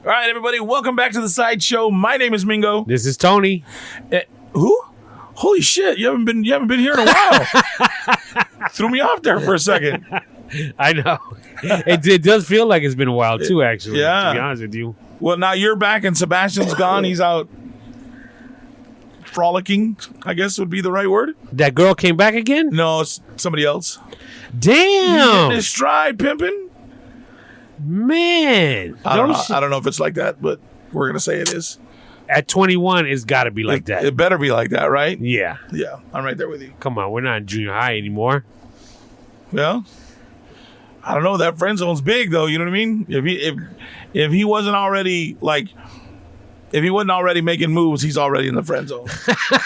All right, everybody, welcome back to the Sideshow. My name is Mingo. This is Tony. Who? Holy shit! You haven't been here in a while. Threw me off there for a second. I know. It does feel like it's been a while too. Actually, Yeah. To be honest with you. Well, now you're back and Sebastian's gone. He's out frolicking, I guess would be the right word. That girl came back again? No, it's somebody else. Damn, In his stride, pimping. man. I don't know if it's like that, but we're gonna say it is. At 21, it's got to be like that. It better be like that, right? Yeah. Yeah, I'm right there with you. Come on, we're not in junior high anymore. Well, I don't know. That friend zone's big, though. You know what I mean? If he wasn't already if he wasn't already making moves, he's already in the friend zone.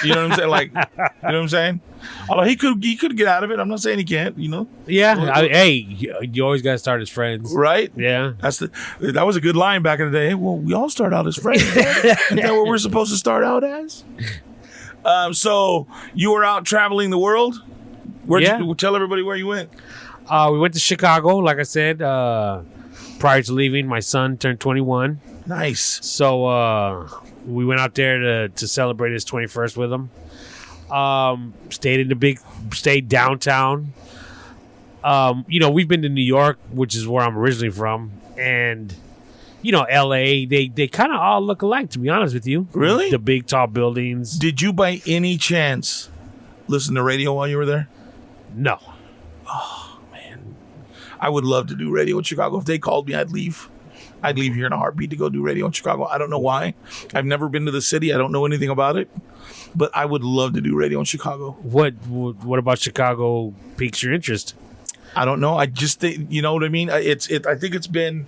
You know what I'm saying? Like, you know what I'm saying? Although he could get out of it. I'm not saying he can't. You know? Yeah. Hey, you always got to start as friends, Right? Yeah. That was a good line back in the day. Well, we all start out as friends. Isn't that what we're supposed to start out as? So you were out traveling the world. Tell everybody where you went. We went to Chicago, like I said. Prior to leaving, my son turned 21. Nice. So we went out there to celebrate his 21st with him. Stayed downtown. We've been to New York, which is where I'm originally from, and LA. They kind of all look alike, to be honest with you. Really? The big tall buildings. Did you by any chance listen to radio while you were there? No. I would love to do radio in Chicago. If they called me, I'd leave. I'd leave here in a heartbeat to go do radio in Chicago. I don't know why. I've never been to the city. I don't know anything about it. But I would love to do radio in Chicago. What about Chicago piques your interest? I don't know. I just think, you know what I mean? I think it's been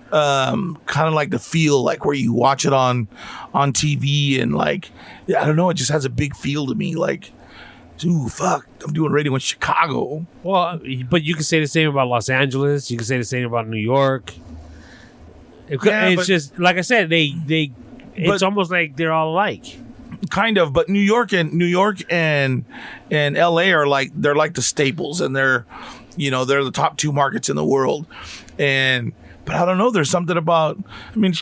kind of like the feel, like where you watch it on TV and like, I don't know. It just has a big feel to me. Like, ooh, fuck, I'm doing radio in Chicago. Well, but you can say the same about Los Angeles. You can say the same about New York. It's just, like I said, it's almost like they're all alike. Kind of, but New York and LA are like, they're like the staples, and they're the top two markets in the world. But I don't know, there's something about, I mean,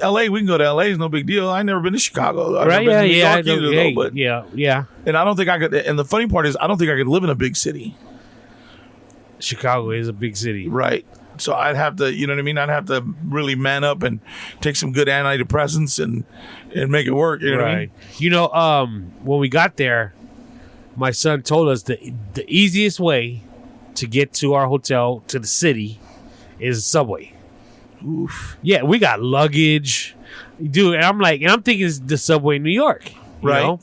LA, we can go to LA, it's no big deal. I've never been to Chicago. Right, yeah. Yeah. And I don't think I could, and the funny part is, I don't think I could live in a big city. Chicago is a big city. Right. So I'd have to, you know what I mean? I'd have to really man up and take some good antidepressants and make it work. You know what I mean? When we got there, my son told us the easiest way to get to our hotel, to the city, is a subway. Oof. Yeah, we got luggage. Dude, and I'm thinking it's the subway in New York. You know?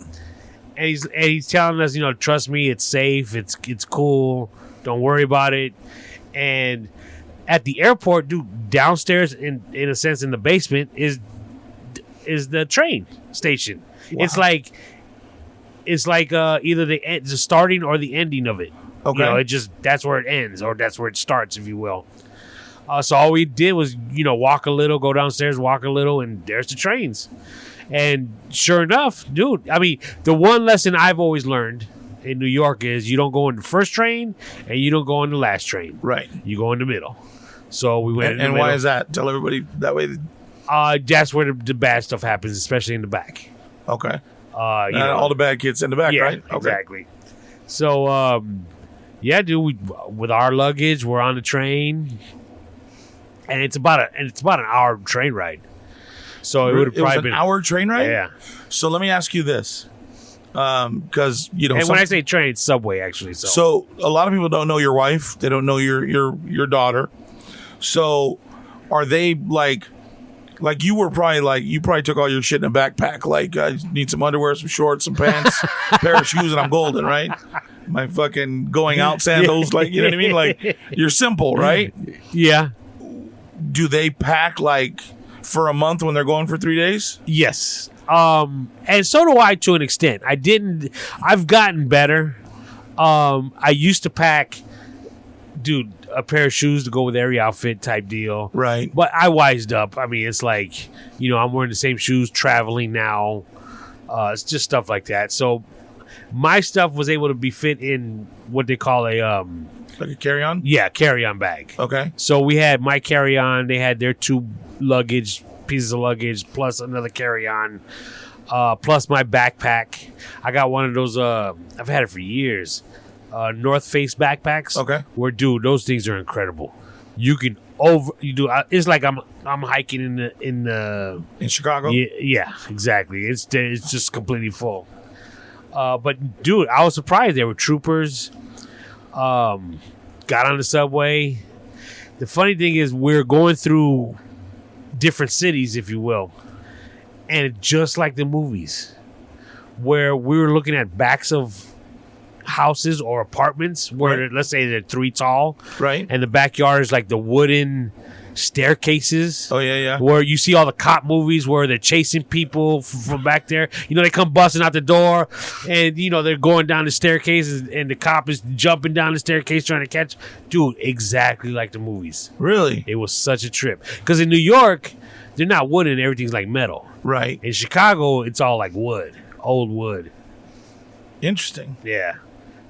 And he's telling us, trust me, it's safe, it's cool, don't worry about it. And at the airport, dude, downstairs in a sense in the basement is the train station. Wow. It's like either the starting or the ending of it. Okay. That's where it ends, or that's where it starts, if you will. So all we did was, walk a little, go downstairs, walk a little, and there's the trains. And sure enough, dude, I mean, the one lesson I've always learned in New York is you don't go on the first train and you don't go on the last train. Right. You go in the middle. So we went in the middle. middle. Why is that? Tell everybody that way. That's where the bad stuff happens, especially in the back. Okay. All the bad kids in the back, right? Okay. Exactly. So, dude, with our luggage, we're on the train. And it's about an hour train ride. So it would have probably been an hour train ride. Yeah. So let me ask you this, because and when I say train, it's subway actually. So a lot of people don't know your wife. They don't know your daughter. So are they like you were probably you probably took all your shit in a backpack. Like, I need some underwear, some shorts, some pants, a pair of shoes, and I'm golden, right? My fucking going out sandals, like, you know what I mean? Like, you're simple, right? Yeah. Do they pack for a month when they're going for 3 days? Yes. And so do I, to an extent. I've gotten better. I used to pack, dude, a pair of shoes to go with every outfit type deal. Right. But I wised up. I mean, it's like, I'm wearing the same shoes traveling now. It's just stuff like that. So my stuff was able to be fit in what they call like a carry-on? Yeah, carry-on bag. Okay. So we had my carry-on. They had their two luggage pieces of luggage plus another carry-on, plus my backpack. I got one of those. I've had it for years. North Face backpacks. Okay. Where, dude, those things are incredible. You can it's like I'm hiking in Chicago. Yeah, exactly. It's just completely full. But dude, I was surprised. There were troopers. Got on the subway. The funny thing is, we're going through different cities, if you will, and just like the movies, where we were looking at backs of houses or apartments where let's say they're 3 tall, right, and the backyard is like the wooden staircases. Oh yeah. Where you see all the cop movies where they're chasing people from back there. You know, they come busting out the door, and you know they're going down the staircases, and the cop is jumping down the staircase trying to catch. Dude, exactly like the movies. Really? It was such a trip. Because in New York, they're not wooden; everything's like metal. Right. In Chicago, it's all like wood, old wood. Interesting. Yeah.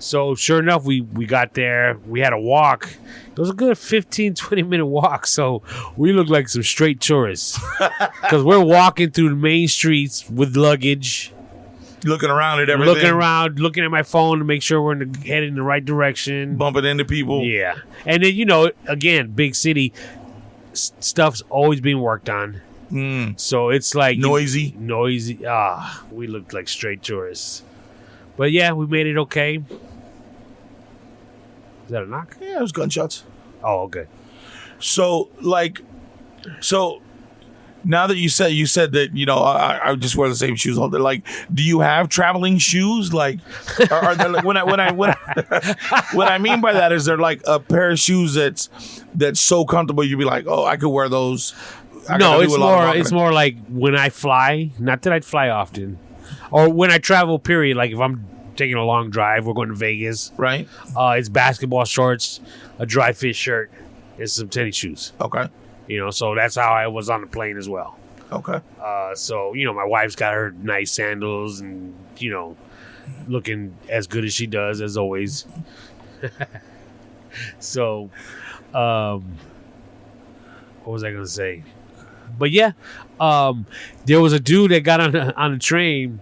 So sure enough, we got there. We had a walk. It was a good 15, 20-minute walk. So we looked like some straight tourists. Because we're walking through the main streets with luggage. Looking around at everything. Looking around, looking at my phone to make sure we're heading in the right direction. Bumping into people. Yeah. And then, you know, again, big city, stuff's always being worked on. So it's like... Noisy. We looked like straight tourists. But yeah, we made it okay. Is that a knock? Yeah, it was gunshots. Oh, okay. So now that you said that, you know, I just wear the same shoes all day. Like, do you have traveling shoes? Like, are there, what I mean by that is there like a pair of shoes that's so comfortable you'd be like, oh, I could wear those. No, it's more like when I fly. Not that I'd fly often, or when I travel. Period. Like if I'm taking a long drive, we're going to Vegas. Right. It's basketball shorts, a dry fit shirt, and some tennis shoes. Okay. You know, so that's how I was on the plane as well. Okay. So, you know, my wife's got her nice sandals and, you know, looking as good as she does, as always. So, what was I going to say? But yeah, there was a dude that got on the train,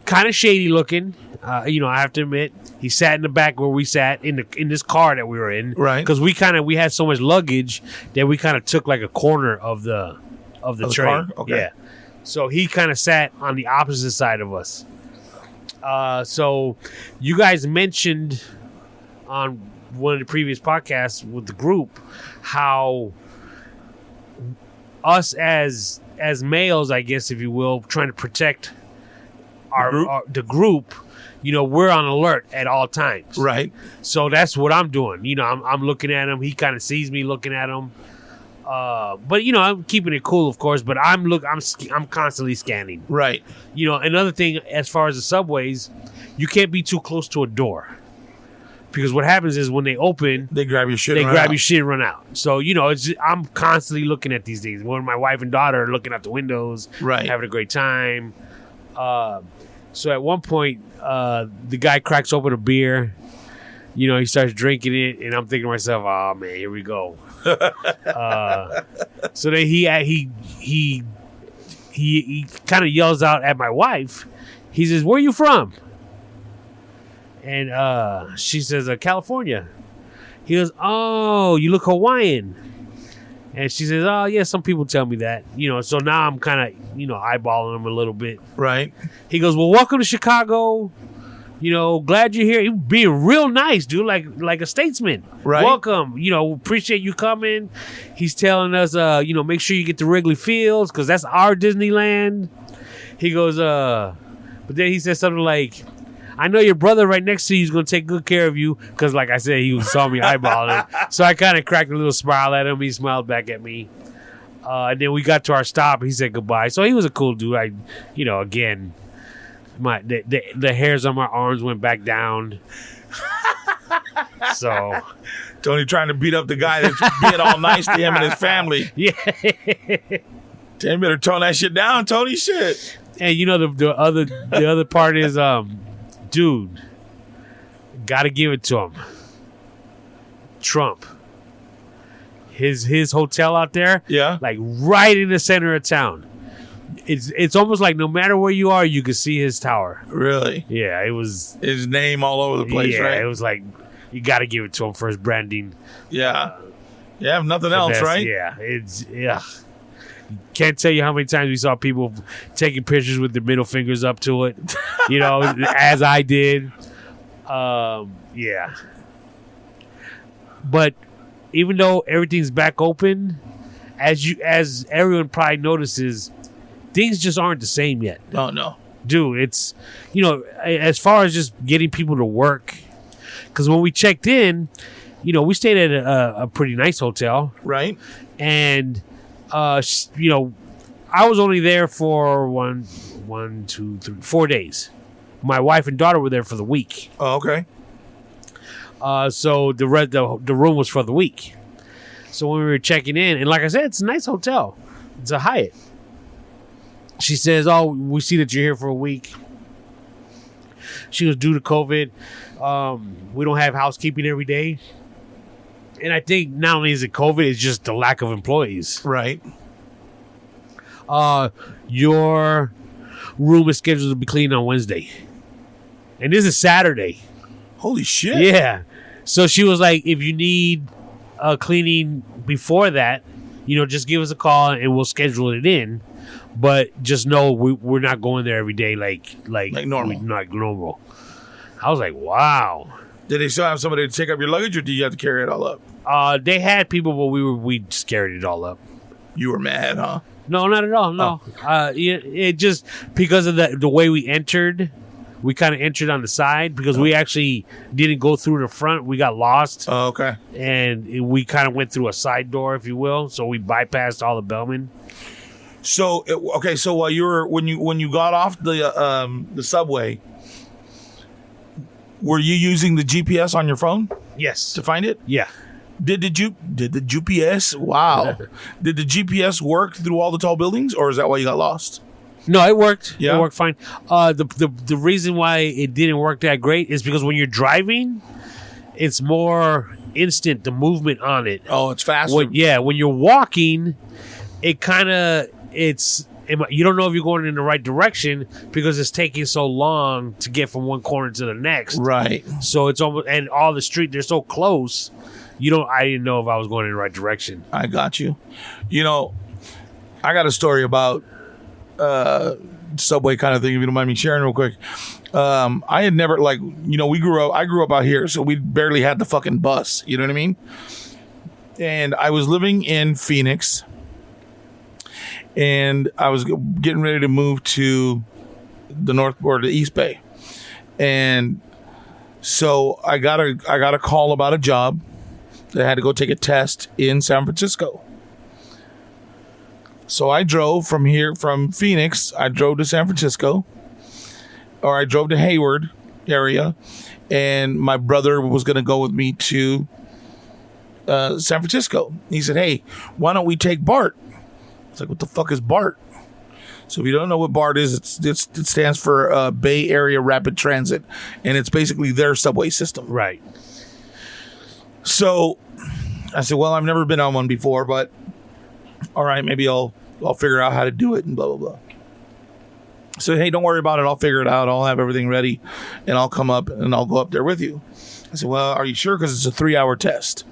kind of shady looking. You know, I have to admit, he sat in the back where we sat in this car that we were in, right? Because we had so much luggage that we kind of took like a corner of the train. Car? Okay. Yeah. So he kind of sat on the opposite side of us. So you guys mentioned on one of the previous podcasts with the group how us as males, I guess if you will, trying to protect the group, you know, we're on alert at all times. Right. So that's what I'm doing. You know, I'm looking at him. He kind of sees me looking at him. But you know, I'm keeping it cool, of course. But I'm constantly scanning. Right. You know, another thing as far as the subways, you can't be too close to a door. Because what happens is when they open, they grab your shit. Your shit and run out. So you know, I'm constantly looking at these things. When my wife and daughter are looking out the windows, right, having a great time. So at one point, the guy cracks open a beer. You know, he starts drinking it, and I'm thinking to myself, "Oh man, here we go." So then he kind of yells out at my wife. He says, "Where are you from?" And she says, "California." He goes, "Oh, you look Hawaiian." And she says, "Oh, yeah, some people tell me that." You know, so now I'm kind of, you know, eyeballing him a little bit. Right. He goes, "Well, welcome to Chicago. You know, glad you're here." He being real nice, dude, like a statesman. Right. "Welcome. You know, appreciate you coming." He's telling us, you know, make sure you get to Wrigley Fields because that's our Disneyland. He goes, but then he says something like, "I know your brother right next to you is going to take good care of you." Because, like I said, he saw me eyeballing him. So I kind of cracked a little smile at him. He smiled back at me. And then we got to our stop. He said goodbye. So he was a cool dude. You know, again, the hairs on my arms went back down. So Tony trying to beat up the guy that's being all nice to him and his family. Yeah. Damn, better tone that shit down, Tony. Shit. And you know the other part is dude, gotta give it to him. Trump. his hotel out there. Yeah. Like right in the center of town. It's almost like no matter where you are, you can see his tower. Really? Yeah, it was his name all over the place, right? It was like you got to give it to him for his branding. Yeah. Yeah, if nothing else, right? Yeah. Can't tell you how many times we saw people taking pictures with their middle fingers up to it, as I did. Yeah. But even though everything's back open, as everyone probably notices, things just aren't the same yet. Oh, no. Dude, it's, as far as just getting people to work, because when we checked in, we stayed at a pretty nice hotel. Right. And, I was only there for 4 days. My wife and daughter were there for the week. Oh, okay. So the room was for the week. So when we were checking in, and like I said, it's a nice hotel. It's a Hyatt. She says, "Oh, we see that you're here for a week." She was due to COVID. We don't have housekeeping every day. And I think not only is it COVID, it's just the lack of employees. Right. Your room is scheduled to be cleaned on Wednesday. And this is Saturday. Holy shit. Yeah. So she was like, if you need cleaning before that, just give us a call and we'll schedule it in. But just know we're not going there every day like normal. Not normal. I was like, wow. Did they still have somebody to take up your luggage, or do you have to carry it all up? They had people, but we just carried it all up. You were mad, huh? No, not at all. No, it just because of the way we entered, we kind of entered on the side because we actually didn't go through the front. We got lost. Oh, okay. And we kind of went through a side door, if you will. So we bypassed all the bellmen. So so while when you got off the subway, were you using the GPS on your phone? Yes. To find it? Yeah. Did the GPS? Wow. Did the GPS work through all the tall buildings, or is that why you got lost? No, it worked. Yeah? It worked fine. The reason why it didn't work that great is because when you're driving, it's more instant, the movement on it. Oh, it's faster. When you're walking, you don't know if you're going in the right direction because it's taking so long to get from one corner to the next. Right. So it's almost, and all the street, they're so close. I didn't know if I was going in the right direction. I got you. I got a story about subway kind of thing, if you don't mind me sharing real quick. I had never I grew up out here, so we barely had the fucking bus. You know what I mean? And I was living in Phoenix, and I was getting ready to move to the North or the East Bay. And so I got a call about a job. I had to go take a test in San Francisco. So I drove from Phoenix. I drove to San Francisco, or I drove to Hayward area, and my brother was going to go with me to San Francisco. He said, "Hey, why don't we take BART?" It's like, what the fuck is BART? So if you don't know what BART is, it stands for Bay Area Rapid Transit, and it's basically their subway system. Right. So I said, well, I've never been on one before, but all right, maybe I'll figure out how to do it and blah, blah, blah. So, hey, don't worry about it. I'll figure it out. I'll have everything ready, and I'll come up and I'll go up there with you. I said, well, are you sure? Because it's a 3-hour test.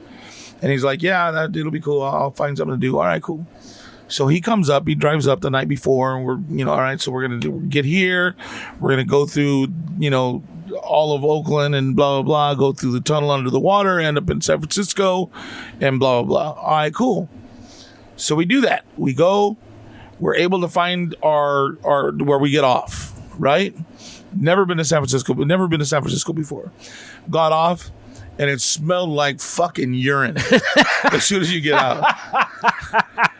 And he's like, yeah, it'll be cool. I'll find something to do. All right, cool. So he drives up the night before, and we're, all right, so we're going to get here. We're going to go through, all of Oakland and blah, blah, blah, go through the tunnel under the water, end up in San Francisco, and blah, blah, blah. All right, cool. So we do that. We go, we're able to find our where we get off, right? Never been to San Francisco before. Got off, and it smelled like fucking urine as soon as you get out.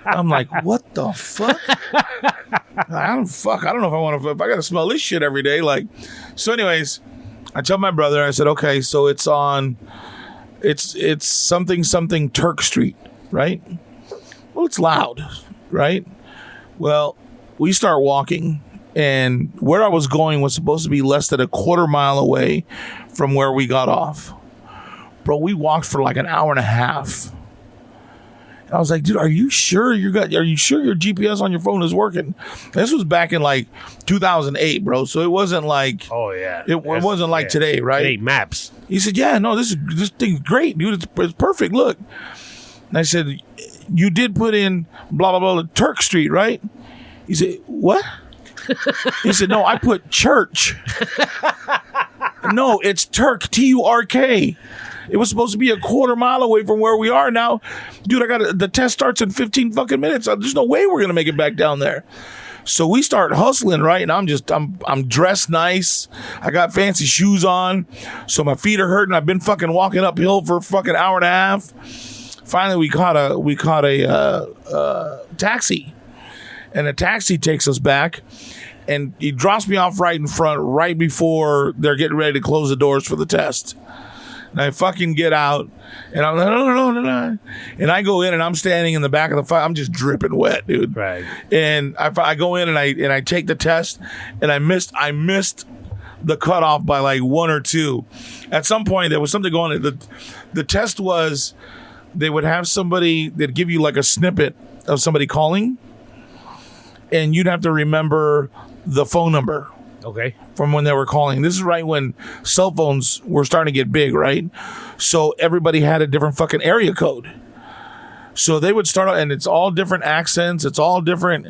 I'm like, what the fuck? I don't know if I got to smell this shit every day. So anyways, I tell my brother, I said, okay, so it's something Turk Street, right? Well, it's loud, right? Well, we start walking, and where I was going was supposed to be less than a quarter mile away from where we got off. Bro, we walked for like an hour and a half. I was like, dude, are you sure your GPS on your phone is working? This was back in like 2008, bro. So it wasn't like, oh yeah, it wasn't like today, right? Hey, maps. He said, yeah, no, this thing's great, dude. It's perfect. Look. And I said, you did put in blah, blah, blah, Turk Street, right? He said, what? He said, no, I put church. No, it's Turk, Turk. It was supposed to be a quarter mile away from where we are now. Dude, the test starts in 15 fucking minutes. There's no way we're going to make it back down there. So we start hustling, right? And I'm dressed nice. I got fancy shoes on. So my feet are hurting. I've been fucking walking uphill for a fucking hour and a half. Finally, we caught a taxi. And a taxi takes us back. And he drops me off right in front, right before they're getting ready to close the doors for the test. And I fucking get out, and I'm like, no. And I go in, and I'm standing in the back of the fire. I'm just dripping wet, dude. Right. And I go in, and I take the test, and I missed the cutoff by like 1 or 2. At some point, there was something going on. The test was they would have somebody, they'd give you like a snippet of somebody calling, and you'd have to remember the phone number. Okay. From when they were calling. This is right when cell phones were starting to get big, right? So everybody had a different fucking area code. So they would start, and it's all different accents. It's all different.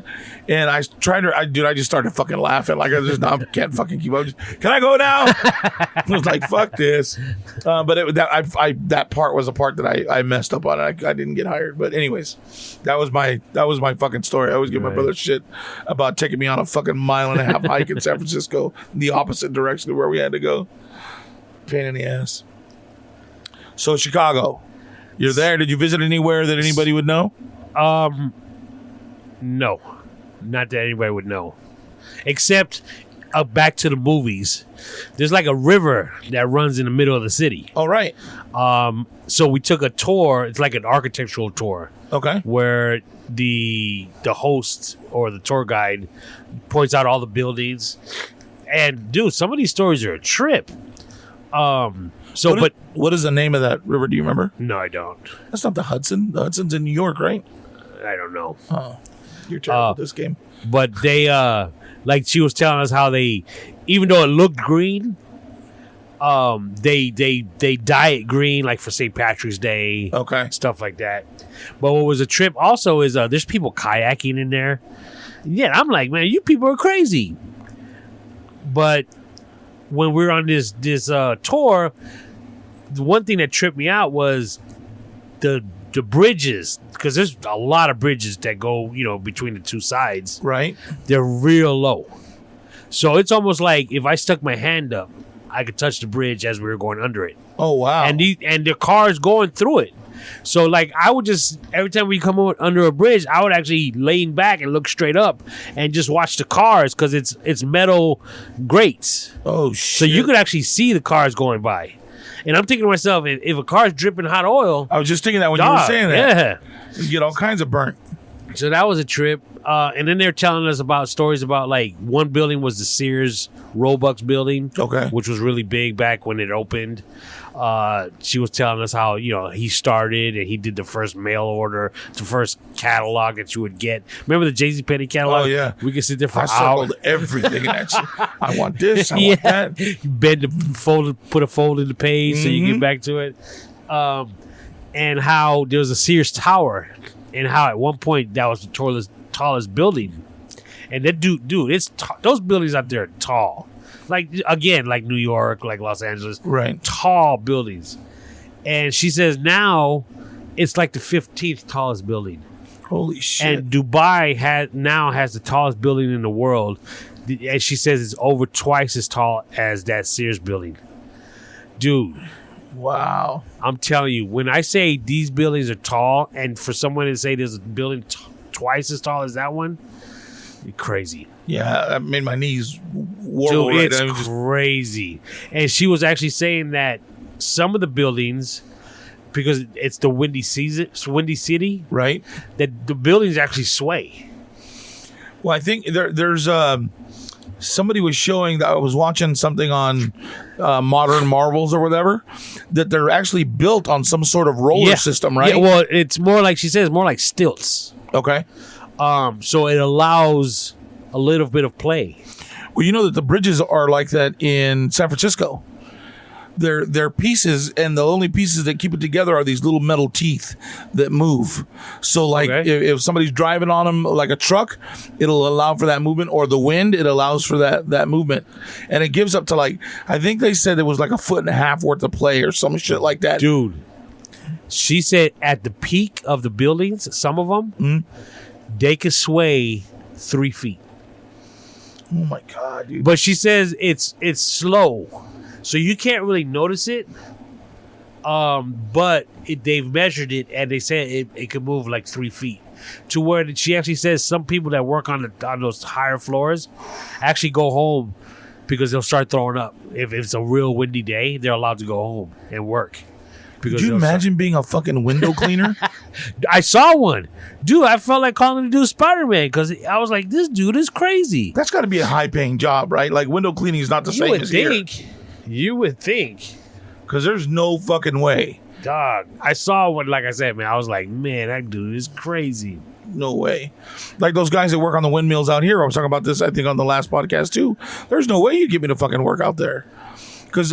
And I just started fucking laughing. Like, I can't fucking keep up. Can I go now? I was like, fuck this. But that part was a part that I messed up on. I didn't get hired. But anyways, that was my fucking story. I always give my brother shit about taking me on a fucking 1.5 mile hike in San Francisco, the opposite direction of where we had to go. Pain in the ass. So Chicago. You're there. Did you visit anywhere that anybody would know? No. Not that anybody would know. Except back to the movies. There's like a river that runs in the middle of the city. Oh, right. So we took a tour. It's like an architectural tour. Okay. Where the host or the tour guide points out all the buildings. And, dude, some of these stories are a trip. What is the name of that river? Do you remember? No, I don't. That's not the Hudson. The Hudson's in New York, right? I don't know. Oh, you're terrible at this game. But they, like she was telling us how they, even though it looked green, they dye it green, like for St. Patrick's Day. Okay. Stuff like that. But what was a trip also is there's people kayaking in there. Yeah, I'm like, man, you people are crazy. But when we were on this tour, the one thing that tripped me out was the bridges, because there's a lot of bridges that go, between the two sides. Right. They're real low. So it's almost like if I stuck my hand up, I could touch the bridge as we were going under it. Oh, wow. And the cars going through it. So, like, I would just, every time we come under a bridge, I would actually lean back and look straight up and just watch the cars, because it's metal grates. Oh, shit. So you could actually see the cars going by. And I'm thinking to myself, if a car's dripping hot oil... I was just thinking that when you were saying that. Yeah. You get all kinds of burnt. So that was a trip. And then they're telling us about stories about, like, one building was the Sears Roebuck building. Okay. Which was really big back when it opened. She was telling us how, he started and he did the first mail order, the first catalog that you would get. Remember the JCPenney catalog? Oh, yeah. We could sit there for I hours. circled everything in that shit. I want this. I want that. You bend the fold, put a fold in the page so you get back to it. And how there was a Sears Tower, and how at one point that was the tallest building. And that dude, it's those buildings out there are tall. Like, again, like New York, like Los Angeles. Right. Tall buildings. And she says now it's like the 15th tallest building. Holy shit. And Dubai has the tallest building in the world. And she says it's over twice as tall as that Sears building. Dude. Wow. I'm telling you, when I say these buildings are tall, and for someone to say there's a building twice as tall as that one, you're crazy. Yeah, that made my knees wobble. Dude, it's crazy. And she was actually saying that some of the buildings, because it's the windy city, right? That the buildings actually sway. Well, I think there's somebody was showing that I was watching something on Modern Marvels or whatever, that they're actually built on some sort of roller system, right? Yeah, well, it's more like she says, more like stilts. Okay. So it allows a little bit of play. Well, you know that the bridges are like that in San Francisco. They're pieces, and the only pieces that keep it together are these little metal teeth that move. So, like, if somebody's driving on them like a truck, it'll allow for that movement, or the wind, it allows for that movement. And it gives up to, like, I think they said it was like 1.5 feet worth of play or some shit like that. Dude, she said at the peak of the buildings, some of them, they could sway 3 feet. Oh, my God, dude. But she says it's slow. So you can't really notice it, but they've measured it, and they said it could move like 3 feet. To where she actually says some people that work on those higher floors actually go home because they'll start throwing up. If it's a real windy day, they're allowed to go home and work. Could you imagine being a fucking window cleaner? I saw one. Dude, I felt like calling the dude Spider-Man because I was like, this dude is crazy. That's got to be a high-paying job, right? Like, window cleaning is not the same as here. You would think. Because there's no fucking way. Dog. I saw one, like I said, man. I was like, man, that dude is crazy. No way. Like those guys that work on the windmills out here. I was talking about this, I think, on the last podcast, too. There's no way you get me to fucking work out there. Because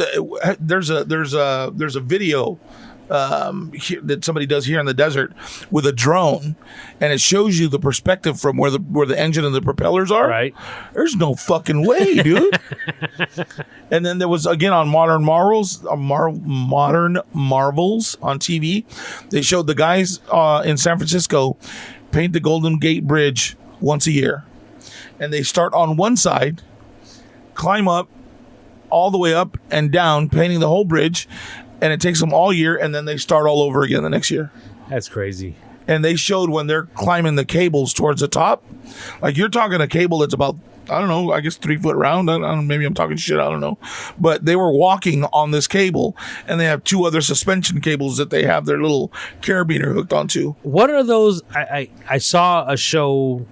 there's a video that somebody does here in the desert with a drone, and it shows you the perspective from where the engine and the propellers are. Right. There's no fucking way, dude. And then there was, again, on Modern Marvels on TV, they showed the guys in San Francisco paint the Golden Gate Bridge once a year, and they start on one side, climb up all the way up and down, painting the whole bridge. And it takes them all year, and then they start all over again the next year. That's crazy. And they showed when they're climbing the cables towards the top, like you're talking a cable that's about, I don't know, I guess 3 foot round. I don't know, maybe I'm talking shit, I don't know. But they were walking on this cable, and they have 2 other suspension cables that they have their little carabiner hooked onto. What are those? I saw a show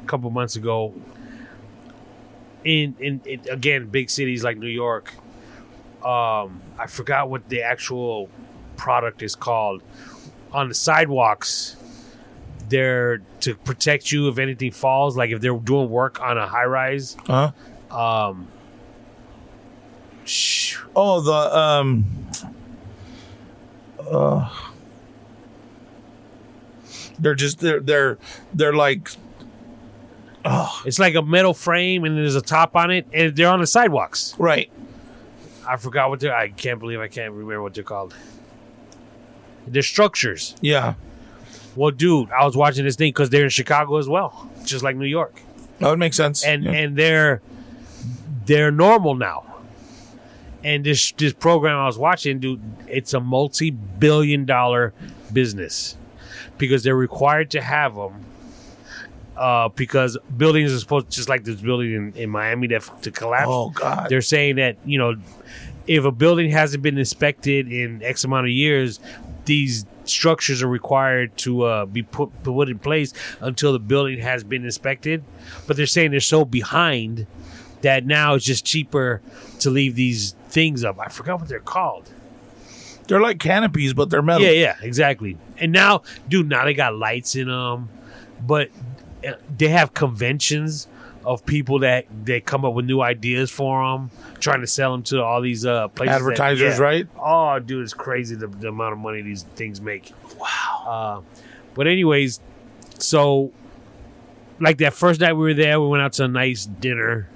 a couple months ago in again, big cities like New York. I forgot what the actual product is called. On the sidewalks, they're to protect you if anything falls. Like if they're doing work on a high rise. They're like. Oh. It's like a metal frame and there's a top on it, and they're on the sidewalks. Right. I forgot what I can't believe I can't remember what they're called. They're structures. Yeah. Well, dude, I was watching this thing because they're in Chicago as well, just like New York. That would make sense. And they're normal now. And this program I was watching, dude, it's a multi-billion-dollar business because they're required to have them. Because buildings are supposed, just like this building in Miami to collapse. Oh, God. They're saying that, if a building hasn't been inspected in X amount of years, these structures are required to be put in place until the building has been inspected. But they're saying they're so behind that now it's just cheaper to leave these things up. I forgot what they're called. They're like canopies, but they're metal. Yeah, exactly. And now, dude, now they got lights in them. But they have conventions of people that they come up with new ideas for them, trying to sell them to all these places. Advertisers, right? Oh, dude, it's crazy the amount of money these things make. Wow. But anyways, so like that first night we were there, we went out to a nice dinner,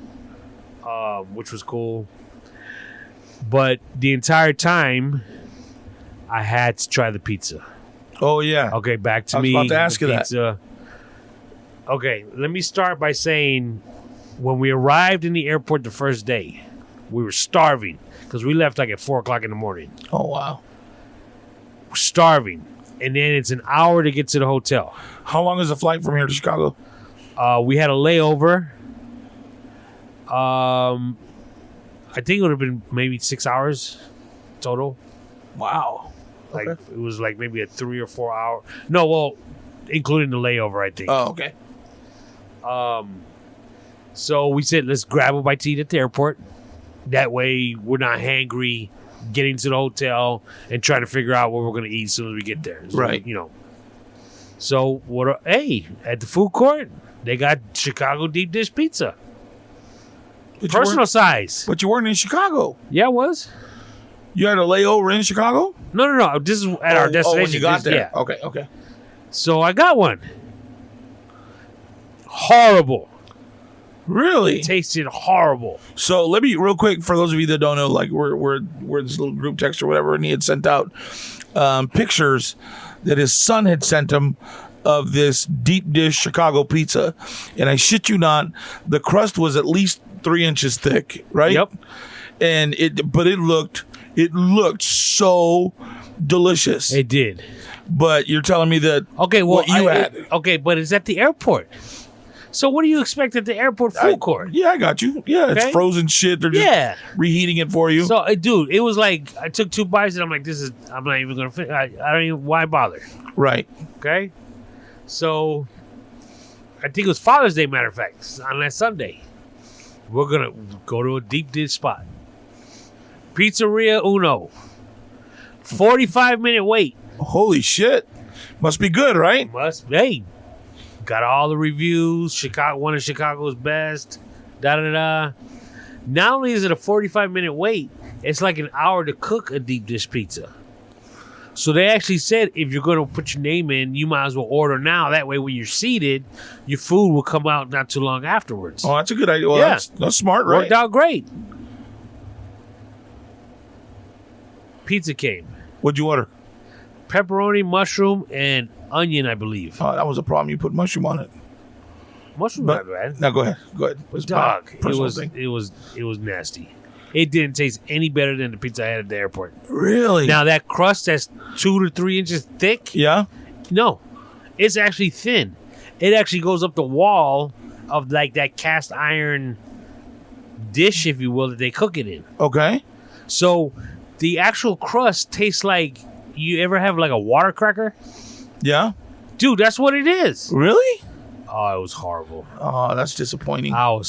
which was cool. But the entire time, I had to try the pizza. Oh, yeah. Okay, back to me. I was about to ask you pizza. that. Okay, let me start by saying when we arrived in the airport the first day, we were starving because we left like at 4 o'clock in the morning. Oh, wow. We're starving. And then it's an hour to get to the hotel. How long is the flight from here to Chicago? We had a layover. I think it would have been maybe 6 hours total. Wow. Like it was like maybe a 3 or 4 hour. No, well, including the layover, I think. Oh, okay. So we said, let's grab a bite to eat at the airport. That way we're not hangry getting to the hotel and trying to figure out what we're going to eat as soon as we get there. So, Right. So, at the food court, they got Chicago deep dish pizza. Personal size. But you weren't in Chicago. Yeah, it was. You had a layover in Chicago? No. This is at our destination. Oh, when you got there. Yeah. Okay. So I got one. Horrible. Really? It tasted horrible. So let me real quick for those of you that don't know, like we're this little group text or whatever, and he had sent out pictures that his son had sent him of this deep dish Chicago pizza, and I shit you not, the crust was at least 3 inches thick, right? Yep. And it looked so delicious. It did. But you're telling me that Okay, well, what you had. Okay, but it's at the airport. So what do you expect at the airport food court? Yeah, I got you. Yeah, it's Okay. frozen shit. They're just reheating it for you. So, dude, it was like I took 2 bites and I'm like, I'm not even gonna fit. I don't even. Why bother? Right. Okay. So, I think it was Father's Day. Matter of fact, on that Sunday, we're gonna go to a deep dish spot. Pizzeria Uno. 45-minute wait. Holy shit. Must be good, right? Got all the reviews. Chicago, one of Chicago's best. Not only is it a 45-minute wait, it's like an hour to cook a deep dish pizza. So they actually said if you're going to put your name in, you might as well order now. That way, when you're seated, your food will come out not too long afterwards. Oh, that's a good idea. Well, Yeah. that's smart, right? Worked out great. Pizza came. What'd you order? Pepperoni, mushroom, and onion, I believe. Oh, that was a problem. You put mushroom on it. Mushroom, But not bad. now go ahead. But dog, my it personal was thing. it was nasty. It didn't taste any better than the pizza I had at the airport. Really? Now that crust that's 2 to 3 inches thick, Yeah. no, it's actually thin. It actually goes up the wall of like that cast iron dish, if you will, that they cook it in. Okay. So the actual crust tastes like, you ever have like a water cracker? Yeah. Dude, that's what it is. Really? Oh, it was horrible. Oh, that's disappointing. Oh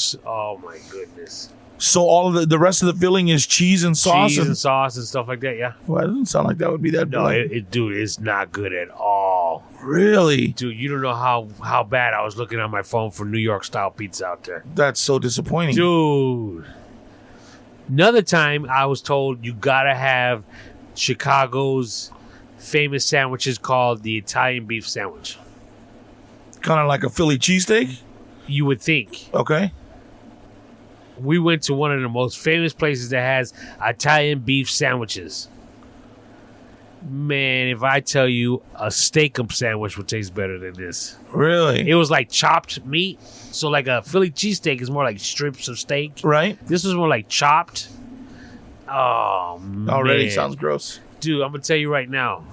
my goodness. So all of the rest of the filling is cheese and sauce. Cheese and sauce and stuff like that, yeah. Well, it doesn't sound like that would be that. No, bad. dude, it's not good at all. Really? Dude, you don't know how bad I was looking on my phone for New York style pizza out there. That's so disappointing. Dude. Another time I was told you gotta have Chicago's famous sandwiches called the Italian beef sandwich. Kind of like a Philly cheesesteak. You would think. Okay. We went to one of the most famous places that has Italian beef sandwiches. Man, if I tell you a steak-um sandwich would taste better than this. Really? It was like chopped meat. So like a Philly cheesesteak is more like strips of steak. Right. This was more like chopped. Oh, man. Already sounds gross. Dude, I'm going to tell you right now.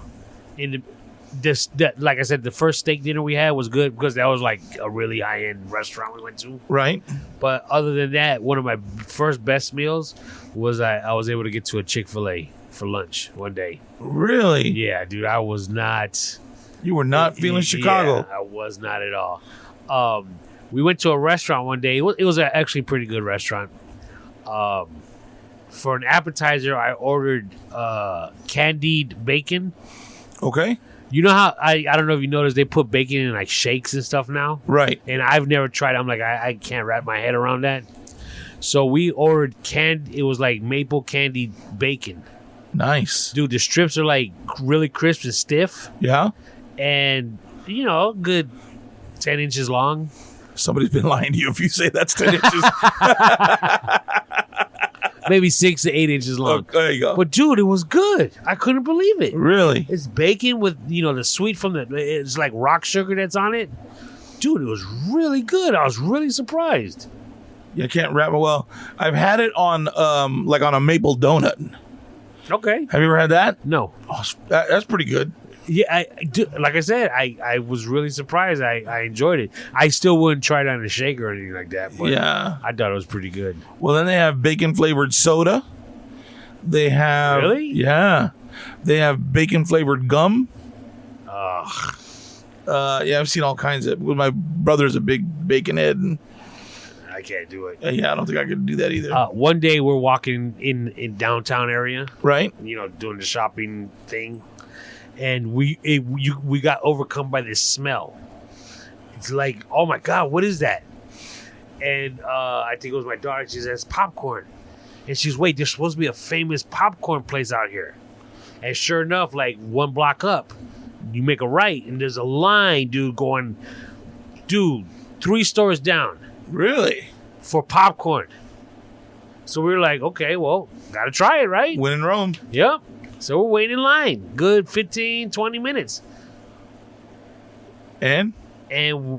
Like I said, the first steak dinner we had was good because that was like a really high-end restaurant we went to. Right. But other than that, one of my first best meals was I was able to get to a Chick-fil-A for lunch one day. Really? Yeah, dude, I was not. You were not feeling Chicago. Yeah, I was not at all. We went to a restaurant one day. It was actually a pretty good restaurant. For an appetizer, I ordered candied bacon. Okay. You know how I don't know if you noticed they put bacon in like shakes and stuff now. Right. And I've never tried. I'm like I can't wrap my head around that. So we ordered it was like maple candied bacon. Nice. Dude, the strips are like really crisp and stiff. Yeah. And, good 10 inches long. Somebody's been lying to you if you say that's 10 inches. Maybe 6 to 8 inches long. Oh, there you go. But, dude, it was good. I couldn't believe it. Really? It's bacon with, the sweet from it's like rock sugar that's on it. Dude, it was really good. I was really surprised. You can't wrap it well. I've had it on like on a maple donut. Okay. Have you ever had that? No. Oh, that's pretty good. Yeah, like I said, I was really surprised. I enjoyed it. I still wouldn't try it on a shake or anything like that. But Yeah. I thought it was pretty good. Well, then they have bacon flavored soda. They have Really? Yeah. They have bacon flavored gum. Ugh. Yeah, I've seen all kinds of. Well, my brother's a big bacon head, and I can't do it. Yeah, I don't think I could do that either. One day we're walking in downtown area, Right? doing the shopping thing, and we got overcome by this smell. It's like, oh my God, what is that? And I think it was my daughter. She says popcorn, and she's wait. There's supposed to be a famous popcorn place out here, and sure enough, like 1 block up, you make a right, and there's a line, dude, going, 3 stores down. Really? For popcorn. So we were like, okay, well, gotta try it, right? When in Rome. Yep. So we're waiting in line. Good 15, 20 minutes. And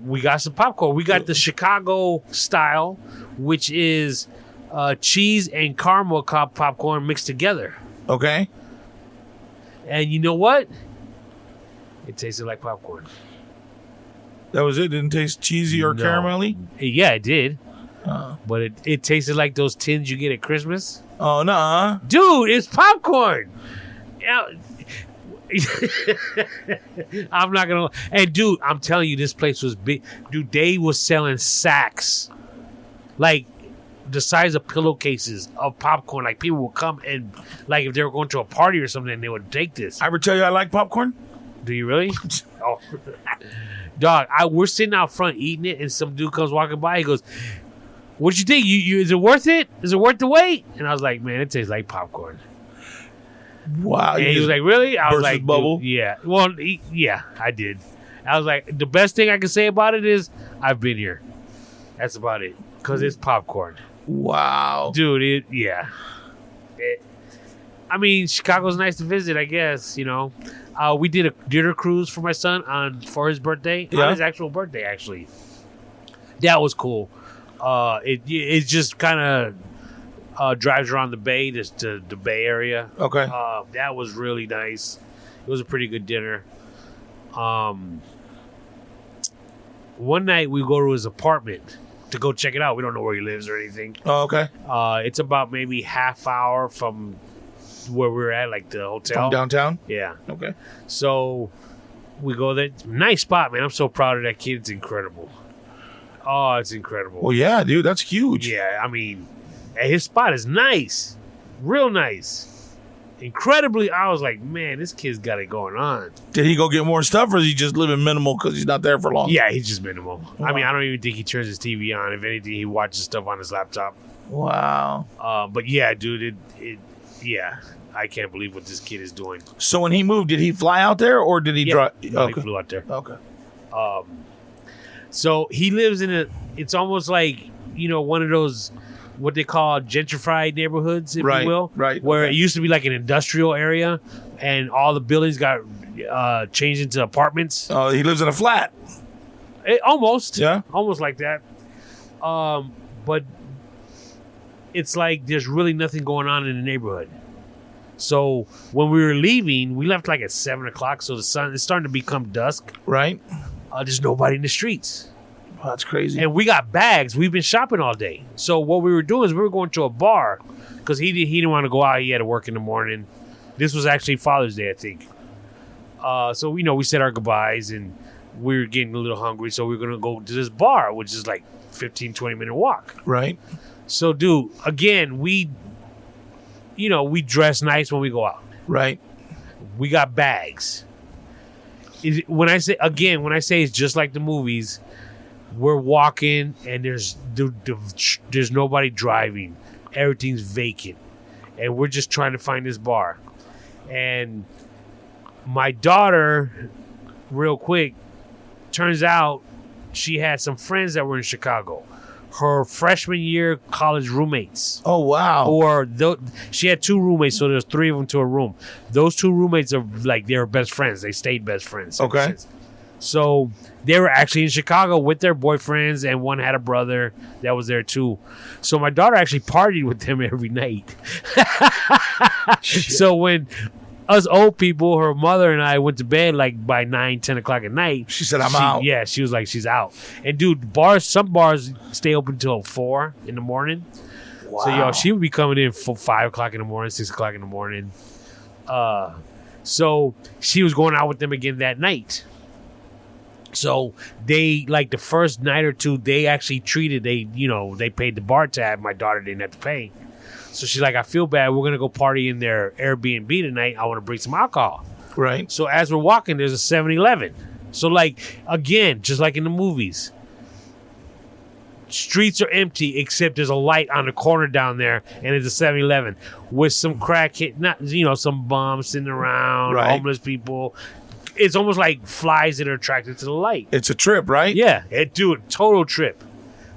we got some popcorn. We got the Chicago style, which is cheese and caramel popcorn mixed together. Okay. And you know what? It tasted like popcorn. That was it? Didn't taste cheesy or caramelly? Yeah, it did. But it tasted like those tins you get at Christmas. Oh, no. Dude, it's popcorn. Yeah. I'm not going to. And, dude, I'm telling you, this place was big. Dude, they was selling sacks. Like, the size of pillowcases of popcorn. Like, people would come and, like, if they were going to a party or something, they would take this. I ever tell you I like popcorn? Do you really? Oh. Dog, we're sitting out front eating it, and some dude comes walking by. He goes, "What'd you think? Is it worth it? Is it worth the wait?" And I was like, "Man, it tastes like popcorn." Wow. And he was like, "Really?" I was like, bubble? "Yeah." Well, yeah, I did. I was like, the best thing I can say about it is I've been here. That's about it, because it's popcorn. Wow, dude. I mean, Chicago's nice to visit, I guess. We did a dinner cruise for my son for his birthday. Yeah. On his actual birthday, actually. That was cool. It just kind of drives around the bay, the Bay Area. Okay. That was really nice. It was a pretty good dinner. One night we go to his apartment to go check it out. We don't know where he lives or anything. Oh, okay. It's about maybe half hour from where we were at, like the hotel. From downtown? Yeah. Okay. So we go there. Nice spot, man. I'm so proud of that kid. It's incredible. Oh, it's incredible. Well, yeah, dude. That's huge. Yeah, I mean, his spot is nice. Real nice. Incredibly, I was like, man, this kid's got it going on. Did he go get more stuff, or is he just living minimal because he's not there for long? Yeah, he's just minimal. Wow. I mean, I don't even think he turns his TV on. If anything, he watches stuff on his laptop. Wow. But yeah, dude, yeah, I can't believe what this kid is doing. So when he moved, did he fly out there, or did he drive? No, he flew out there. Okay. So he lives it's almost like, one of those, what they call gentrified neighborhoods, if you will. Right. Where it used to be like an industrial area, and all the buildings got changed into apartments. Oh, he lives in a flat. Almost. Yeah. Almost like that. But it's like there's really nothing going on in the neighborhood. So when we were leaving, we left like at 7 o'clock. So the sun is starting to become dusk. Right. There's nobody in the streets. Oh, that's crazy. And we got bags. We've been shopping all day. So what we were doing is we were going to a bar because he didn't want to go out. He had to work in the morning. This was actually Father's Day, I think. So we said our goodbyes, and we were getting a little hungry. So we were going to go to this bar, which is like 15, 20-minute walk. Right. So, dude, again, we dress nice when we go out. Right. We got bags. When I say it's just like the movies, we're walking and there's nobody driving. Everything's vacant. And we're just trying to find this bar. And my daughter, real quick, turns out she had some friends that were in Chicago. Her freshman year college roommates. Oh, wow. She had 2 roommates, so there's 3 of them to a room. Those 2 roommates are like, they were best friends. They stayed best friends. Okay. So they were actually in Chicago with their boyfriends, and one had a brother that was there too. So my daughter actually partied with them every night. So when us old people, her mother and I went to bed like by 9, 10 o'clock at night. She said, I'm out. Yeah, she was like, she's out. And dude, some bars stay open till 4 in the morning. Wow. So she would be coming in for 5 o'clock in the morning, 6 o'clock in the morning. So she was going out with them again that night. So they, like, the first night or two, they actually treated, they paid the bar tab. My daughter didn't have to pay. So she's like, I feel bad. We're going to go party in their Airbnb tonight. I want to bring some alcohol. Right. So as we're walking, there's a 7-Eleven. So, like, again, just like in the movies, streets are empty except there's a light on the corner down there, and it's a 7-Eleven with some crackhead, some bums sitting around, right. homeless people. It's almost like flies that are attracted to the light. It's a trip, right? Yeah, total trip.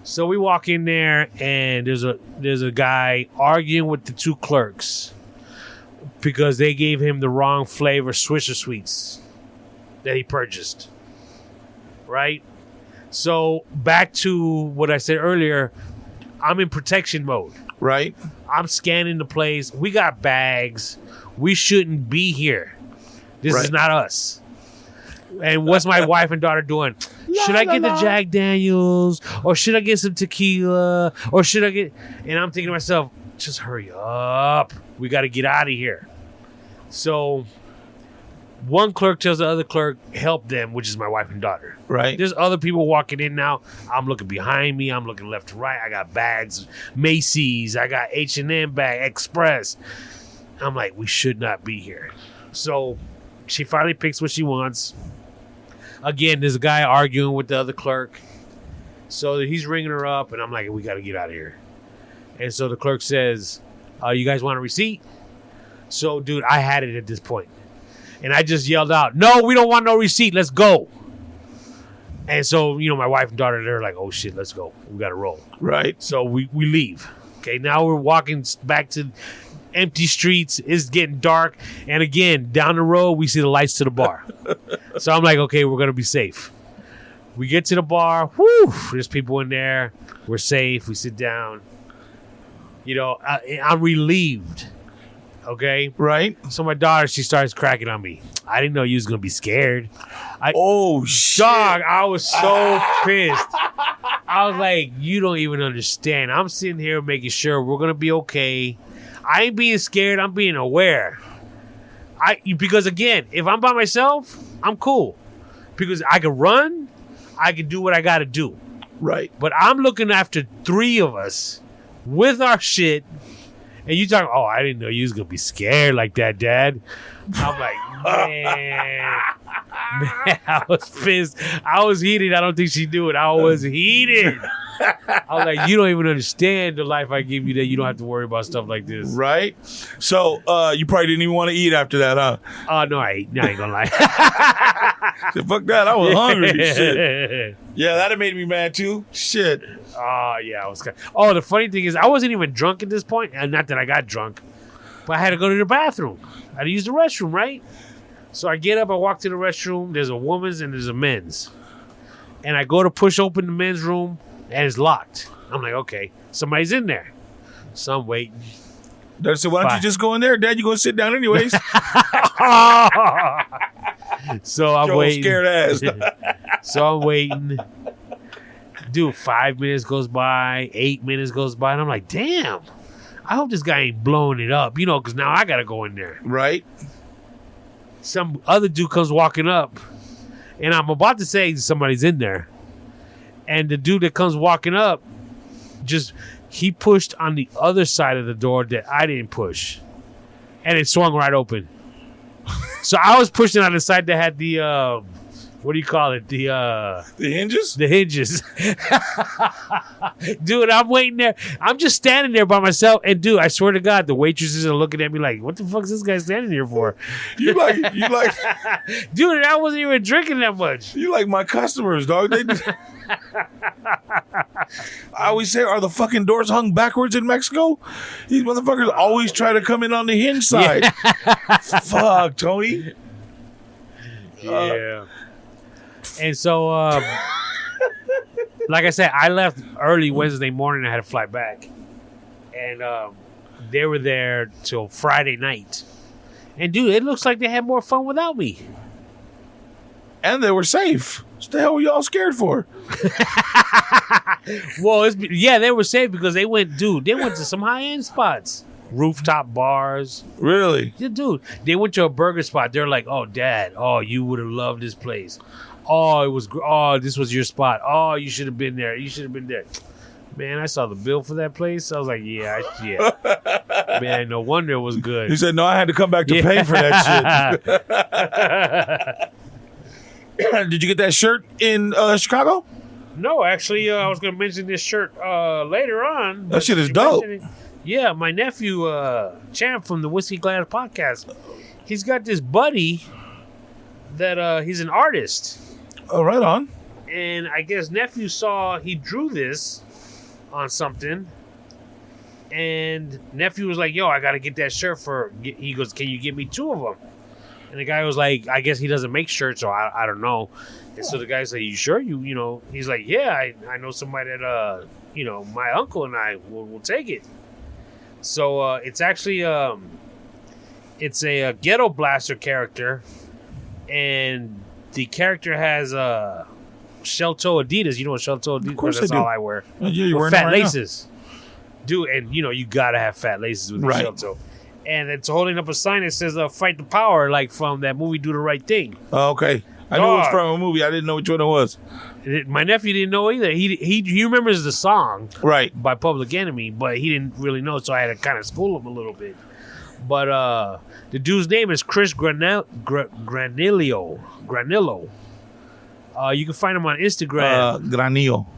So we walk in there, and there's a guy arguing with the two clerks because they gave him the wrong flavor Swisher Sweets that he purchased. Right? So back to what I said earlier, I'm in protection mode. Right. I'm scanning the place. We got bags. We shouldn't be here. This is not us. And what's my wife and daughter doing? Should I get the Jack Daniels? Or should I get some tequila? Or should I get... And I'm thinking to myself, just hurry up. We got to get out of here. So one clerk tells the other clerk, help them, which is my wife and daughter. Right. There's other people walking in now. I'm looking behind me. I'm looking left to right. I got bags, Macy's. I got H&M bag, Express. I'm like, we should not be here. So she finally picks what she wants. Again, there's a guy arguing with the other clerk. So he's ringing her up, and I'm like, we got to get out of here. And so the clerk says, you guys want a receipt? So, dude, I had it at this point. And I just yelled out, no, we don't want no receipt. Let's go. And so, my wife and daughter, they're like, oh, shit, let's go. We got to roll. Right. So we leave. Okay, now we're walking back to empty streets. It's getting dark. And again, down the road, we see the lights to the bar. So I'm like, okay, we're going to be safe. We get to the bar. Whew, there's people in there. We're safe. We sit down. I'm relieved. Okay? Right. So my daughter, she starts cracking on me. I didn't know you was going to be scared. Shit. Dog, I was so pissed. I was like, you don't even understand. I'm sitting here making sure we're going to be okay. I ain't being scared. I'm being aware. Because, again, if I'm by myself, I'm cool. Because I can run. I can do what I got to do. Right. But I'm looking after 3 of us with our shit. And you talking, I didn't know you was going to be scared like that, Dad. I'm like, man, I was pissed. I was heated. I don't think she knew it. I was heated. I was like, you don't even understand the life I give you that you don't have to worry about stuff like this. Right. So you probably didn't even want to eat after that, huh? Oh, no, I ain't going to lie. Fuck that. I was hungry. Shit. Yeah, that made me mad too. Shit. Oh, yeah. I was. The funny thing is I wasn't even drunk at this point. And not that I got drunk. But I had to go to the bathroom. I had to use the restroom, right? So I get up. I walk to the restroom. There's a woman's and there's a men's. And I go to push open the men's room. And it's locked. I'm like, okay, somebody's in there. So I'm waiting. Dad said, why don't you just go in there, Dad? You're going to sit down anyways. So I'm waiting. Scared ass. So I'm waiting. Dude, 5 minutes goes by, 8 minutes goes by, and I'm like, damn, I hope this guy ain't blowing it up, because now I got to go in there. Right. Some other dude comes walking up, and I'm about to say somebody's in there. And the dude that comes walking up, he pushed on the other side of the door that I didn't push. And it swung right open. So I was pushing on the side that had the, what do you call it? The hinges? The hinges. Dude, I'm waiting there. I'm just standing there by myself. And dude, I swear to God, the waitresses are looking at me like, what the fuck is this guy standing here for? You like, dude, I wasn't even drinking that much. You like my customers, dog. I always say, are the fucking doors hung backwards in Mexico? These motherfuckers always try to come in on the hinge side. Fuck, Tony. Yeah. And so, like I said, I left early Wednesday morning. I had to fly back. And they were there till Friday night. And, dude, it looks like they had more fun without me. And they were safe. What the hell were y'all scared for? Well, they were safe because they went to some high-end spots. Rooftop bars. Really? Yeah, dude. They went to a burger spot. They're like, oh, Dad, you would have loved this place. Oh, it was. Oh, this was your spot. Oh, you should have been there. You should have been there. Man, I saw the bill for that place. I was like, yeah. Man, no wonder it was good. He said, no, I had to come back to pay for that shit. Did you get that shirt in Chicago? No, actually, I was going to mention this shirt later on. That shit is dope. Yeah, my nephew, Champ from the Whiskey Glass podcast, he's got this buddy that he's an artist. Oh, right on. And I guess nephew saw he drew this on something, and nephew was like, yo, I gotta get that shirt he goes, can you give me 2 of them? And the guy was like, I guess he doesn't make shirts, so I don't know. And so the guy's like, you sure? You know, he's like, yeah, I know somebody that my uncle and I will take it. So it's actually it's a Ghetto Blaster character, and the character has shell toe Adidas. You know what shell toe Adidas? Of course That's I do. all I wear. Yeah, you're wearing fat it right laces. Dude, and you gotta have fat laces with your shell toe. And it's holding up a sign that says "Fight the Power," like from that movie "Do the Right Thing." Oh, okay, I knew it was from a movie. I didn't know which one it was. My nephew didn't know either. He remembers the song right by Public Enemy, but he didn't really know, so I had to kind of school him a little bit. But the dude's name is Chris Granillo. You can find him on Instagram.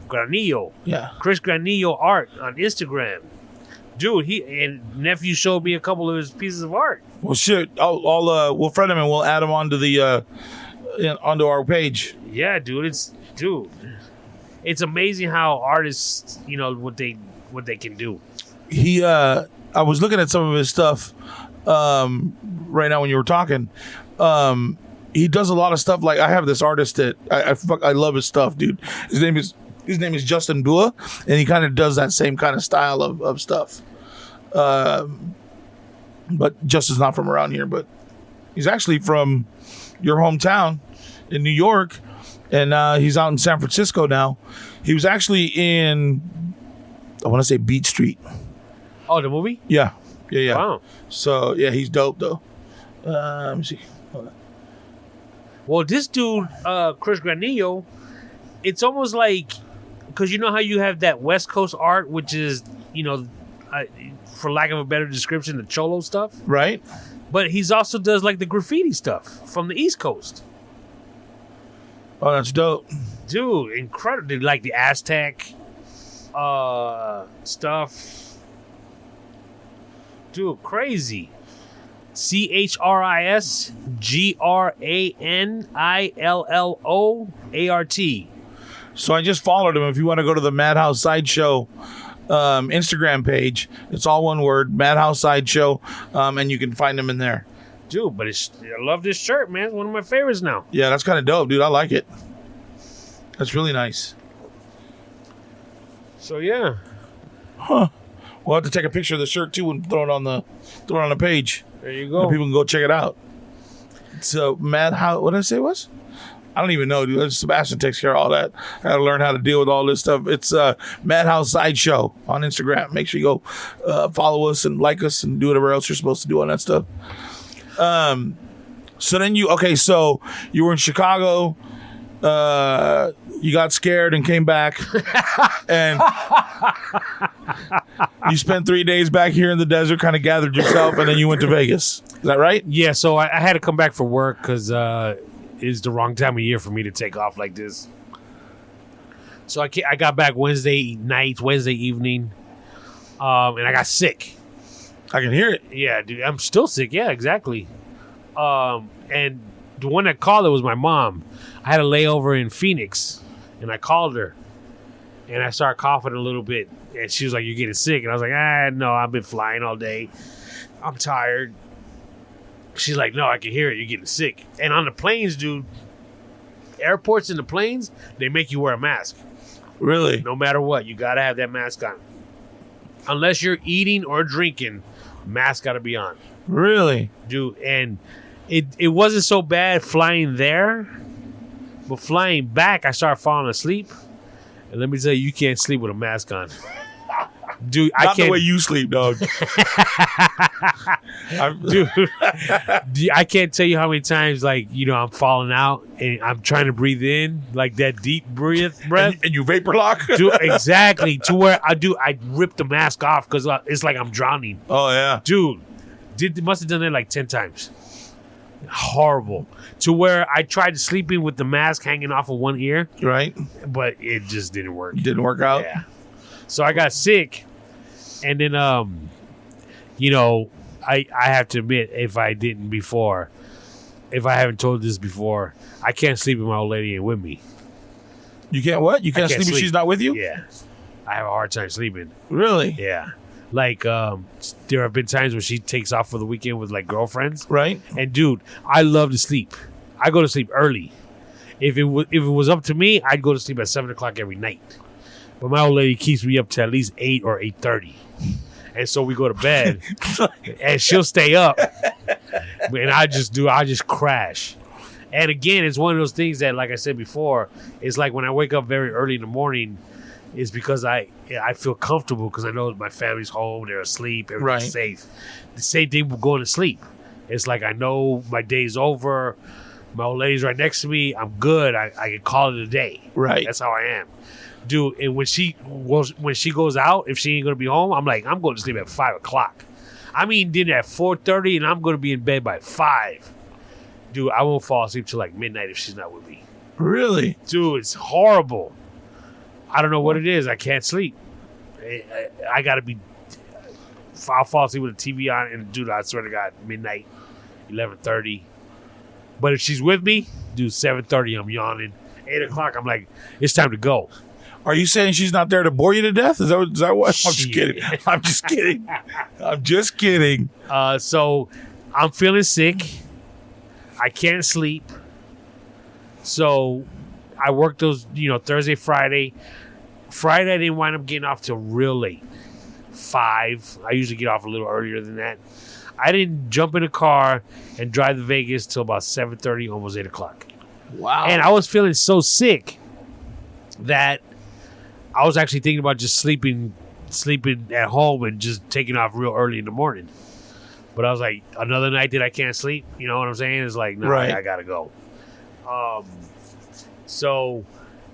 Granillo. Yeah. Chris Granillo Art on Instagram. Dude, nephew showed me a couple of his pieces of art. Well, shit. We'll friend him and we'll add him onto the onto our page. Yeah, dude. It's amazing how artists, what they can do. I was looking at some of his stuff right now when you were talking. He does a lot of stuff. Like I have this artist that I love his stuff, dude. His name is Justin Bua, and he kind of does that same kind of style of stuff. But Justin's not from around here, but he's actually from your hometown in New York, and he's out in San Francisco now. He was actually in, I want to say Beat Street. Oh, the movie? Yeah. Wow. So yeah, he's dope though. Let me see. Hold on. Well, this dude, Chris Granillo, it's almost like, because you know how you have that West Coast art, which is, for lack of a better description, the Cholo stuff. Right. But he's also does like the graffiti stuff from the East Coast. Oh, that's dope. Dude, incredible. Like the Aztec stuff. Dude, crazy. ChrisGranilloArt. So I just followed him. If you want to go to the Madhouse Sideshow Instagram page, it's all one word, Madhouse Sideshow, and you can find him in there. Dude, but I love this shirt, man. It's one of my favorites now. Yeah, that's kind of dope, dude. I like it. That's really nice. So yeah. Huh. We'll have to take a picture of the shirt too and throw it on the page. There you go. And people can go check it out. So Madhouse, what did I say it was? I don't even know, dude. Sebastian takes care of all that. I got to learn how to deal with all this stuff. It's Madhouse Sideshow on Instagram. Make sure you go follow us and like us and do whatever else you're supposed to do on that stuff. So then so you were in Chicago. You got scared and came back, and you spent 3 days back here in the desert, kind of gathered yourself, and then you went to Vegas. Is that right? Yeah, so I had to come back for work because it's the wrong time of year for me to take off like this. So I got back Wednesday night, Wednesday evening, and I got sick. I can hear it. Yeah, dude, I'm still sick. Yeah, exactly. And the one that called it was my mom. I had a layover in Phoenix, and I called her, and I started coughing a little bit, and she was like, "You're getting sick," and I was like, no, I've been flying all day. I'm tired." She's like, "No, I can hear it. You're getting sick." And on the planes, dude, airports and the planes, they make you wear a mask. Really? No matter what, you got to have that mask on. Unless you're eating or drinking, mask got to be on. Really? Dude, and it wasn't so bad flying there, but flying back, I started falling asleep. And let me tell you, you can't sleep with a mask on. Dude, I Not can't. the way you sleep, dog. Dude, I can't tell you how many times, like, I'm falling out and I'm trying to breathe in, like that deep breath. And you vapor lock? Dude, exactly. To where I rip the mask off because it's like I'm drowning. Oh, yeah. Dude, must have done it like 10 times. Horrible. To where I tried sleeping with the mask hanging off of one ear. Right. But it just didn't work. Didn't work out? Yeah. So I got sick. And then, I have to admit, if I haven't told this before, I can't sleep if my old lady ain't with me. You can't what? You can't sleep if she's not with you? Yeah. I have a hard time sleeping. Really? Yeah. Like, there have been times when she takes off for the weekend with, like, girlfriends. Right. And, dude, I love to sleep. I go to sleep early. If it was up to me, I'd go to sleep at 7 o'clock every night. But my old lady keeps me up to at least 8 or 8:30. And so we go to bed, and she'll stay up. And I just crash. And again, it's one of those things that, like I said before, it's like when I wake up very early in the morning, is because I feel comfortable because I know my family's home, they're asleep, everything's safe. The same thing with going to sleep. It's like I know my day's over, my old lady's right next to me, I'm good, I can call it a day. Right. That's how I am. Dude, and when she goes out, if she ain't gonna be home, I'm going to sleep at 5 o'clock. I'm eating dinner at 4:30, and I'm gonna be in bed by 5. Dude, I won't fall asleep till like midnight if she's not with me. Really? Dude, it's horrible. I don't know what it is. I can't sleep. I gotta be. I'll fall asleep with the TV on, and dude, I swear to God, midnight, 11:30. But if she's with me, dude, 7:30, I'm yawning. 8 o'clock, I'm like, it's time to go. Are you saying she's not there to bore you to death? Is that what? I'm just Shit. kidding. I'm just kidding. I'm just kidding. So I'm feeling sick. I can't sleep. So I worked those, Thursday, Friday. Friday, I didn't wind up getting off till real late. 5. I usually get off a little earlier than that. I didn't jump in a car and drive to Vegas till about 7:30, almost 8 o'clock. Wow. And I was feeling so sick that I was actually thinking about just sleeping at home and just taking off real early in the morning. But I was like, another night that I can't sleep, you know what I'm saying? It's like, no, right. I gotta go. So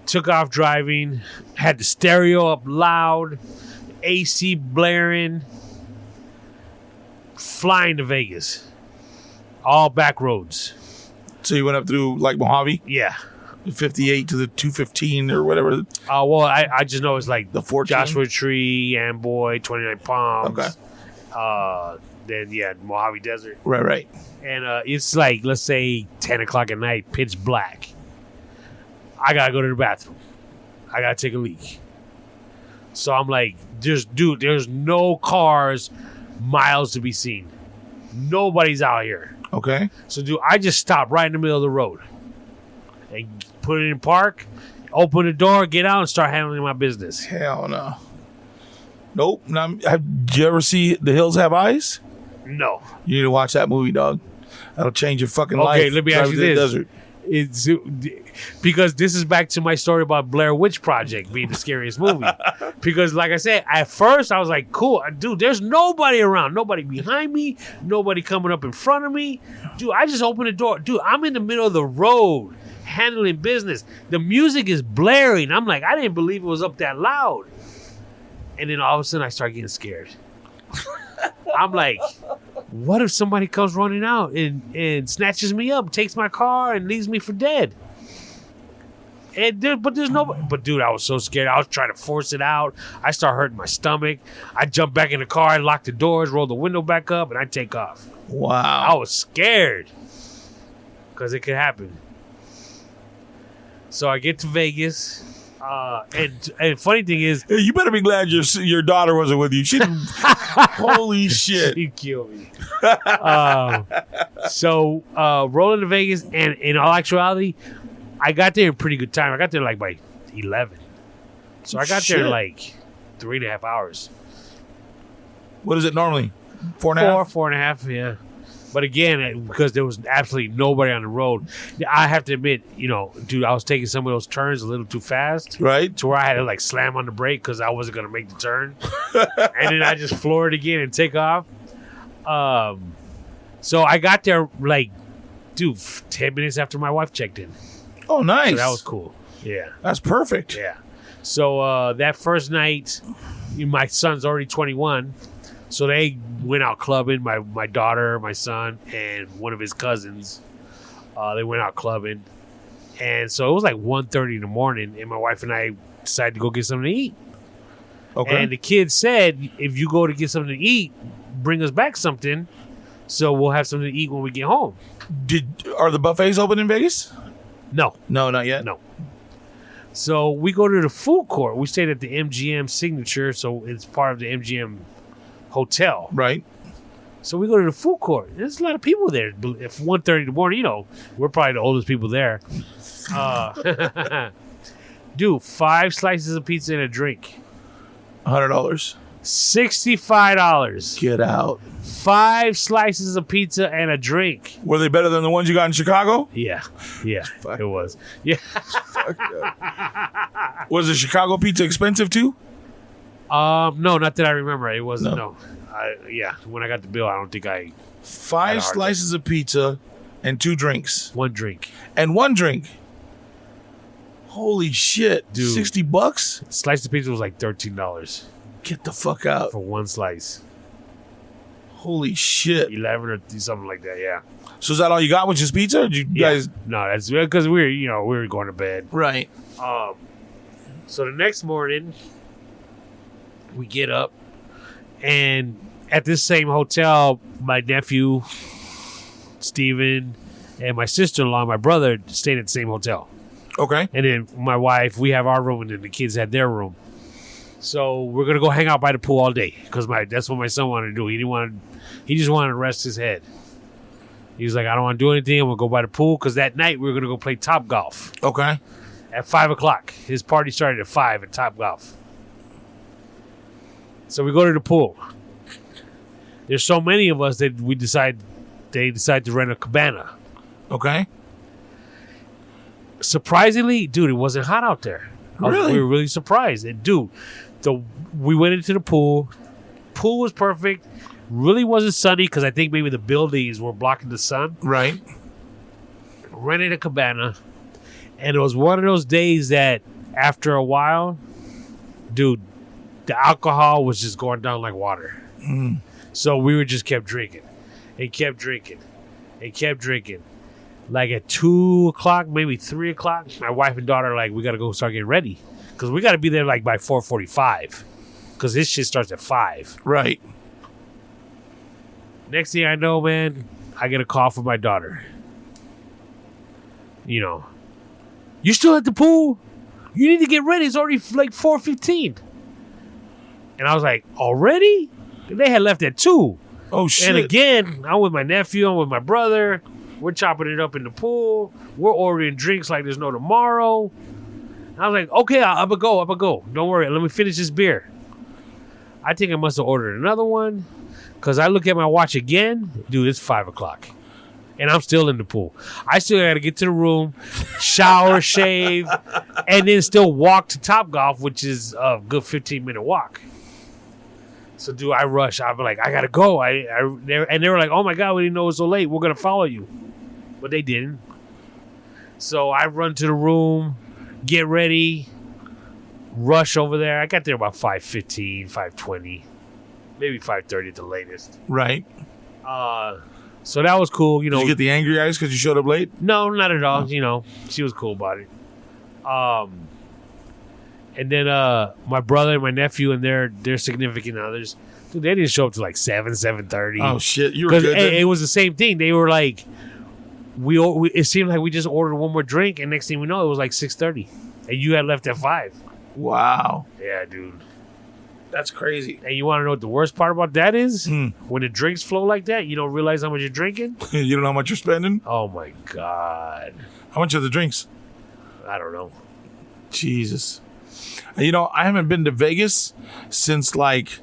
took off driving, had the stereo up loud, AC blaring, flying to Vegas. All back roads. So you went up through like Mojave? Yeah. 58 to the 215 or whatever. Well, I just know it's like The 14? Joshua Tree, Amboy, 29 Palms. Okay. Then, Mojave Desert. Right. And it's like, let's say, 10 o'clock at night, pitch black. I got to go to the bathroom. I got to take a leak. So I'm like, there's no cars miles to be seen. Nobody's out here. Okay. So, dude, I just stopped right in the middle of the road and put it in park, open the door, get out, and start handling my business. Hell no. Nope. Did you ever see The Hills Have Eyes? No. You need to watch that movie, dog. That'll change your fucking life. Okay, let me ask you Driving this. through the desert. Because this is back to my story about Blair Witch Project being the scariest movie. Because, like I said, at first I was like, cool, dude, there's nobody around. Nobody behind me. Nobody coming up in front of me. Dude, I just opened the door. Dude, I'm in the middle of the road handling business. The music is blaring. I'm like, I didn't believe it was up that loud. And then all of a sudden I start getting scared. I'm like, what if somebody comes running out and snatches me up, takes my car, and leaves me for dead? And there's nobody. But dude, I was so scared. I was trying to force it out. I start hurting my stomach. I jump back in the car, I lock the doors, roll the window back up, and I take off. Wow. I was scared because it could happen. So I get to Vegas. And funny thing is, Hey, you better be glad your daughter wasn't with you. She holy shit. she killed me. So rolling to Vegas, and in all actuality, I got there in pretty good time. I got there like by 11. So I got there in like 3.5 hours. What is it normally? 4.5? 4.5, yeah. But again, because there was absolutely nobody on the road, I have to admit, dude, I was taking some of those turns a little too fast. Right. To where I had to like slam on the brake because I wasn't going to make the turn. and then I just floor it again and take off. So I got there like, dude, 10 minutes after my wife checked in. Oh, nice. So that was cool. Yeah. That's perfect. Yeah. So that first night, my son's already 21. So they went out clubbing. My daughter, my son, and one of his cousins. They went out clubbing. And so it was like 1:30 in the morning, and my wife and I decided to go get something to eat. Okay. And the kid said, if you go to get something to eat, bring us back something, so we'll have something to eat when we get home. Are the buffets open in Vegas? No. No, not yet. No. So we go to the food court. We stayed at the MGM Signature, so it's part of the MGM hotel. Right. So we go to the food court. There's a lot of people there. If 1:30 in the morning, we're probably the oldest people there. Dude, 5 slices of pizza and a drink. $100. $65. Get out. 5 slices of pizza and a drink. Were they better than the ones you got in Chicago? Yeah, Fuck. it was. Yeah. Was the Chicago pizza expensive too? No, not that I remember. It wasn't. No. When I got the bill, I don't think I. 5 slices of pizza and 2 drinks. 1 drink. And 1 drink. Holy shit, dude! $60? Slice of pizza was like $13 Get the fuck out! for 1 slice. Holy shit! 11 or something like that. Yeah. So is that all you got, was just pizza? Or did you guys? No, that's because we were going to bed. Right. So the next morning, we get up, and at this same hotel, my nephew, Steven, and my sister-in-law, my brother, stayed at the same hotel. Okay. And then my wife, we have our room, and then the kids had their room. So we're gonna go hang out by the pool all day because that's what my son wanted to do. He just wanted to rest his head. He was like, I don't want to do anything. I'm gonna go by the pool because that night we were gonna go play Top Golf. Okay. At 5:00. His party started at 5 at Top Golf. So we go to the pool. There's so many of us that they decide to rent a cabana. Okay. Surprisingly, dude, it wasn't hot out there. Really? We were really surprised. And dude, we went into the pool. Pool was perfect. Really wasn't sunny because I think maybe the buildings were blocking the sun. Right. Rented a cabana. And it was one of those days that after a while, dude, the alcohol was just going down like water. Mm. So we were just kept drinking and kept drinking and kept drinking. Like at 2:00, maybe 3:00, my wife and daughter are like, we got to go start getting ready. Because we got to be there like by 4:45. Because this shit starts at 5. Right. Next thing I know, man, I get a call from my daughter. You still at the pool? You need to get ready. It's already like 4:15. And I was like, already? They had left at 2. Oh, shit. And again, I'm with my nephew. I'm with my brother. We're chopping it up in the pool. We're ordering drinks like there's no tomorrow. I was like, okay, I'm going to go. Don't worry. Let me finish this beer. I think I must have ordered another one because I look at my watch again. Dude, it's 5:00. And I'm still in the pool. I still got to get to the room, shower, shave, and then still walk to Top Golf, which is a good 15-minute walk. So, dude, I rush. I'm like, I got to go. And they were like, oh, my God, we didn't know it was so late. We're going to follow you. But they didn't. So I run to the room, get ready, rush over there. I got there about 5:15, 5:20, maybe 5:30 at the latest. Right. So that was cool. Did you get the angry eyes because you showed up late? No, not at all. She was cool about it. And then my brother and my nephew and their significant others, dude, they didn't show up till like 7:30. Oh, shit. You were good. It was the same thing. They were like, it seemed like we just ordered one more drink, and next thing we know, it was like 6:30. And you had left at 5. Wow. Yeah, dude. That's crazy. And you want to know what the worst part about that is? When the drinks flow like that, you don't realize how much you're drinking. You don't know how much you're spending? Oh, my God. How much are the drinks? I don't know. Jesus. I haven't been to Vegas since like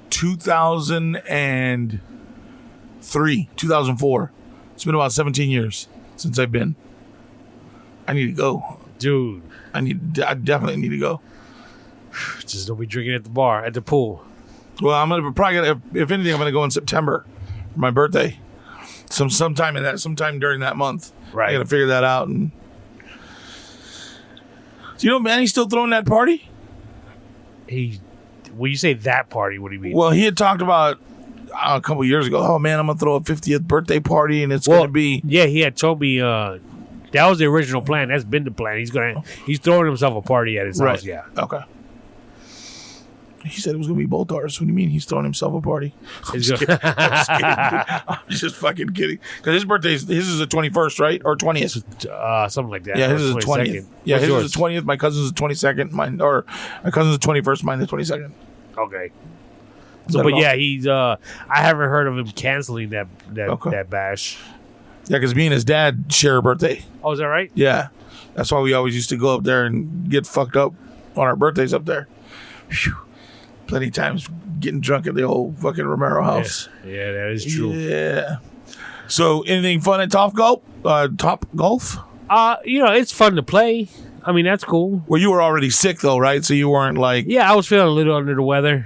2003, 2004. It's been about 17 years since I've been. I need to go. Dude. I definitely need to go. Just don't be drinking at the bar, at the pool. Well, I'm gonna if anything, I'm gonna go in September for my birthday. Sometime during that month. Right. I gotta figure that out. And do you know Manny's still throwing that party? When you say that party, what do you mean? Well, he had talked about a couple years ago. Oh man, I'm gonna throw a 50th birthday party, and it's gonna be. Yeah, he had told me that was the original plan. That's been the plan. He's throwing himself a party at his house. Yeah. Okay. He said it was going to be both ours. What do you mean he's throwing himself a party? I'm just kidding. I'm just fucking kidding. Because his is the 21st, right? Or 20th? Something like that. Yeah, his is the 20th. Yeah, his is the 20th. My cousin's the 22nd. My cousin's the 21st. Mine the 22nd. Okay. So, but yeah, he's. I haven't heard of him canceling that bash. Yeah, because me and his dad share a birthday. Oh, is that right? Yeah. That's why we always used to go up there and get fucked up on our birthdays up there. Whew. Plenty of times getting drunk at the old fucking Romero house. Yeah, that is true. Yeah. So, anything fun at Top Golf? It's fun to play. I mean, that's cool. Well, you were already sick though, right? So you weren't like. Yeah, I was feeling a little under the weather.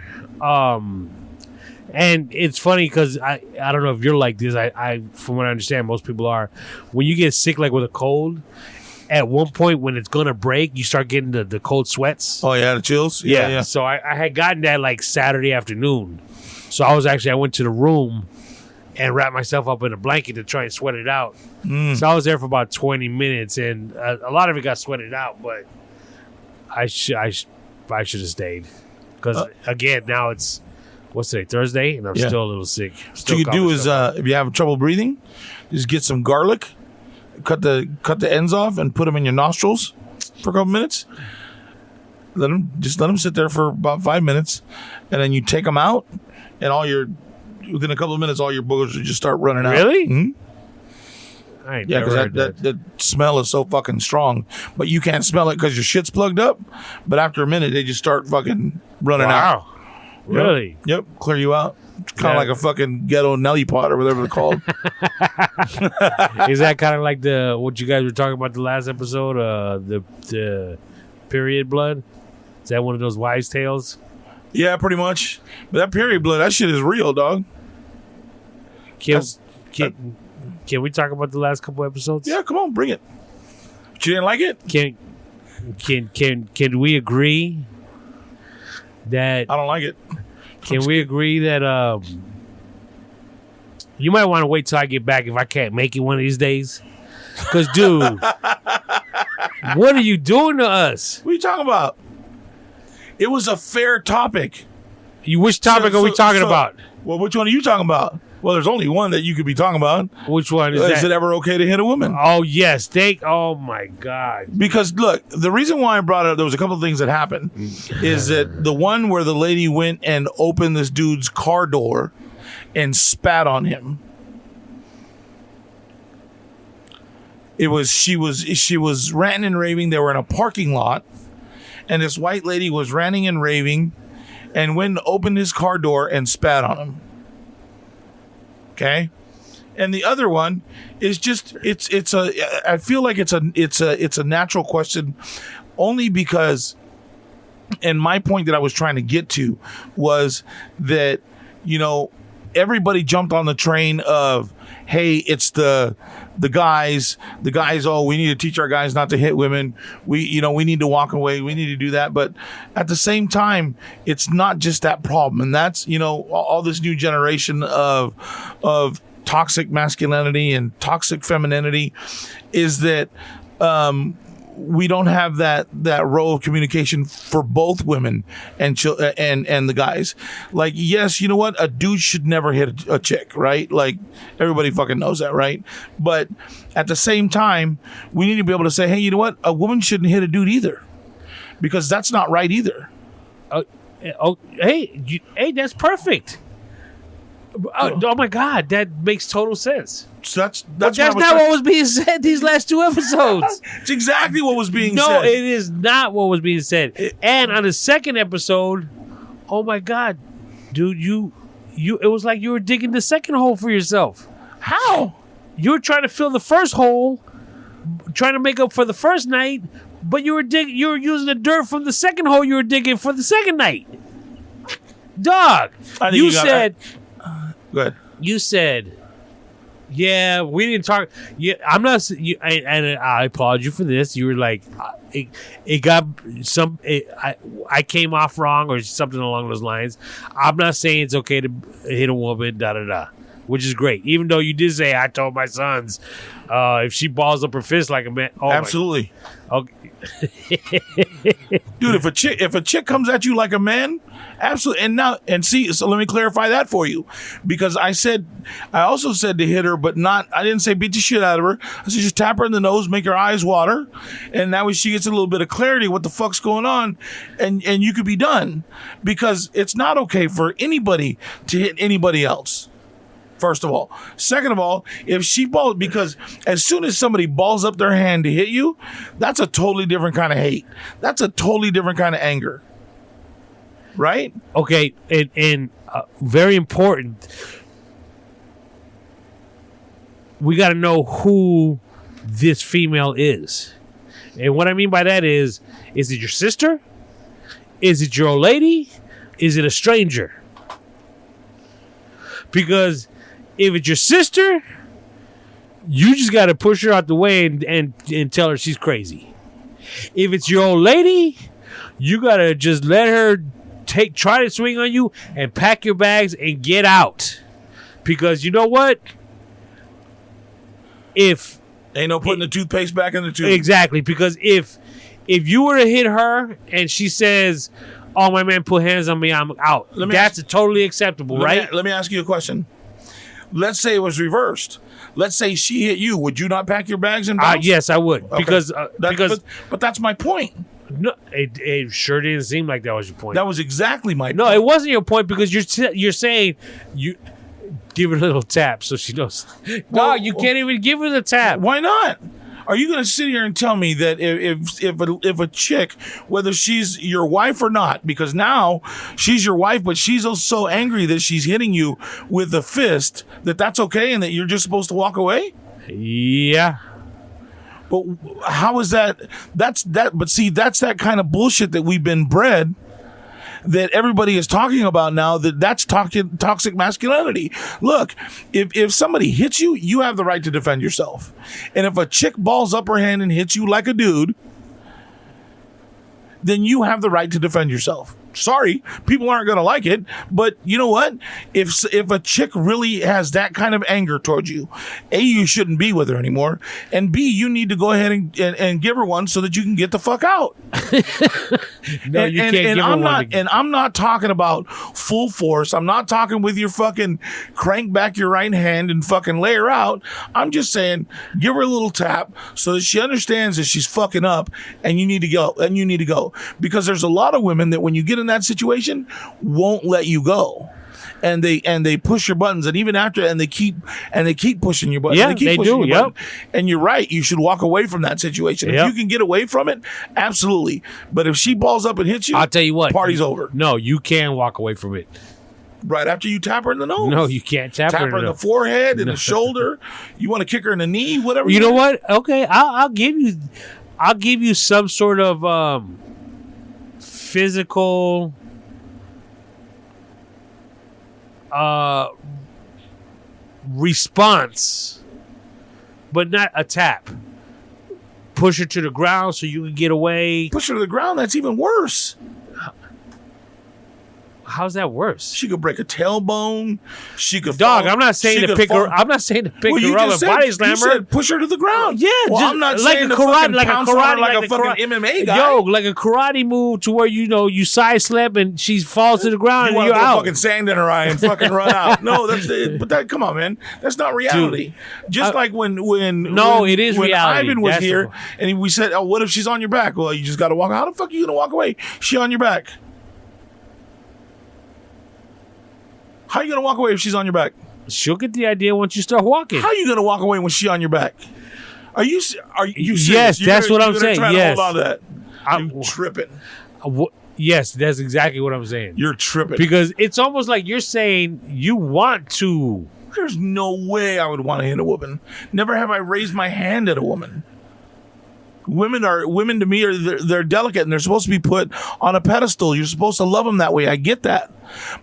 And it's funny because I don't know if you're like this. I from what I understand, most people are. When you get sick, like with a cold, at one point when it's gonna break, you start getting the cold sweats. Oh yeah, the chills. Yeah. So I had gotten that like Saturday afternoon. So I went to the room and wrapped myself up in a blanket to try and sweat it out. So I was there for about 20 minutes, and a lot of it got sweated out. But I should have stayed because again now it's. What's today? Thursday, and I'm still a little sick. What you could do is, if you have trouble breathing, just get some garlic, cut the ends off, and put them in your nostrils for a couple minutes. Let them sit there for about 5 minutes, and then you take them out, and within a couple of minutes, all your boogers will just start running out. Really? Mm-hmm. Yeah, because that smell is so fucking strong, but you can't smell it because your shit's plugged up. But after a minute, they just start fucking running out. Really? Yep. Clear you out. Kind of like a fucking ghetto Nelly pot or whatever they're called. Is that kind of like what you guys were talking about the last episode? The period blood? Is that one of those wives' tales? Yeah, pretty much. But that period blood, that shit is real, dog. Can we talk about the last couple episodes? Yeah, come on, bring it. But you didn't like it? Can we agree that I don't like it? Can we agree that you might want to wait till I get back if I can't make it one of these days? Because, dude, what are you doing to us? What are you talking about? It was a fair topic. Which topic are we talking about? Well, which one are you talking about? Well, there's only one that you could be talking about. Which one is that? Is it ever okay to hit a woman? Oh, yes. Oh, my God. Because, look, the reason why I brought it up, there was a couple of things that happened, is that the one where the lady went and opened this dude's car door and spat on him. She was ranting and raving. They were in a parking lot, and this white lady was ranting and raving and went and opened his car door and spat on him. Okay, and the other one is just I feel like it's a natural question, only because, and my point that I was trying to get to was that everybody jumped on the train of, hey, it's the guys, oh, we need to teach our guys not to hit women. We need to walk away. We need to do that. But at the same time, it's not just that problem. And that's, all this new generation of toxic masculinity and toxic femininity is that, we don't have that row of communication for both women and the guys. Like, yes, you know what? A dude should never hit a chick, right? Like, everybody fucking knows that, right? But at the same time, we need to be able to say, hey, you know what? A woman shouldn't hit a dude either, because that's not right either. Hey, that's perfect. Oh my God, that makes total sense. So that's not what was being said these last two episodes. It's exactly what was being said. No, it is not what was being said. And on the second episode, oh my God, dude, you it was like you were digging the second hole for yourself. How? You were trying to fill the first hole, trying to make up for the first night, but you were using the dirt from the second hole you were digging for the second night. Dog, I think you you got- said. Go ahead. You said, yeah, we didn't talk. Yeah, I'm not. And I applaud you for this. You were like, it got some. I came off wrong or something along those lines. I'm not saying it's okay to hit a woman, da da da, which is great. Even though you did say, I told my sons, if she balls up her fist like a man, Absolutely. Okay. Dude, if a chick comes at you like a man, absolutely. So let me clarify that for you, because I also said to hit her, but I didn't say beat the shit out of her. I said just tap her in the nose, make her eyes water, and that way she gets a little bit of clarity what the fuck's going on, and you could be done, because it's not okay for anybody to hit anybody else. First of all. Second of all, if she balls, because as soon as somebody balls up their hand to hit you, that's a totally different kind of hate. That's a totally different kind of anger. Right? Okay, and very important, we got to know who this female is. And what I mean by that is it your sister? Is it your old lady? Is it a stranger? Because if it's your sister, you just got to push her out the way and tell her she's crazy. If it's your old lady, you got to just let her try to swing on you and pack your bags and get out. Because you know what? Ain't no putting the toothpaste back in the tube. Exactly. Because if you were to hit her and she says, "Oh, my man put hands on me, I'm out," that's totally acceptable, right? Let me ask you a question. Let's say it was reversed. Let's say she hit you. Would you not pack your bags and bounce? Yes, I would. Okay. Because but that's my point. No, it sure didn't seem like that was your point. That was exactly my point. No, it wasn't your point, because you're saying you give her a little tap so she knows. No, you can't even give her the tap. Why not? Are you going to sit here and tell me that if a chick, whether she's your wife or not, because now she's your wife, but she's so angry that she's hitting you with a fist, that's okay and that you're just supposed to walk away? Yeah. But how is that? That's that kind of bullshit that we've been bred, that everybody is talking about now, that's toxic masculinity. Look, if somebody hits you, you have the right to defend yourself. And if a chick balls up her hand and hits you like a dude, then you have the right to defend yourself. Sorry, people aren't going to like it, but you know what? If a chick really has that kind of anger towards you, A, you shouldn't be with her anymore, and B, you need to go ahead and give her one so that you can get the fuck out. No, you can't give her one. And I'm not talking about full force. I'm not talking with your fucking crank back your right hand and fucking lay her out. I'm just saying, give her a little tap so that she understands that she's fucking up, and you need to go. And you need to go, because there's a lot of women that when you get in that situation won't let you go, and they push your buttons, and even after, and they keep pushing your buttons. Yeah, they do. Yep. And you're right, you should walk away from that situation. Yep. If you can get away from it, absolutely. But if she balls up and hits you, I'll tell you what, party's over. No, you can walk away from it right after you tap her in the nose. No, you can't tap her in the forehead, in the shoulder. You want to kick her in the knee, whatever. You know what? Okay, I'll give you some sort of physical response, but not a tap. Push her to the ground so you can get away. Push her to the ground? That's even worse. How's that worse? She could break a tailbone. She could. Dog, I'm not saying to pick her. I'm not saying to pick her up and body slam her. You said push her to the ground. Yeah, well, I'm not saying to fucking pounce on her like a fucking MMA guy. Yo, like a karate move to where you side slap and she falls to the ground and you're out. Fucking sand in her eye and fucking run out. No, come on, man. That's not reality. Dude, just like when it is when reality. Ivan was here and we said, "Oh, what if she's on your back?" Well, you just got to walk. How the fuck are you gonna walk away? She on your back. How are you going to walk away if she's on your back? She'll get the idea once you start walking. How are you going to walk away when she's on your back? Are you serious? Yes, that's what I'm saying. Yes. Hold on to that. I'm tripping. Yes, that's exactly what I'm saying. You're tripping. Because it's almost like you're saying you want to. There's no way I would want to hit a woman. Never have I raised my hand at a woman. Women to me they're delicate and they're supposed to be put on a pedestal. You're supposed to love them that way. I get that.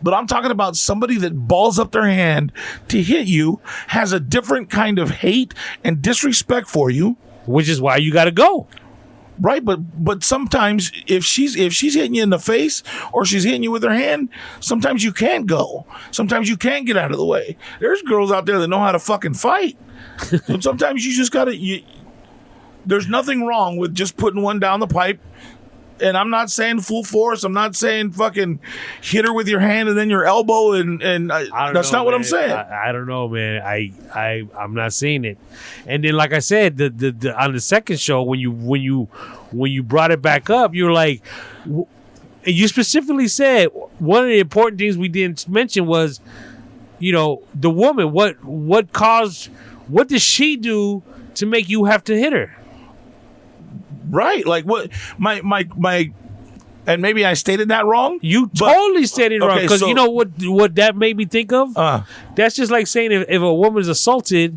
But I'm talking about somebody that balls up their hand to hit you, has a different kind of hate and disrespect for you. Which is why you got to go. Right, but sometimes if she's hitting you in the face or she's hitting you with her hand, sometimes you can't go. Sometimes you can't get out of the way. There's girls out there that know how to fucking fight. And sometimes you just gotta. There's nothing wrong with just putting one down the pipe. And I'm not saying full force. I'm not saying fucking hit her with your hand and then your elbow. And that's not what I'm saying. I don't know, man. I'm not seeing it. And then, like I said, the on the second show when you brought it back up, you're like, and you specifically said one of the important things we didn't mention was, the woman. What did she do to make you have to hit her? Right, like what my, and maybe I stated that wrong. You totally stated it wrong because so, you know what that made me think of. That's just like saying if a woman's assaulted,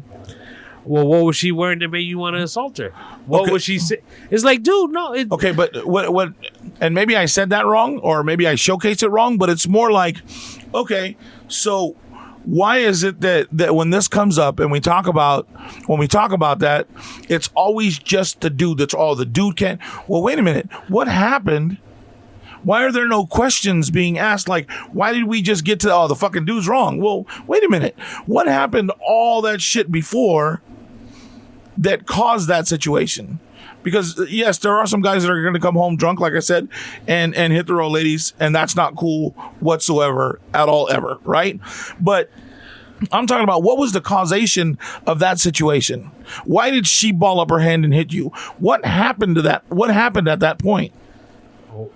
well, what was she wearing that made you want to assault her? What was she say? It's like, dude, no. Okay, but what? And maybe I said that wrong, or maybe I showcased it wrong. But it's more like, okay, so. Why is it that when this comes up and when we talk about that, it's always just the dude that's all the dude can't. Well, wait a minute. What happened? Why are there no questions being asked? Like, why did we just get to, the fucking dude's wrong? Well, wait a minute. What happened all that shit before that caused that situation? Because, yes, there are some guys that are going to come home drunk, like I said, and hit their old ladies, and that's not cool whatsoever at all ever, right? But I'm talking about what was the causation of that situation? Why did she ball up her hand and hit you? What happened to that? What happened at that point?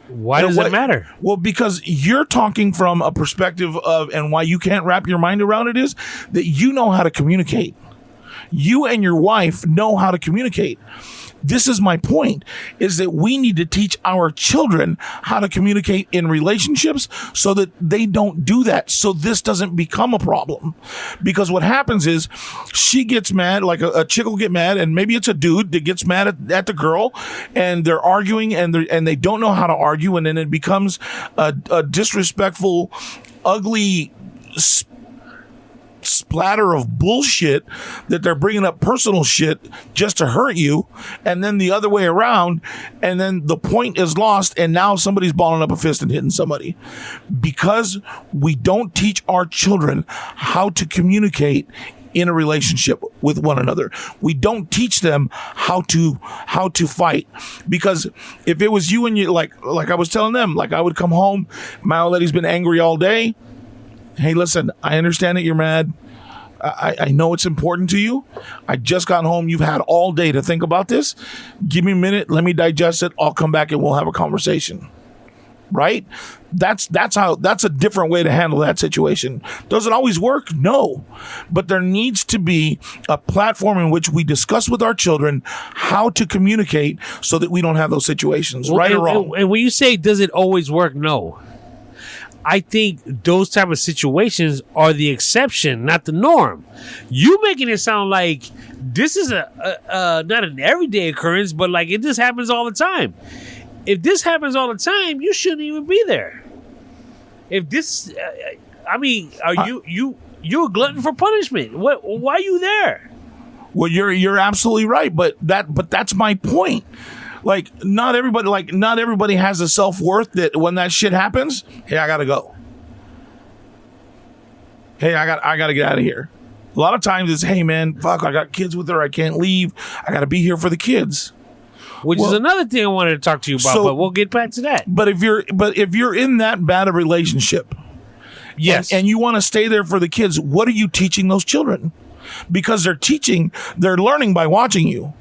Why does it matter? Well, because you're talking from a perspective of, and why you can't wrap your mind around it is that you know how to communicate. You and your wife know how to communicate. This is my point, is that we need to teach our children how to communicate in relationships so that they don't do that, so this doesn't become a problem. Because what happens is she gets mad, like a chick will get mad, and maybe it's a dude that gets mad at the girl, and they're arguing, and they don't know how to argue, and then it becomes a disrespectful, ugly splatter of bullshit that they're bringing up personal shit just to hurt you, and then the other way around, and then the point is lost, and now somebody's balling up a fist and hitting somebody because we don't teach our children how to communicate in a relationship with one another. We don't teach them how to fight, because if it was you and you, like I was telling them, like I would come home, my old lady's been angry all day. Hey, listen, I understand that you're mad. I know it's important to you. I just got home. You've had all day to think about this. Give me a minute. Let me digest it. I'll come back and we'll have a conversation. Right? That's a different way to handle that situation. Does it always work? No. But there needs to be a platform in which we discuss with our children how to communicate so that we don't have those situations, right or wrong. And when you say, does it always work? No. I think those type of situations are the exception, not the norm. You making it sound like this is not an everyday occurrence, but like it just happens all the time. If this happens all the time, you shouldn't even be there. If this, are you a glutton for punishment? Why are you there? Well, you're absolutely right, but that's my point. Like not everybody has the self-worth that when that shit happens, hey, I gotta go. Hey, I gotta get out of here. A lot of times it's, hey man, fuck, I got kids with her, I can't leave. I gotta be here for the kids. Which is another thing I wanted to talk to you about, but we'll get back to that. But if you're in that bad a relationship, yes, and you want to stay there for the kids, what are you teaching those children? Because they're learning by watching you.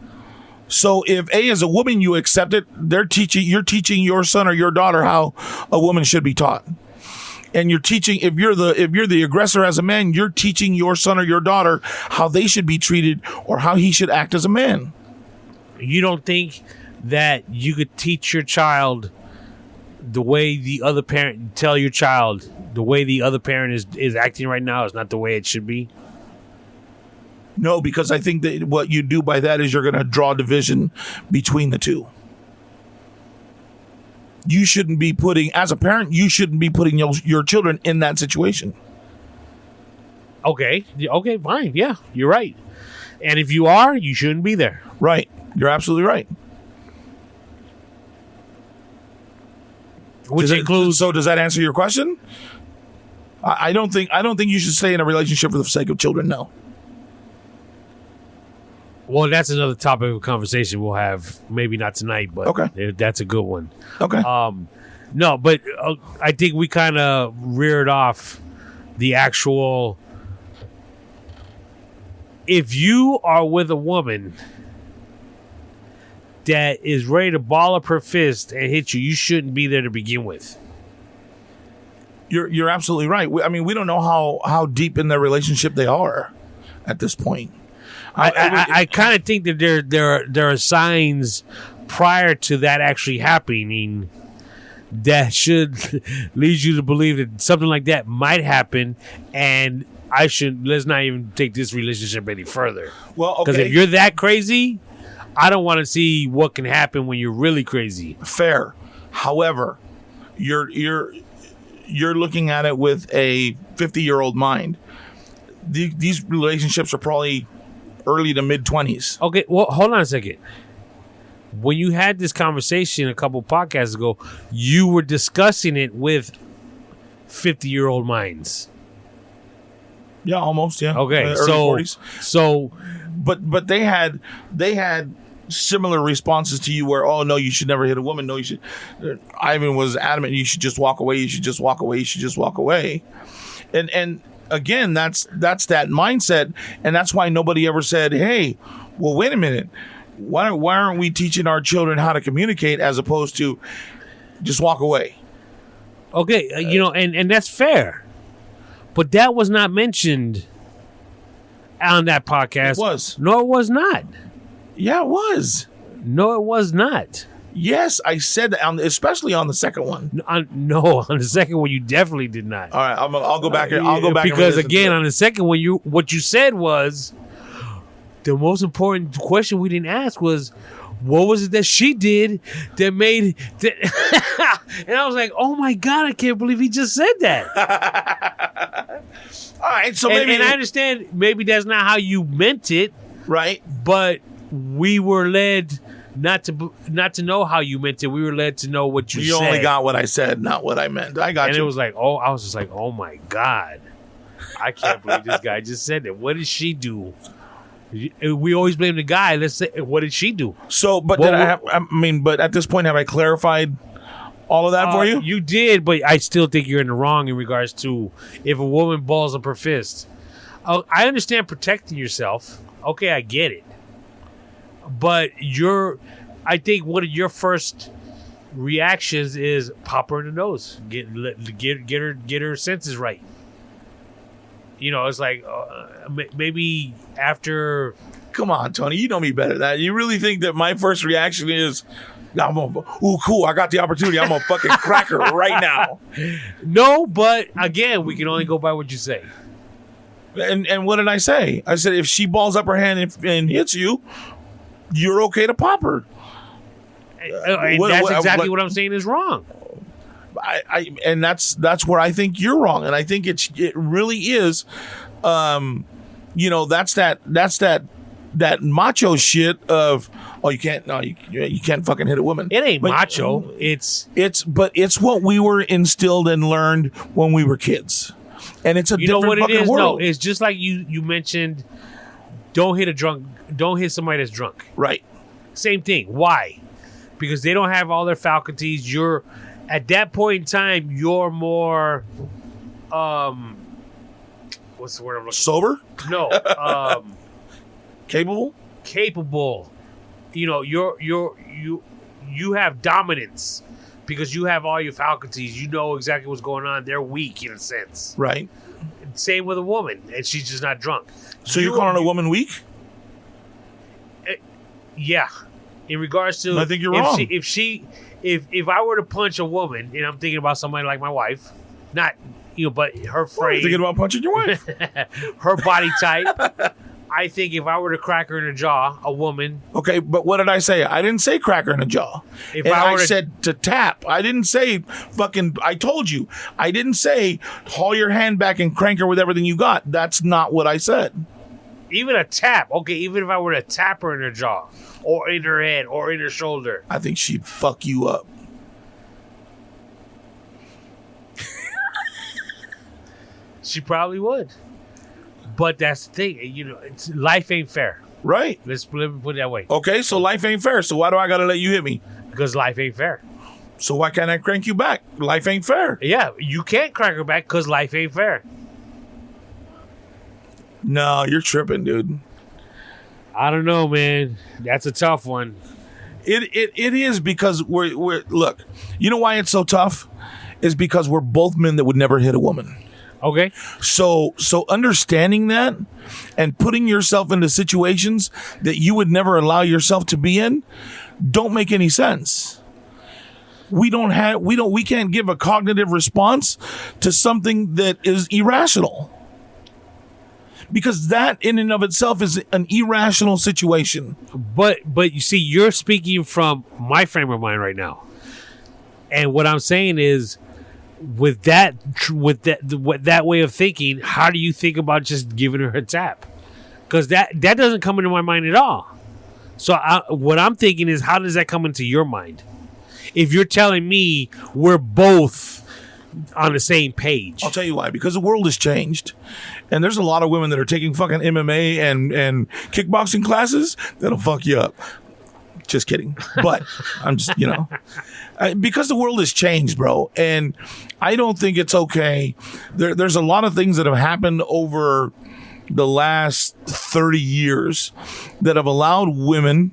So if as a woman you accept it, you're teaching your son or your daughter how a woman should be taught. And you're teaching, if you're the aggressor as a man, you're teaching your son or your daughter how they should be treated or how he should act as a man. You don't think that you could teach your child the way the other parent, tell your child the way the other parent is acting right now is not the way it should be? No, because I think that what you do by that is you're going to draw division between the two. you shouldn't be putting, as a parent, you shouldn't be putting your children in that situation. Okay, fine. Yeah, you're right. And if you are, you shouldn't be there. Right. You're absolutely right. Which includes. So does that answer your question? I don't think you should stay in a relationship for the sake of children. No. Well, that's another topic of conversation we'll have. Maybe not tonight, but okay, that's a good one. Okay. No, but I think we kind of reared off the actual. If you are with a woman that is ready to ball up her fist and hit you, you shouldn't be there to begin with. You're absolutely right. I mean, we don't know how deep in their relationship they are at this point. I kind of think that there are signs prior to that actually happening that should lead you to believe that something like that might happen, and let's not even take this relationship any further. Well, okay. Because if you're that crazy, I don't want to see what can happen when you're really crazy. Fair. However, you're looking at it with a 50-year-old mind. These relationships are probably early to mid-20s. Okay, well, hold on a second. When you had this conversation a couple podcasts ago, you were discussing it with 50-year-old minds. Yeah, almost. Yeah. Okay, early 40s. So, but they had similar responses to you, where, oh no, you should never hit a woman. No, you should. Ivan was adamant. You should just walk away. You should just walk away. You should just walk away. And again, that's that mindset, and that's why nobody ever said, hey, well, wait a minute. Why aren't we teaching our children how to communicate as opposed to just walk away? Okay, and that's fair. But that was not mentioned on that podcast. It was. No, it was not. Yeah, it was. No, it was not. Yes, I said that, especially on the second one. No, on the second one, you definitely did not. All right, I'll go back. I'll go back because again, on the second one, what you said was the most important question we didn't ask was, what was it that she did that made that? And I was like, oh my God, I can't believe he just said that. All right, so maybe, and I understand maybe that's not how you meant it, right? But we were led not to know how you meant it. We were led to know what you said. You only got what I said, not what I meant. I got and you. And it was like, I was just like, oh my God, I can't believe this guy just said that. What did she do? We always blame the guy. Let's say, what did she do? So, but but at this point, have I clarified all of that for you? You did, but I still think you're in the wrong in regards to if a woman balls up her fist. I understand protecting yourself. Okay, I get it. But I think one of your first reactions is pop her in the nose, get her senses right. It's like maybe after. Come on, Tony, you know me better than that. You really think that my first reaction is, cool, I got the opportunity. I'm gonna fucking crack her right now. No, but again, we can only go by what you say. And what did I say? I said if she balls up her hand and hits you, you're okay to pop her. And that's exactly what I'm saying is wrong. And that's where I think you're wrong, and I think it really is. That's that macho shit of, oh, you can't fucking hit a woman. It ain't macho. It's what we were instilled and learned when we were kids, and it's a different fucking world. No, it's just like you mentioned. Don't hit somebody that's drunk. Right. Same thing. Why? Because they don't have all their faculties. At that point in time, you're more, what's the word I'm looking sober? For? No, capable. You have dominance because you have all your faculties. You know exactly what's going on. They're weak in a sense, right? Same with a woman, and she's just not drunk. So you're calling a woman weak? Yeah. In regards to, I think you're wrong. If I were to punch a woman, and I'm thinking about somebody like my wife, not but her frame. Thinking about punching your wife? Her body type, I think if I were to crack her in the jaw, a woman. Okay, but what did I say? I didn't say crack her in the jaw. If And I I were to- said to tap. I didn't say fucking. I told you. I didn't say haul your hand back and crank her with everything you got. That's not what I said. Even a tap. Okay, even if I were to tap her in her jaw, or in her head, or in her shoulder. I think she'd fuck you up. She probably would. But that's the thing. You know, life ain't fair. Right. Let me put it that way. Okay, so life ain't fair. So why do I gotta let you hit me? Because life ain't fair. So why can't I crank you back? Life ain't fair. Yeah, you can't crank her back because life ain't fair. No, you're tripping, dude. I don't know, man. That's a tough one. It is because we're look. You know why it's so tough? Is because we're both men that would never hit a woman. Okay. So understanding that and putting yourself into situations that you would never allow yourself to be in don't make any sense. We can't give a cognitive response to something that is irrational. Because that in and of itself is an irrational situation. But you see, you're speaking from my frame of mind right now. And what I'm saying is, with that way of thinking, how do you think about just giving her a tap? Because that doesn't come into my mind at all. So what I'm thinking is, how does that come into your mind? If you're telling me we're both on the same page. I'll tell you why. Because the world has changed. And there's a lot of women that are taking fucking MMA and kickboxing classes that'll fuck you up. Just kidding. But I'm just, because the world has changed, bro. And I don't think it's okay. There's a lot of things that have happened over the last 30 years that have allowed women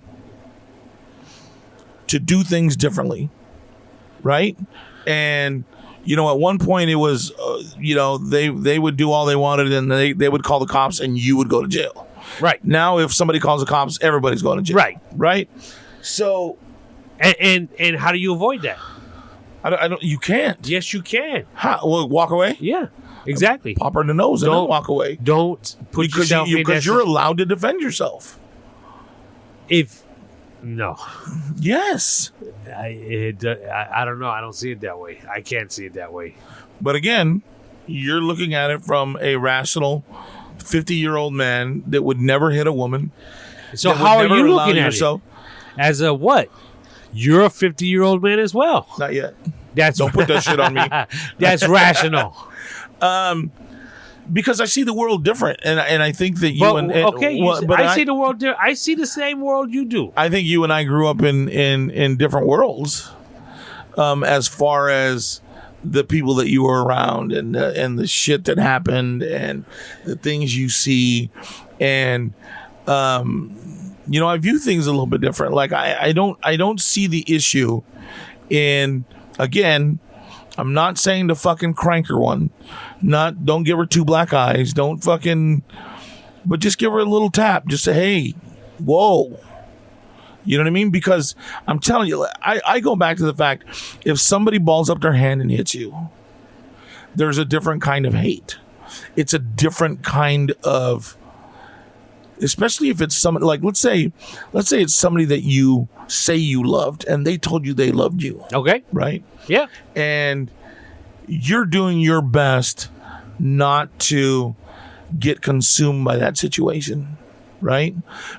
to do things differently. Right? And at one point it was, they would do all they wanted and they would call the cops and you would go to jail. Right. Now, if somebody calls the cops, everybody's going to jail. Right. Right. So, and how do you avoid that? I don't. You can't. Yes, you can. How? Well, walk away. Yeah. Exactly. Pop her in the nose and then walk away. Don't put yourself in that. Because you're allowed to defend yourself. No. Yes. I don't know. I don't see it that way. I can't see it that way. But again, you're looking at it from a rational 50-year-old man that would never hit a woman. So how are you looking at yourself? As a what? You're a 50-year-old man as well. Not yet. Don't put that shit on me. That's rational. Because I see the world different, and I think that you I see the world different. I see the same world you do. I think you and I grew up in different worlds, as far as the people that you were around and the shit that happened and the things you see, and I view things a little bit different. Like I don't see the issue in, again, I'm not saying to fucking crank her one. Don't give her two black eyes. Don't fucking, but just give her a little tap. Just say, hey, whoa. You know what I mean? Because I'm telling you, I go back to the fact, if somebody balls up their hand and hits you, there's a different kind of hate. It's a different kind of, especially if it's somebody, like, let's say it's somebody that you say you loved and they told you they loved you. Okay. Right? Yeah. And you're doing your best not to get consumed by that situation, right?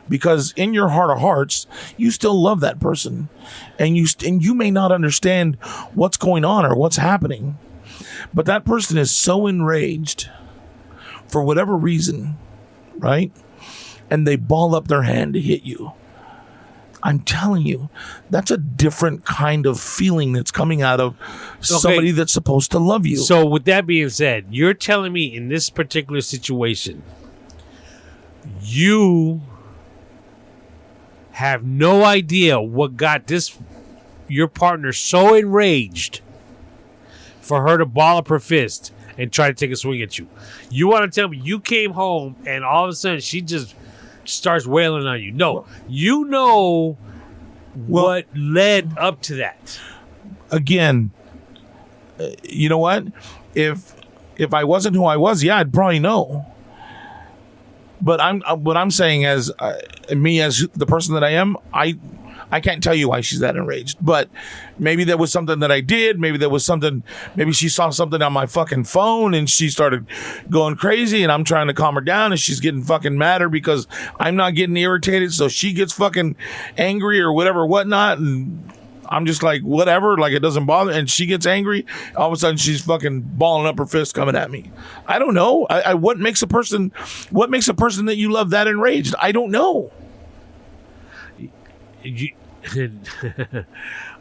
Because in your heart of hearts, you still love that person, and you may not understand what's going on or what's happening, but that person is so enraged for whatever reason, right? And they ball up their hand to hit you. I'm telling you, that's a different kind of feeling that's coming out of somebody that's supposed to love you. So with that being said, you're telling me in this particular situation, you have no idea what got your partner so enraged for her to ball up her fist and try to take a swing at you. You want to tell me you came home and all of a sudden she just starts wailing on you? No, you know what led up to that. Again, you know what? If I wasn't who I was, yeah, I'd probably know. But what I'm saying as me as the person that I am, I can't tell you why she's that enraged, but maybe there was something that I did. Maybe there was something, maybe she saw something on my fucking phone and she started going crazy and I'm trying to calm her down and she's getting fucking madder because I'm not getting irritated. So she gets fucking angry or whatever, whatnot. And I'm just like, whatever, like it doesn't bother. And she gets angry. All of a sudden she's fucking balling up her fist coming at me. I don't know. What makes a person that you love that enraged? I don't know.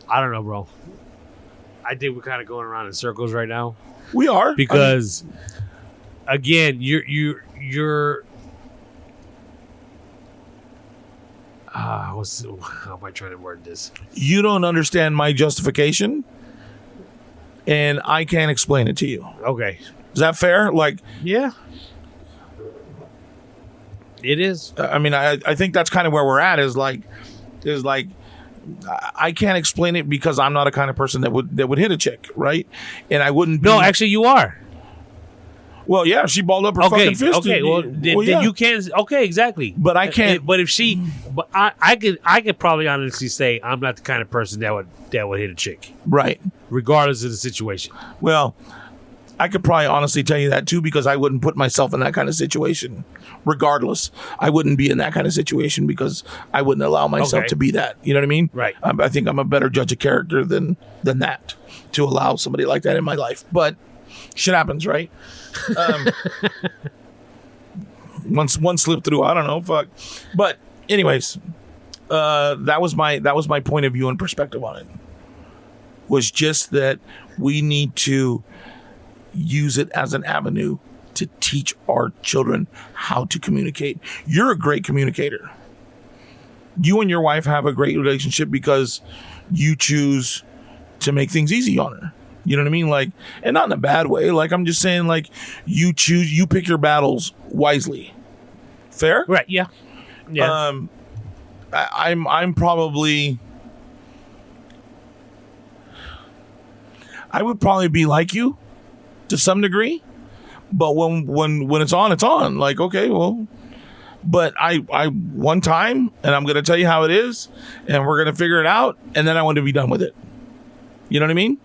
I don't know, bro. I think we're kind of going around in circles right now. We are, because again, you're. How am I trying to word this? You don't understand my justification, and I can't explain it to you. Okay, is that fair? Like, yeah, it is. I mean, I think that's kind of where we're at. Is like. I can't explain it because I'm not a kind of person that would hit a chick, right? And I wouldn't. No, actually, you are. Well, yeah, she balled up her fucking fist. Okay, then you can't. Okay, exactly. But I can't. But if she, but I could probably honestly say I'm not the kind of person that would hit a chick, right? Regardless of the situation. Well, I could probably honestly tell you that too because I wouldn't put myself in that kind of situation. Regardless, I wouldn't be in that kind of situation because I wouldn't allow myself to be that. You know what I mean? Right. I think I'm a better judge of character than that to allow somebody like that in my life. But shit happens, right? One slip through. I don't know. Fuck. But anyways, that was my point of view and perspective on it. Was just that we need to use it as an avenue to teach our children how to communicate. You're a great communicator. You and your wife have a great relationship because you choose to make things easy on her. You know what I mean? Like, and not in a bad way. Like, I'm just saying, like, you pick your battles wisely. Fair? Right. Yeah. Yeah. I'm probably, I would probably be like you to some degree. But when it's on, it's on. Like, okay, well, but I one time, and I'm going to tell you how it is, and we're going to figure it out, and then I want to be done with it. You know what I mean?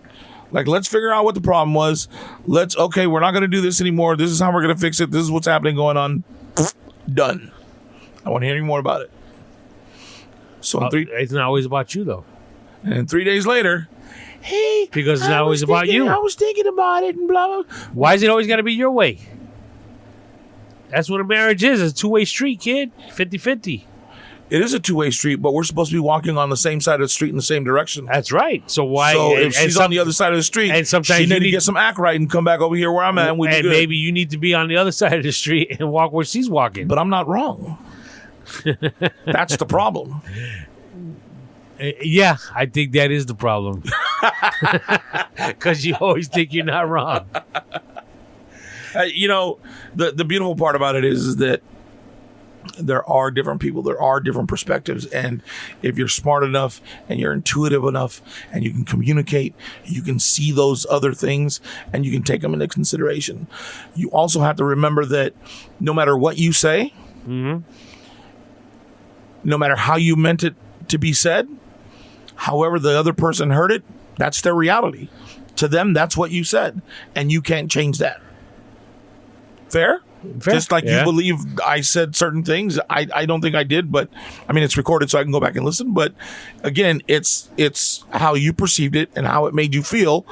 Like, let's figure out what the problem was. Okay, we're not going to do this anymore. This is how we're going to fix it. This is what's happening going on. Done. I want to hear any more about it. So it's not always about you, though. And 3 days later, hey, because it's not always about you. I was thinking about it and blah, blah. Why is it always got to be your way? That's what a marriage is. It's a two-way street, kid. 50-50. It is a two-way street, but we're supposed to be walking on the same side of the street in the same direction. That's right. So why? So if she's on the other side of the street, and sometimes she need to get some act right and come back over here where I'm at. And maybe you need to be on the other side of the street and walk where she's walking. But I'm not wrong. That's the problem. Yeah, I think that is the problem. Because you always think you're not wrong. You know, the beautiful part about it is that there are different people, there are different perspectives, and if you're smart enough and you're intuitive enough and you can communicate, you can see those other things and you can take them into consideration. You also have to remember that no matter what you say, no matter how you meant it to be said, however the other person heard it, that's their reality. To them, that's what you said, and you can't change that. Fair? Just like you believe I said certain things. I don't think I did, but I mean, it's recorded so I can go back and listen. But again, it's how you perceived it and how it made you feel.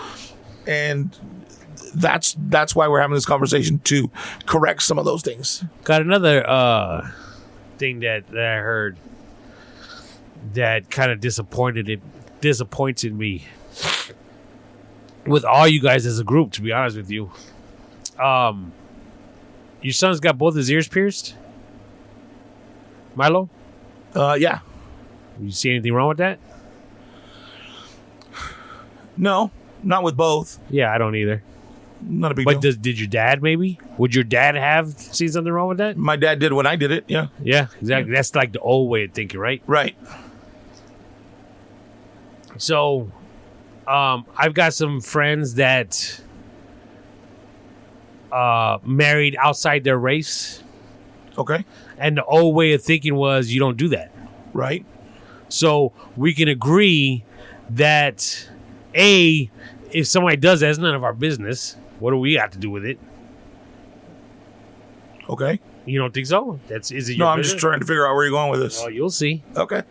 And that's why we're having this conversation, to correct some of those things. Got another thing that I heard that kind of disappointed me with all you guys as a group, to be honest with you. Your son's got both his ears pierced? Milo? Yeah. You see anything wrong with that? No, not with both. Yeah, I don't either. Not a big deal. But did your dad maybe? Would your dad have seen something wrong with that? My dad did when I did it, yeah. Yeah, exactly. Yeah. That's like the old way of thinking, right? Right. So, I've got some friends that married outside their race. Okay. And the old way of thinking was you don't do that. Right. So we can agree that if somebody does that, it's none of our business. What do we have to do with it? Okay. You don't think so? Is it your No, I'm business? just trying to figure out where you're going with this. Oh, you'll see. Okay.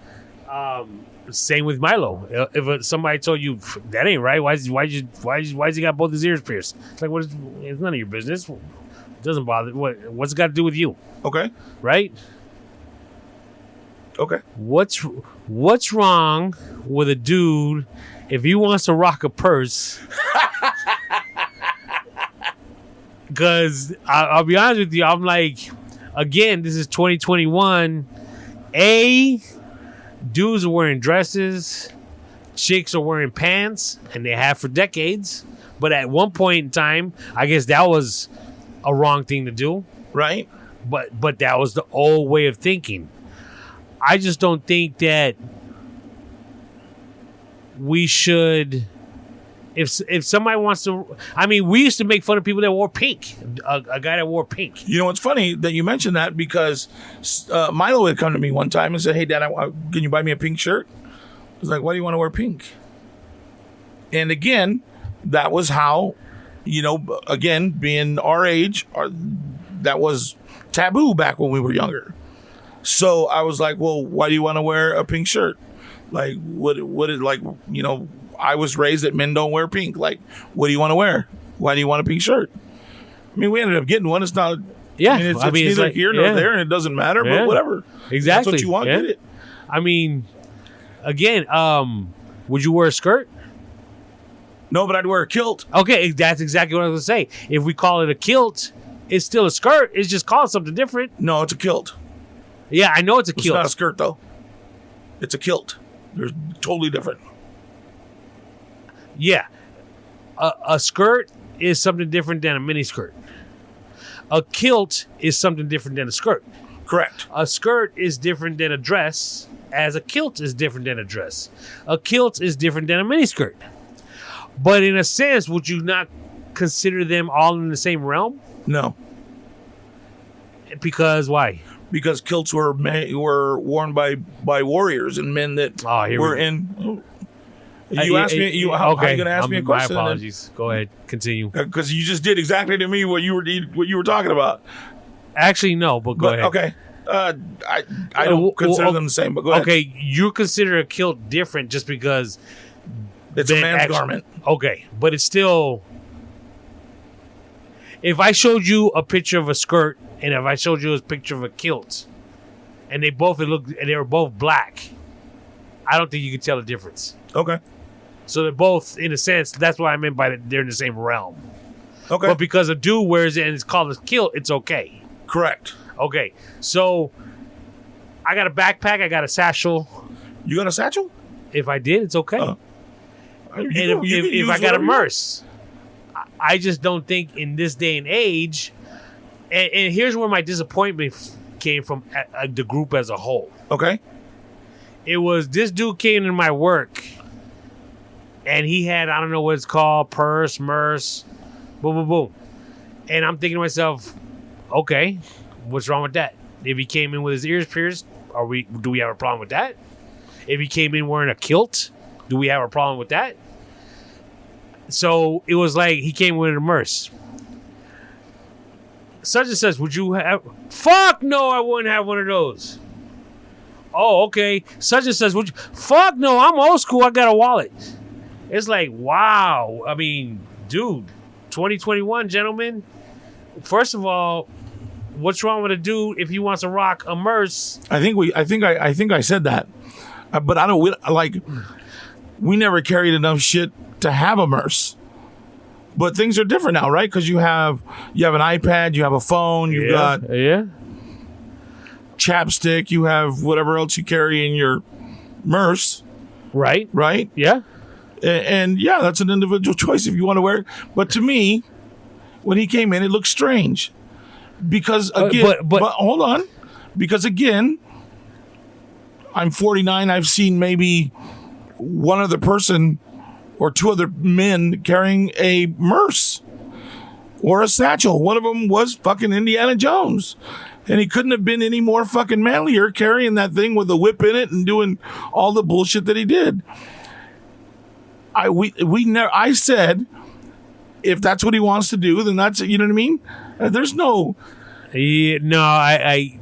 Same with Milo. If somebody told you that ain't right, why's he got both his ears pierced? It's like, it's none of your business. It doesn't bother. What's it got to do with you? Okay. Right? Okay. What's wrong with a dude if he wants to rock a purse? Because I'll be honest with you, I'm like, again, this is 2021. Dudes are wearing dresses, chicks are wearing pants, and they have for decades. But at one point in time, I guess that was a wrong thing to do. Right. But that was the old way of thinking. I just don't think that we should. If somebody wants to, I mean, we used to make fun of people that wore pink. A guy that wore pink. You know, it's funny that you mentioned that because Milo had come to me one time and said, "Hey, Dad, can you buy me a pink shirt?" I was like, "Why do you want to wear pink?" And again, that was how, again, being our age, that was taboo back when we were younger. So I was like, "Well, why do you want to wear a pink shirt? Like, what is like, I was raised that men don't wear pink. Like, what do you want to wear? Why do you want a pink shirt?" I mean, we ended up getting one. It's not. Yeah, it's neither like, here nor there, and it doesn't matter. But whatever. Exactly. That's what you want. Yeah. Get it. I mean, again, would you wear a skirt? No, but I'd wear a kilt. Okay, that's exactly what I was going to say. If we call it a kilt, it's still a skirt. It's just called something different. No, it's a kilt. Yeah, I know it's a It's kilt. not a skirt though. It's a kilt. They're totally different. Yeah. A skirt is something different than a mini skirt. A kilt is something different than a skirt. Correct. A skirt is different than a dress, as a kilt is different than a dress. A kilt is different than a mini skirt. But in a sense, would you not consider them all in the same realm? No. Because why? Because kilts were worn by warriors and men that were in. You asked me. How are you going to ask me a question? My apologies. Go ahead. Continue. Because you just did exactly to me what you were talking about. Actually, no. But go ahead. Okay. I don't consider them the same. But go ahead. Okay, you consider a kilt different just because it's a man's garment. Okay, but it's still. If I showed you a picture of a skirt and if I showed you a picture of a kilt, and they were both black, I don't think you could tell the difference. Okay. So they're both, in a sense, that's what I meant by they're in the same realm. Okay. But because a dude wears it and it's called a kilt, it's okay. Correct. Okay. So I got a backpack. I got a satchel. You got a satchel? If I did, it's okay. And if I got a merce, I just don't think in this day and age. And here's where my disappointment came from the group as a whole. Okay. It was this dude came in my work, and he had, I don't know what it's called, purse, merce, boom, boom, boom. And I'm thinking to myself, okay, what's wrong with that? If he came in with his ears pierced, do we have a problem with that? If he came in wearing a kilt, do we have a problem with that? So it was like he came with a merce. Such and says, would you have? Fuck no, I wouldn't have one of those. Oh, okay. Such and says, would you? Fuck no, I'm old school. I got a wallet. It's like, wow. I mean, dude, 2021, gentlemen. First of all, what's wrong with a dude if he wants to rock a merce? I think I said that, but I don't like. We never carried enough shit to have a merce. But things are different now, right? Because you have an iPad, you have a phone, you've got chapstick, you have whatever else you carry in your merce. Right. Right? Yeah. And yeah, that's an individual choice if you want to wear it. But to me, when he came in, it looked strange. Because again, but hold on. Because again, I'm 49, I've seen maybe one other person or two other men carrying a merce. or a satchel. One of them was fucking Indiana Jones. And he couldn't have been any more fucking manlier carrying that thing with a whip in it and doing all the bullshit that he did. I said, if that's what he wants to do, then that's, you know what I mean? There's no... Yeah, no, I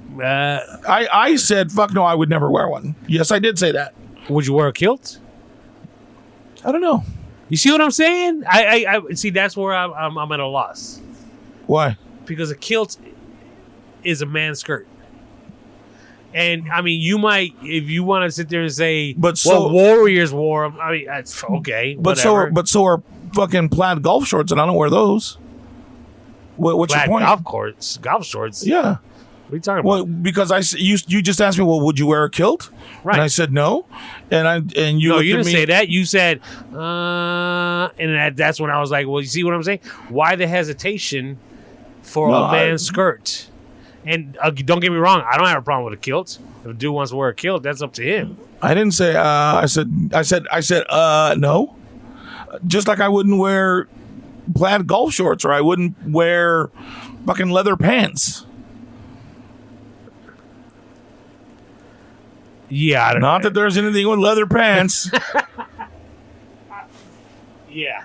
said, fuck no, I would never wear one. Yes, I did say that. Would you wear a kilt? I don't know. You see what I'm saying? I see. That's where I'm at a loss. Why? Because a kilt is a man's skirt, and I mean, you might, if you want to sit there and say, warriors wore them. I mean, that's okay. But whatever. so are fucking plaid golf shorts, and I don't wear those. What's plaid your point? Golf shorts. Yeah. What are you talking about? Well, because you just asked me, well, would you wear a kilt? Right. And I said no. And you no, looked you at didn't me, say that. You said, and that's when I was like, well, you see what I'm saying? Why the hesitation for a man's skirt? And don't get me wrong, I don't have a problem with a kilt. If a dude wants to wear a kilt, that's up to him. I didn't say. I said no. Just like I wouldn't wear plaid golf shorts, or I wouldn't wear fucking leather pants. Yeah, I don't Not that there's anything with leather pants. Yeah.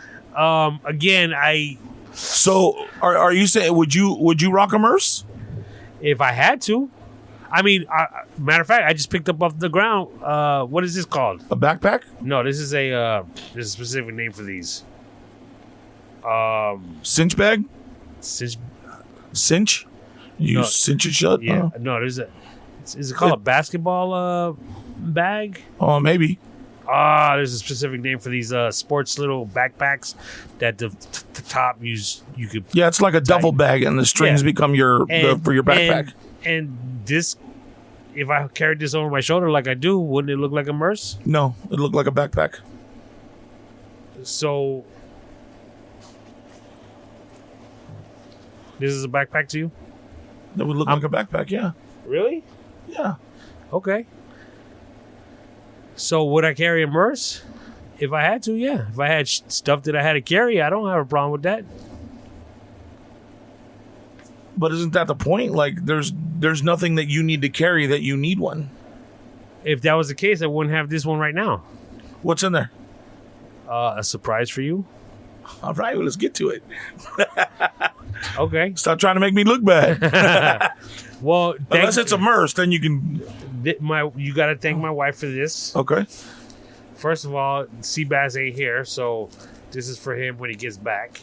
Again, So, are you saying would you rock a Merce? If I had to, I mean, matter of fact, I just picked up off the ground. What is this called? A backpack? No, this is there's a specific name for these. Cinch bag? Cinch? You No. cinch it shut? Yeah. No, there's a. Is it called a basketball bag? Oh, maybe. There's a specific name for these sports little backpacks that the top you could. Yeah, it's like a duffel bag, and the strings become for your backpack. And this, if I carried this over my shoulder like I do, wouldn't it look like a Merce? No, it looked like a backpack. So, this is a backpack to you? It would look like a backpack, yeah. Really? Yeah. Okay. So would I carry a Merce? If I had to, yeah. If I had stuff that I had to carry, I don't have a problem with that. But isn't that the point? Like, there's nothing that you need to carry that you need one. If that was the case, I wouldn't have this one right now. What's in there? A surprise for you. All right, well, let's get to it. Okay. Stop trying to make me look bad. Well, unless it's a Merce, then you can. You got to thank my wife for this. Okay. First of all, Seabass ain't here, so this is for him when he gets back.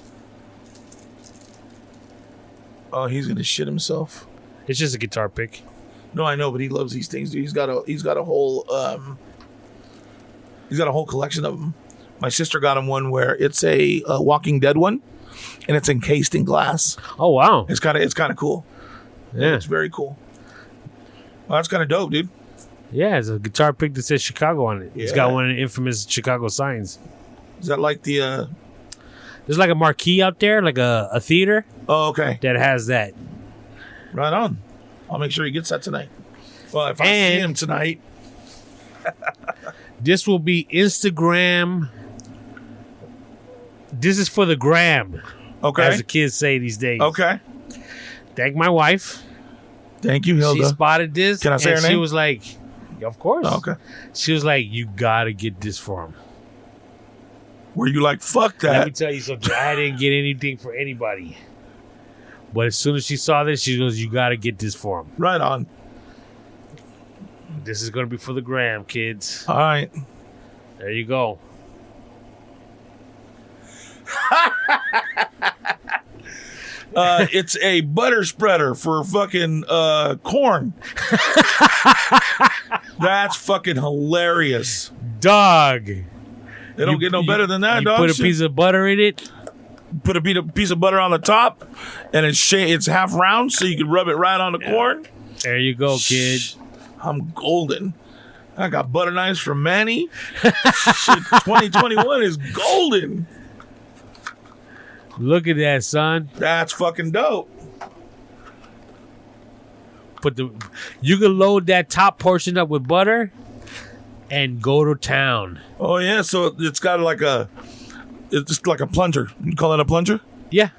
Oh, he's gonna shit himself. It's just a guitar pick. No, I know, but he loves these things, dude. He's got a whole collection of them. My sister got him one where it's a Walking Dead one, and it's encased in glass. Oh wow! It's kind of cool. Yeah, it's very cool. Well, that's kind of dope, dude. Yeah, it's a guitar pick that says Chicago on it. Yeah. It's got one of the infamous Chicago signs. Is that like the? There's like a marquee out there, like a theater. Oh, okay. That has that. Right on. I'll make sure he gets that tonight. Well, if I see him tonight. This will be Instagram. This is for the gram. Okay. As the kids say these days. Okay. Thank my wife. Thank you, Hilda. She spotted this. Can I say her name? She was like, yeah, of course. Oh, okay. She was like, you got to get this for him. Were you like, fuck that? Let me tell you something. I didn't get anything for anybody. But as soon as she saw this, she goes, you got to get this for him. Right on. This is going to be for the gram, kids. All right. There you go. It's a butter spreader for fucking corn. That's fucking hilarious. Dog. They don't get no better than that, dog. Put a piece of butter in it. Put a piece of butter on the top, and it's half round, so you can rub it right on the corn. There you go, kid. I'm golden. I got butter knives from Manny. Shit, 2021 is golden. Look at that, son. That's fucking dope. You can load that top portion up with butter and go to town. Oh yeah, so it's got it's just like a plunger. You call that a plunger? Yeah.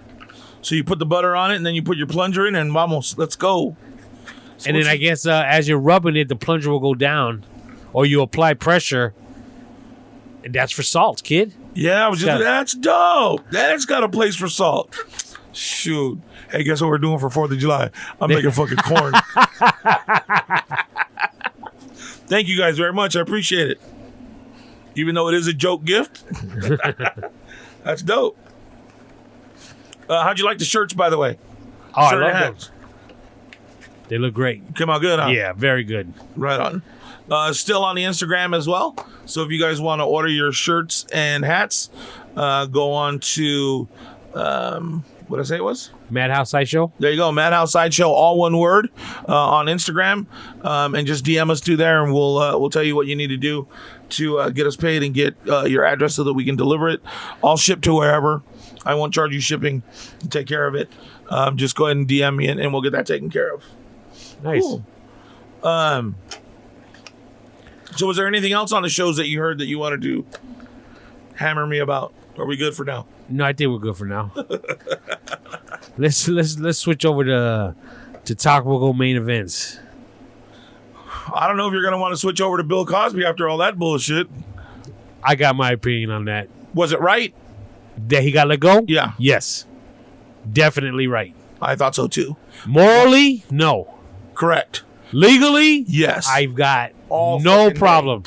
So you put the butter on it, and then you put your plunger in, and vamos, let's go. So and then I guess as you're rubbing it, the plunger will go down, or you apply pressure, and that's for salt, kid. Yeah, that's dope. That's got a place for salt. Shoot. Hey, guess what we're doing for 4th of July? I'm making fucking corn. Thank you guys very much. I appreciate it. Even though it is a joke gift. That's dope. How'd you like the shirts, by the way? Oh, I love those. They look great. Come out good, huh? Yeah, very good. Right on. Still on the Instagram as well. So if you guys want to order your shirts and hats, go on to, what did I say it was? Madhouse Sideshow. There you go. Madhouse Sideshow, all one word, on Instagram. And just DM us through there, and we'll tell you what you need to do to get us paid and get your address so that we can deliver it. I'll ship to wherever. I won't charge you shipping. Take care of it. Just go ahead and DM me, and we'll get that taken care of. Nice. Cool. So was there anything else on the shows that you heard that you wanted to hammer me about? Are we good for now? No, I think we're good for now. Let's switch over to topical main events. I don't know if you're going to want to switch over to Bill Cosby after all that bullshit. I got my opinion on that. Was it right? That he got let go? Yeah. Yes. Definitely right. I thought so too. Morally, no. Correct. Legally, yes. I've got all no problem.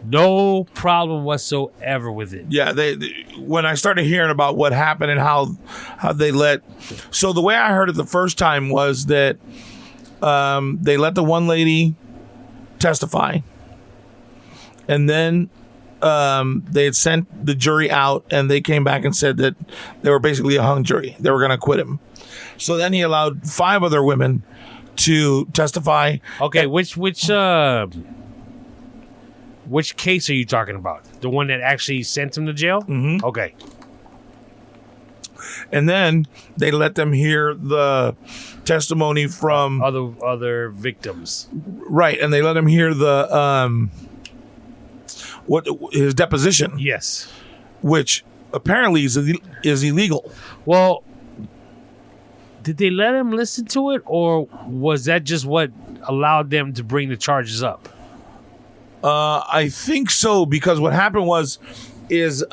No problem whatsoever with it. Yeah, they when I started hearing about what happened and how they let. So the way I heard it the first time was that they let the one lady testify, and then they had sent the jury out, and they came back and said that they were basically a hung jury. They were going to acquit him. So then he allowed 5 other women to testify. Okay, which case are you talking about? The one that actually sent him to jail? Mm-hmm. Okay. And then they let them hear the testimony from other victims. Right, and they let him hear the his deposition. Yes. Which apparently is illegal. Well, did they let him listen to it, or was that just what allowed them to bring the charges up? I think so, because what happened is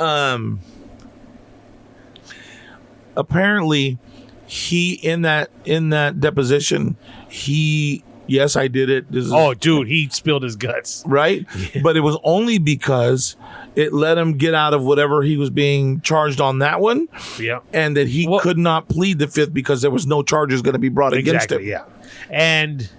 apparently he in that deposition, yes, I did it. Dude, he spilled his guts. Right? Yeah. But it was only because it let him get out of whatever he was being charged on that one. Yeah. And that he could not plead the 5th because there was no charges going to be brought against him. Yeah. And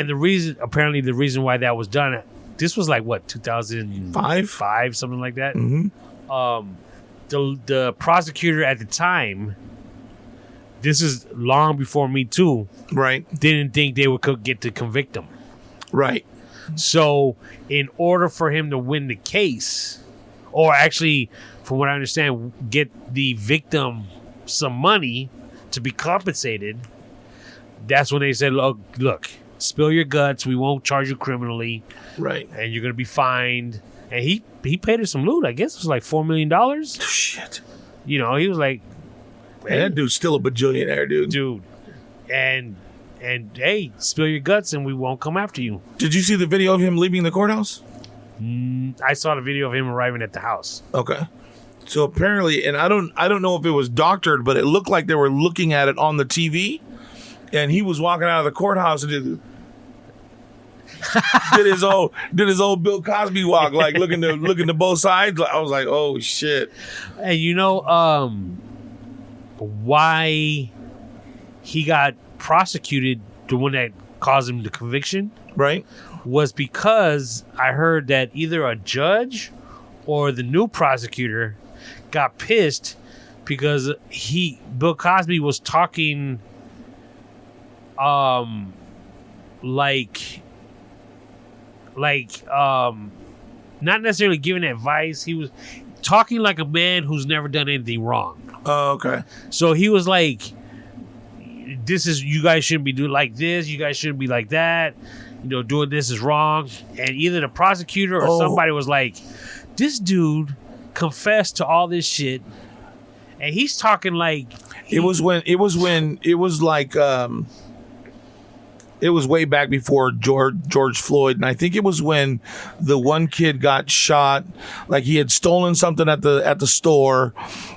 the reason why that was done, this was like what, 2005, something like that. Mm-hmm. The prosecutor at the time, this is long before Me Too, right? Didn't think they would get to convict him, right? So, in order for him to win the case, or actually, from what I understand, get the victim some money to be compensated, that's when they said, look, spill your guts. We won't charge you criminally. Right. And you're going to be fined. And he paid her some loot. I guess it was like $4 million. Shit. You know, he was like... Man, that dude's still a bajillionaire, dude. Dude. And hey, spill your guts and we won't come after you. Did you see the video of him leaving the courthouse? I saw the video of him arriving at the house. Okay. So apparently, and I don't know if it was doctored, but it looked like they were looking at it on the TV. And he was walking out of the courthouse and did his old Bill Cosby walk, like looking to both sides. I was like, oh shit. And you know why he got prosecuted, the one that caused him the conviction, right, was because I heard that either a judge or the new prosecutor got pissed because Bill Cosby was talking not necessarily giving advice. He was talking like a man who's never done anything wrong. Oh, okay. So he was like, you guys shouldn't be doing like this, you guys shouldn't be like that, you know, doing this is wrong. And either the prosecutor or somebody was like, this dude confessed to all this shit And he's talking like it was way back before George Floyd, and I think it was when the one kid got shot. Like he had stolen something at the store,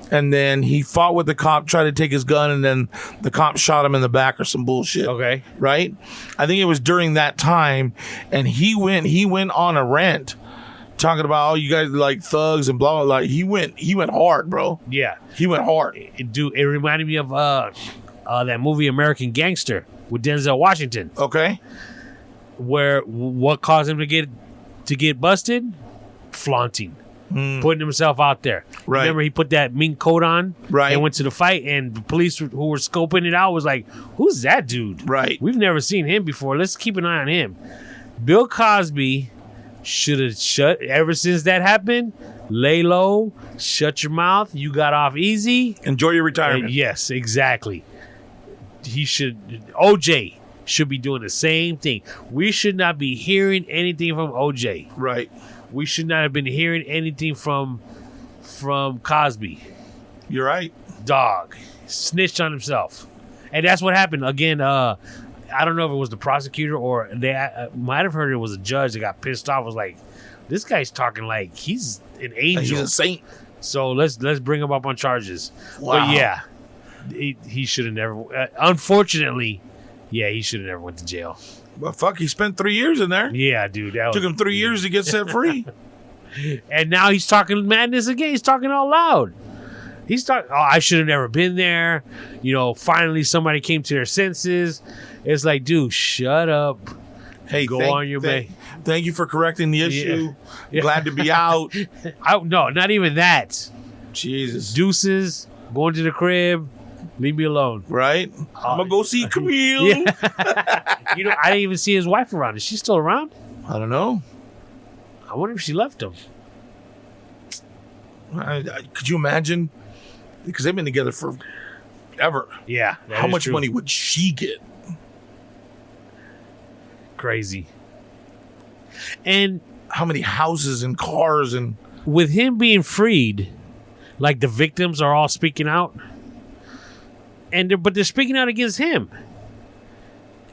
and then he fought with the cop, tried to take his gun, and then the cop shot him in the back or some bullshit. Okay, right? I think it was during that time, and he went on a rant talking about, oh, you guys are like thugs and blah blah. Like he went hard, bro. Yeah, he went hard. It reminded me of that movie American Gangster with Denzel Washington. Okay. Where what caused him to get busted? Flaunting. Putting himself out there. Right. Remember he put that mink coat on? Right. And went to the fight, and the police who were scoping it out was like, who's that dude? Right. We've never seen him before. Let's keep an eye on him. Bill Cosby should have shut, ever since that happened, lay low, shut your mouth, you got off easy. Enjoy your retirement. Yes, exactly. OJ should be doing the same thing. We should not be hearing anything from OJ. Right. We should not have been hearing anything from Cosby. You're right. Dog. Snitched on himself. And that's what happened. Again, I don't know if it was the prosecutor or they might have heard it was a judge that got pissed off. Was like, this guy's talking like he's an angel. He's a saint. So let's bring him up on charges. Wow. But yeah, he should have never. Unfortunately, yeah, he should have never went to jail. Well, fuck, he spent 3 years in there. Yeah, dude, Took him 3 years to get set free. And now he's talking madness again. He's talking out loud. He's talking. Oh, I should have never been there. Finally somebody came to their senses. It's like, dude, shut up. Hey, go on your way. Thank you for correcting the issue. Yeah. Glad to be out. No, not even that. Jesus. Deuces, going to the crib. Leave me alone. Right? I'm going to go see Camille. Yeah. I didn't even see his wife around. Is she still around? I don't know. I wonder if she left him. Could you imagine? Because they've been together forever. Yeah. How much money would she get? Crazy. And how many houses and cars and with him being freed, like the victims are all speaking out, but they're speaking out against him.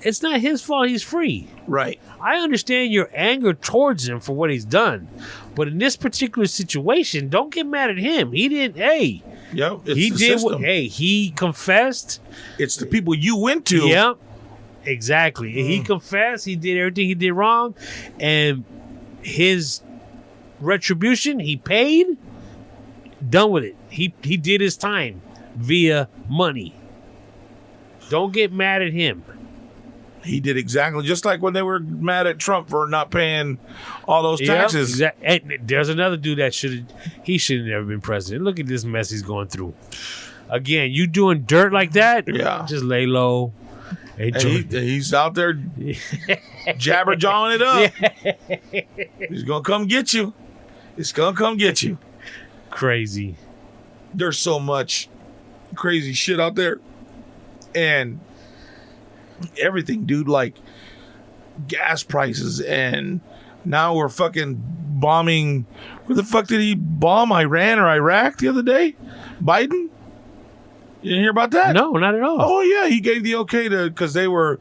It's not his fault he's free. Right. I understand your anger towards him for what he's done, but in this particular situation, don't get mad at him. He didn't. Hey. Yep. He did. He confessed. It's the people you went to. Yep. Exactly. He confessed. He did everything he did wrong, and his retribution, he paid. Done with it. He did his time via money. Don't get mad at him. He did exactly just like when they were mad at Trump for not paying all those taxes. Yep, exactly. And there's another dude that should have never been president. Look at this mess he's going through. Again, you doing dirt like that? Yeah. Just lay low. And he's out there jabber-jawing it up. He's going to come get you. It's going to come get you. Crazy. There's so much crazy shit out there. And everything, dude, like gas prices. And now we're fucking bombing. Where the fuck did he bomb? Iran or Iraq the other day? Biden? You didn't hear about that? No, not at all. Oh yeah, he gave the okay to, because they were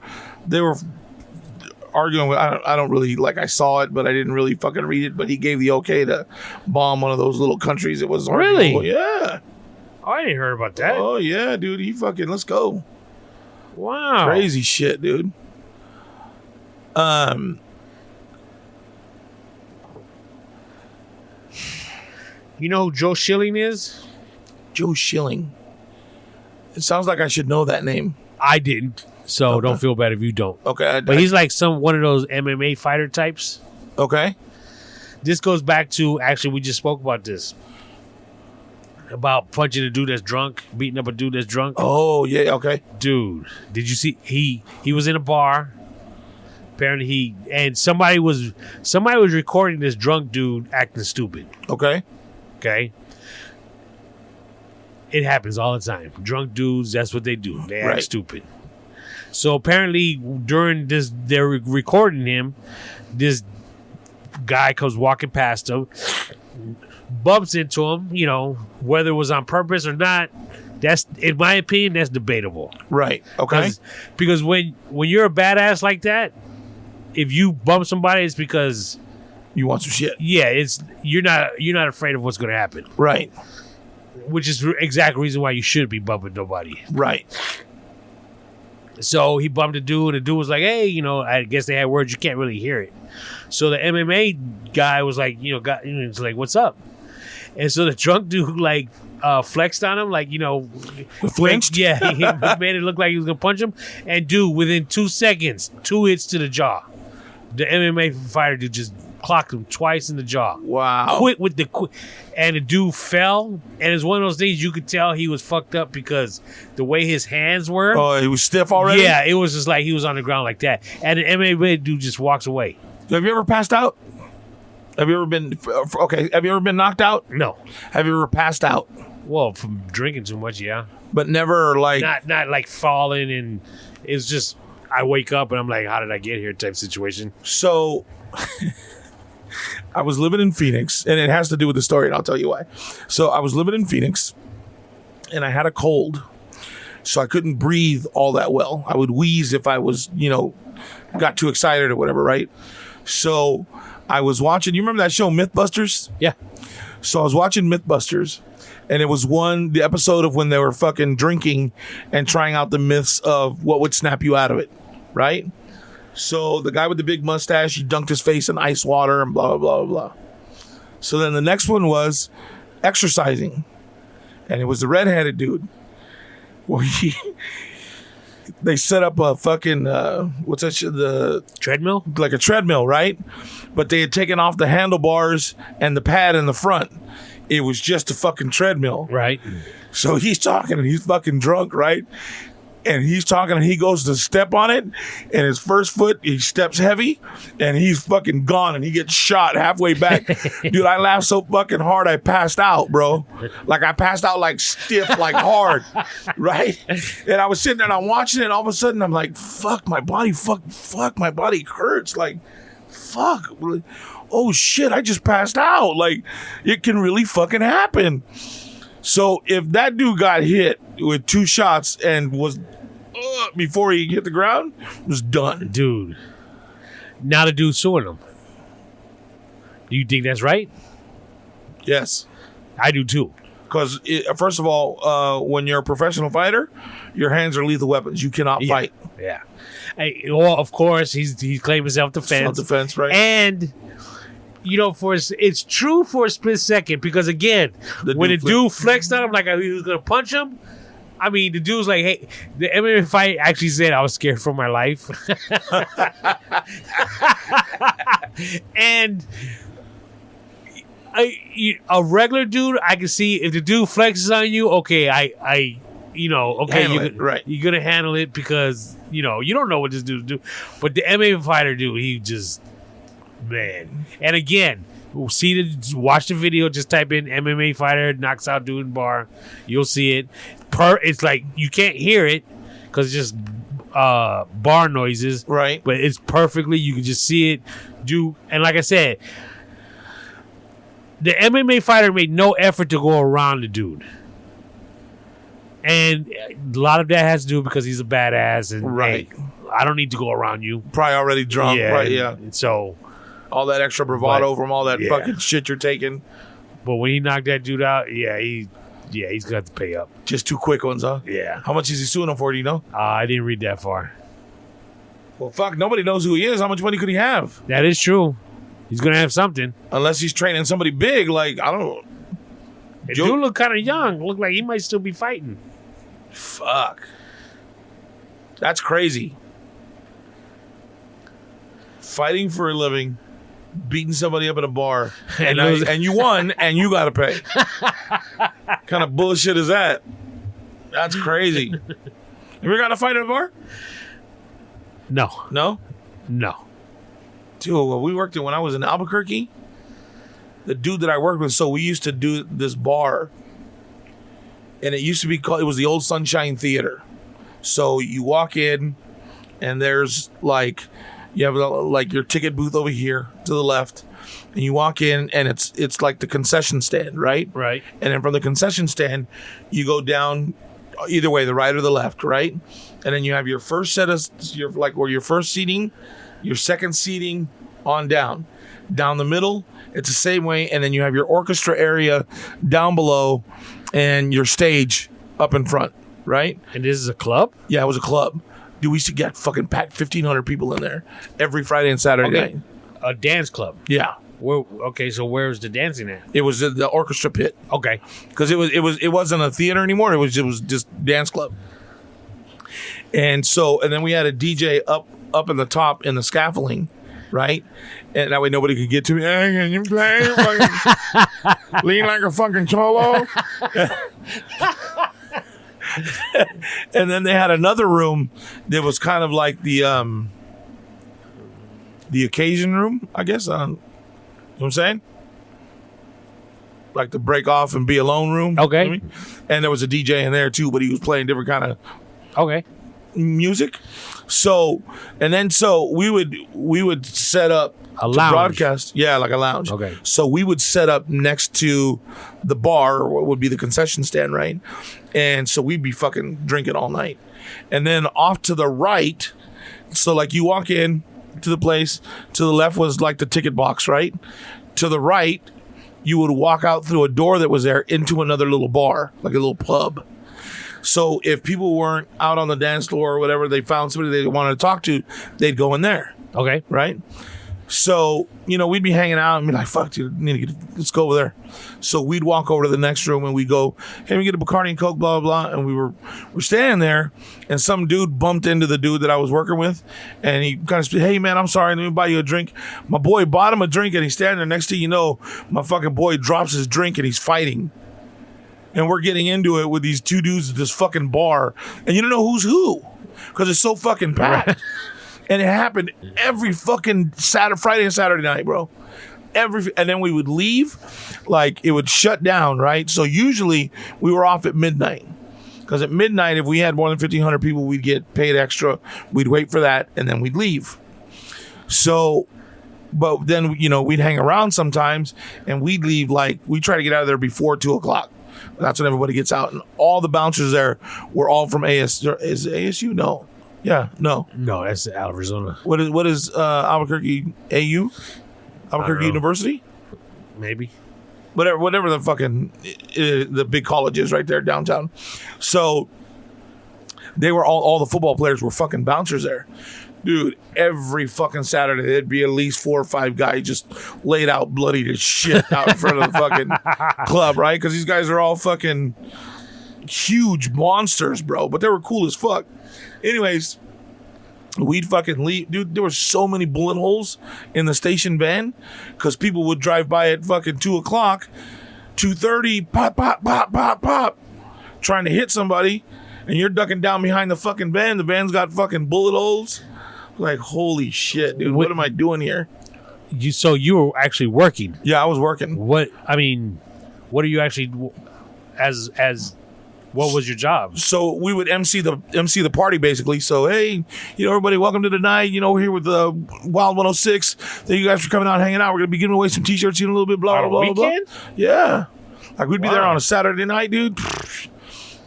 arguing with, I don't really, like, I saw it, but I didn't really fucking read it, but he gave the okay to bomb one of those little countries. It was really? Yeah. Oh, I didn't hear about that. Oh yeah, dude, he fucking, let's go. Wow. Crazy shit, dude. You know who Joe Schilling is? Joe Schilling. It sounds like I should know that name. I didn't, so Okay. Don't feel bad if you don't. Okay. But he's like one of those MMA fighter types. Okay. This goes back to, actually, we just spoke about this. About punching a dude that's drunk, beating up a dude that's drunk. Oh, yeah, okay. Dude, did you see? He was in a bar. Apparently somebody was recording this drunk dude acting stupid. Okay. Okay. It happens all the time. Drunk dudes, that's what they do. They act stupid. So apparently during this, they're recording him. This guy comes walking past him, bumps into him, whether it was on purpose or not, that's, in my opinion, that's debatable. Right. Okay. Because when you're a badass like that, if you bump somebody, it's because you want some shit. Yeah, you're not afraid of what's going to happen. Right. Which is the exact reason why you shouldn't be bumping nobody. Right. So he bumped a dude, and the dude was like, hey, I guess they had words, you can't really hear it. So the MMA guy was like, it's like, what's up? And so the drunk dude, like, flexed on him, like, flinched? Yeah, he made it look like he was going to punch him. And dude, within 2 seconds, 2 hits to the jaw. The MMA fighter dude just clocked him twice in the jaw. Wow. And the dude fell, and it's one of those things you could tell he was fucked up because the way his hands were. Oh, he was stiff already? Yeah, it was just like he was on the ground like that. And the MMA dude just walks away. Have you ever passed out? Have you ever been knocked out? No. Have you ever passed out? Well, from drinking too much, yeah. But never like... Not like falling, and it's just, I wake up and I'm like, how did I get here type situation. So... I was living in Phoenix, and it has to do with the story, and I'll tell you why. So I was living in Phoenix, and I had a cold, so I couldn't breathe all that well. I would wheeze if I was, got too excited or whatever, right? So I was watching, you remember that show Mythbusters? Yeah. So I was watching Mythbusters, and it was the episode of when they were fucking drinking and trying out the myths of what would snap you out of it, right? So the guy with the big mustache, he dunked his face in ice water and blah, blah, blah, blah. So then the next one was exercising. And it was the redheaded dude. Well, they set up a fucking, what's that shit? The treadmill? Like a treadmill, right? But they had taken off the handlebars and the pad in the front. It was just a fucking treadmill. Right. So he's talking and he's fucking drunk, right? And he's talking and he goes to step on it, and his first foot, he steps heavy, and he's fucking gone, and he gets shot halfway back. Dude, I laughed so fucking hard I passed out, bro. Like I passed out like stiff, like hard, right? And I was sitting there and I'm watching it, and all of a sudden I'm like, fuck, my body, fuck, my body hurts. Like, fuck. Oh shit, I just passed out. Like, it can really fucking happen. So if that dude got hit with 2 shots and was before he hit the ground, was done. Dude. Now the dude's suing him. Do you think that's right? Yes. I do too. Because, first of all, when you're a professional fighter, your hands are lethal weapons. You cannot fight. Yeah. Well, of course, he's claiming self-defense. Self-defense, right. And... it's true for a split second because, again, when the dude flexed on him like he was going to punch him, I mean, the dude's like, hey, the MMA fight actually said I was scared for my life. And a regular dude, I can see if the dude flexes on you, okay, right. You're going to handle it because, you don't know what this dude do. But the MMA fighter dude, he just... Man. And again, watch the video, just type in MMA fighter knocks out dude in bar. You'll see it. It's like you can't hear it because it's just bar noises. Right. But it's perfectly, you can just see it do. And like I said, the MMA fighter made no effort to go around the dude. And a lot of that has to do because he's a badass. And right. Hey, I don't need to go around you. Probably already drunk. Yeah, right. Yeah. So... all that extra bravado from all that fucking shit you're taking. But when he knocked that dude out, he's got to pay up. Just 2 quick ones, huh? Yeah. How much is he suing him for, do you know? I didn't read that far. Well, fuck, nobody knows who he is. How much money could he have? That is true. He's going to have something. Unless he's training somebody big, like, I don't know. The dude look kind of young. Look like he might still be fighting. Fuck. That's crazy. Fighting for a living, beating somebody up at a bar, and you won, and you got to pay. Kind of bullshit is that? That's crazy. Have you ever got a fight at a bar? No. No? No. Dude, when I was in Albuquerque, the dude that I worked with, so we used to do this bar, and it used to be called, it was the old Sunshine Theater. So you walk in, and there's like You have like your ticket booth over here to the left, and you walk in, and it's like the concession stand, right? Right. And then from the concession stand, you go down either way, the right or the left, right? And then you have your first set of your first seating, your second seating on down. Down the middle, it's the same way, and then you have your orchestra area down below and your stage up in front, right? And this is a club? Yeah, it was a club. Dude, we used to get fucking packed 1,500 people in there every Friday and Saturday night. A dance club? Yeah. Okay, so where's the dancing at? It was the orchestra pit. Okay. Because it wasn't a theater anymore. It was just dance club. And then we had a DJ up in the top in the scaffolding, right? And that way nobody could get to me. Hey, can you play? Lean like a fucking cholo. And then they had another room that was kind of like the occasion room, I guess. You know what I'm saying? Like the break off and be alone room. Okay. You know what I mean? And there was a DJ in there too, but he was playing different kind of music. So we would set up a lounge broadcast. Yeah, like a lounge. Okay. So we would set up next to the bar, or what would be the concession stand, right? And so we'd be fucking drinking all night. And then off to the right, so like you walk in to the place, to the left was like the ticket box, right? To the right, you would walk out through a door that was there into another little bar, like a little pub. So if people weren't out on the dance floor or whatever, they found somebody they wanted to talk to, they'd go in there. Okay. Right? So, we'd be hanging out and be like, fuck, dude, let's go over there. So we'd walk over to the next room and we'd go, hey, we get a Bacardi and Coke, blah, blah, blah. And we're standing there, and some dude bumped into the dude that I was working with. And he kind of said, hey, man, I'm sorry, let me buy you a drink. My boy bought him a drink, and he's standing there. Next thing you know, my fucking boy drops his drink and he's fighting. And we're getting into it with these two dudes at this fucking bar. And you don't know who's who because it's so fucking packed. And it happened every fucking Friday and Saturday night, bro. And then we would leave, like it would shut down, right? So usually we were off at midnight. Because at midnight, if we had more than 1,500 people, we'd get paid extra. We'd wait for that, and then we'd leave. So, but then, we'd hang around sometimes, and we'd leave, we'd try to get out of there before 2 o'clock. That's when everybody gets out. And all the bouncers there were all from ASU. Is it ASU? No. Yeah, no. No, that's Arizona. What is Albuquerque AU? Albuquerque University? Maybe. Whatever the fucking the big college is right there downtown. So they were all the football players were fucking bouncers there. Dude, every fucking Saturday there'd be at least 4 or 5 guys just laid out bloody as shit out in front of the fucking club, right? Because these guys are all fucking huge monsters, bro. But they were cool as fuck. Anyways, we'd fucking leave. Dude, there were so many bullet holes in the station van because people would drive by at fucking 2 o'clock, 2:30, pop, pop, pop, pop, pop, trying to hit somebody, and you're ducking down behind the fucking van. The van's got fucking bullet holes. Like, holy shit, dude, what am I doing here? So you were actually working? Yeah, I was working. What are you actually as what was your job? So we would MC the party basically. So hey, everybody, welcome to the night. We're here with the Wild 106. Thank you guys for coming out and hanging out. We're gonna be giving away some t-shirts in a little bit. Blah blah blah blah. Yeah, like we'd be there on a Saturday night, dude.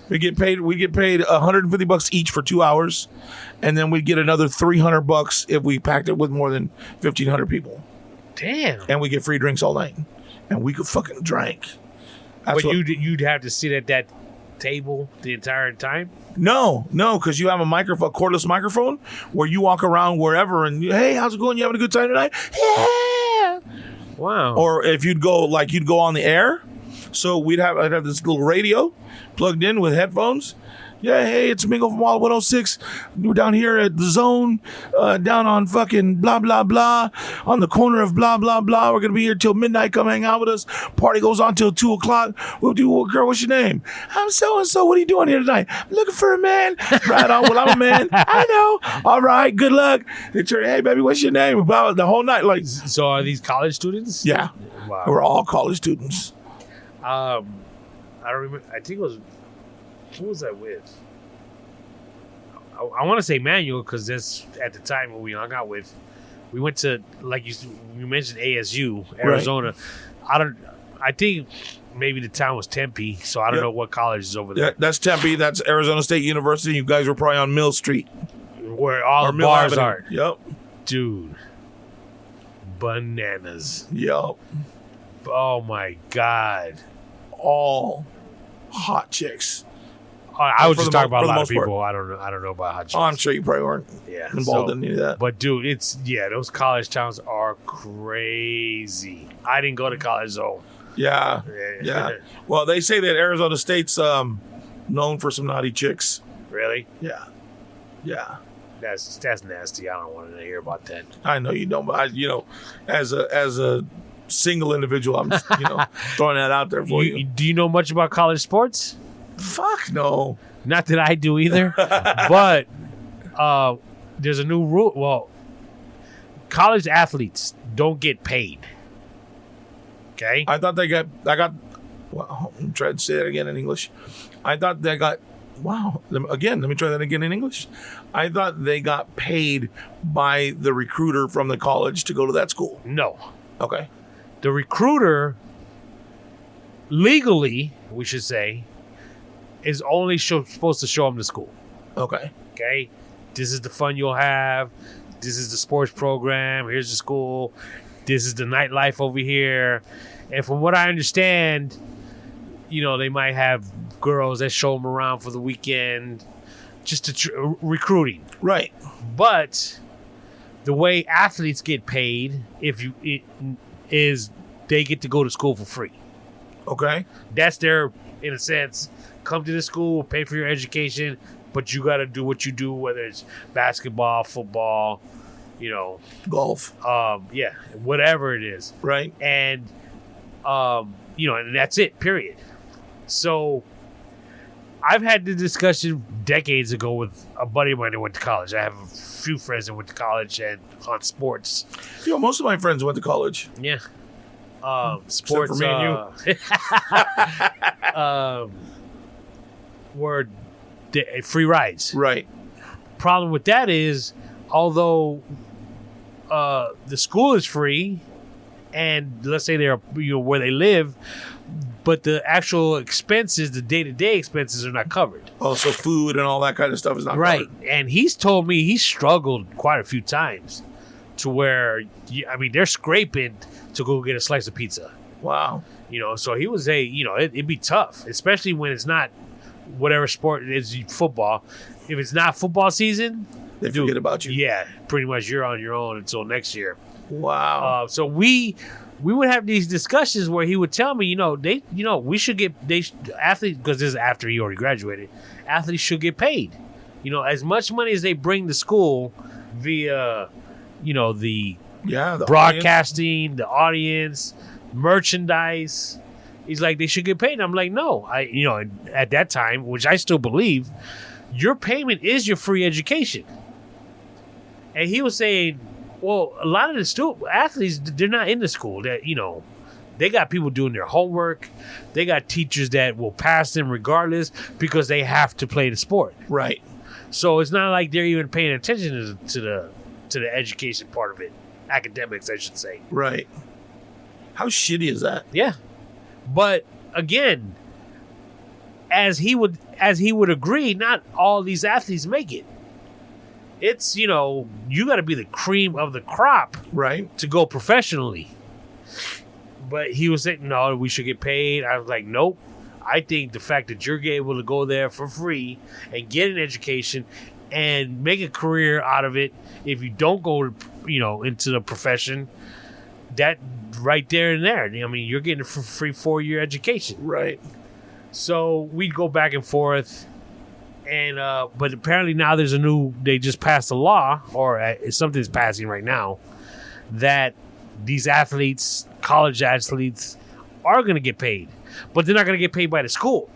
We get paid $150 each for 2 hours, and then we'd get another $300 if we packed it with more than 1,500 people. Damn. And we get free drinks all night, and we could fucking drink. But you'd have to sit at that table the entire time? No, because you have a cordless microphone where you walk around wherever and hey, how's it going? You having a good time tonight? Yeah. Wow. Or if you'd go on the air, so I'd have this little radio plugged in with headphones. Yeah, hey, it's Mingo from Wild 106. We're down here at the Zone, down on fucking blah, blah, blah, on the corner of blah, blah, blah. We're going to be here till midnight. Come hang out with us. Party goes on till 2 o'clock. Girl, what's your name? I'm so-and-so. What are you doing here tonight? I'm looking for a man. Right on. Well, I'm a man. I know. All right, good luck. Hey, baby, what's your name? About the whole night. So are these college students? Yeah. Wow. We're all college students. I don't remember. I think it was... Who was I with? I want to say Manuel because that's at the time when we hung out with. We went to, like you mentioned, ASU, Arizona. Right. I think maybe the town was Tempe, so I don't know what college is over there. Yeah, that's Tempe. That's Arizona State University. You guys were probably on Mill Street, where all the bars are. Yep, dude, bananas. Yep. Oh my god, all hot chicks. I was just talking about a lot of people. I don't know about hot chicks. Oh, I'm sure you probably weren't involved in any of that. But dude, those college towns are crazy. I didn't go to college though. Yeah. Well, they say that Arizona State's known for some naughty chicks. Really? Yeah. That's nasty. I don't want to hear about that. I know you don't, but as a single individual, I'm just, throwing that out there for you. Do you know much about college sports? Fuck no. Not that I do either. But there's a new rule. Well, college athletes don't get paid. Okay? I thought they got. Well, I'm trying to say that again in English. I thought they got. Wow. Let me try that again in English. I thought they got paid by the recruiter from the college to go to that school. No. Okay. The recruiter, legally, we should say, is only supposed to show them the school. Okay. Okay? This is the fun you'll have. This is the sports program. Here's the school. This is the nightlife over here. And from what I understand, they might have girls that show them around for the weekend, just to recruiting. Right. But the way athletes get paid, is they get to go to school for free. Okay. That's their, in a sense, come to the school, pay for your education, but you got to do what you do, whether it's basketball, football, golf. Whatever it is. Right. And, and that's it, period. So I've had the discussion decades ago with a buddy of mine that went to college. I have a few friends that went to college and on sports. Most of my friends went to college. Yeah. Sports. Except for me and you. Were free rides. Right. Problem with that is, although the school is free, and let's say they're where they live, but the actual expenses, the day-to-day expenses, are not covered. Also, food and all that kind of stuff is not right. covered. And he's told me he struggled quite a few times to where, they're scraping to go get a slice of pizza. Wow. So he would say, it'd be tough, especially when it's not whatever sport it is, football. If it's not football season, they forget about you. Yeah, pretty much you're on your own until next year. Wow. So we would have these discussions where he would tell me, we should get athletes, because this is after he already graduated. Athletes should get paid, as much money as they bring to school via, the broadcasting, the audience, merchandise. He's like, they should get paid. And I'm like, no, at that time, which I still believe, your payment is your free education. And he was saying, well, a lot of the athletes, they're not in the school. That they got people doing their homework. They got teachers that will pass them regardless because they have to play the sport. Right. So it's not like they're even paying attention to the education part of it, academics, I should say. Right. How shitty is that? Yeah, but again, as he would agree, not all these athletes make it. It's, you got to be the cream of the crop, right, to go professionally. But he was saying, no, we should get paid. I was like, nope. I think the fact that you're able to go there for free and get an education and make a career out of it, if you don't go, into the profession, that right there and there, you're getting a free 4-year education. Right. So we'd go back and forth. And but apparently now they just passed a law, or something's passing right now, that these athletes, college athletes, are going to get paid, but they're not going to get paid by the school.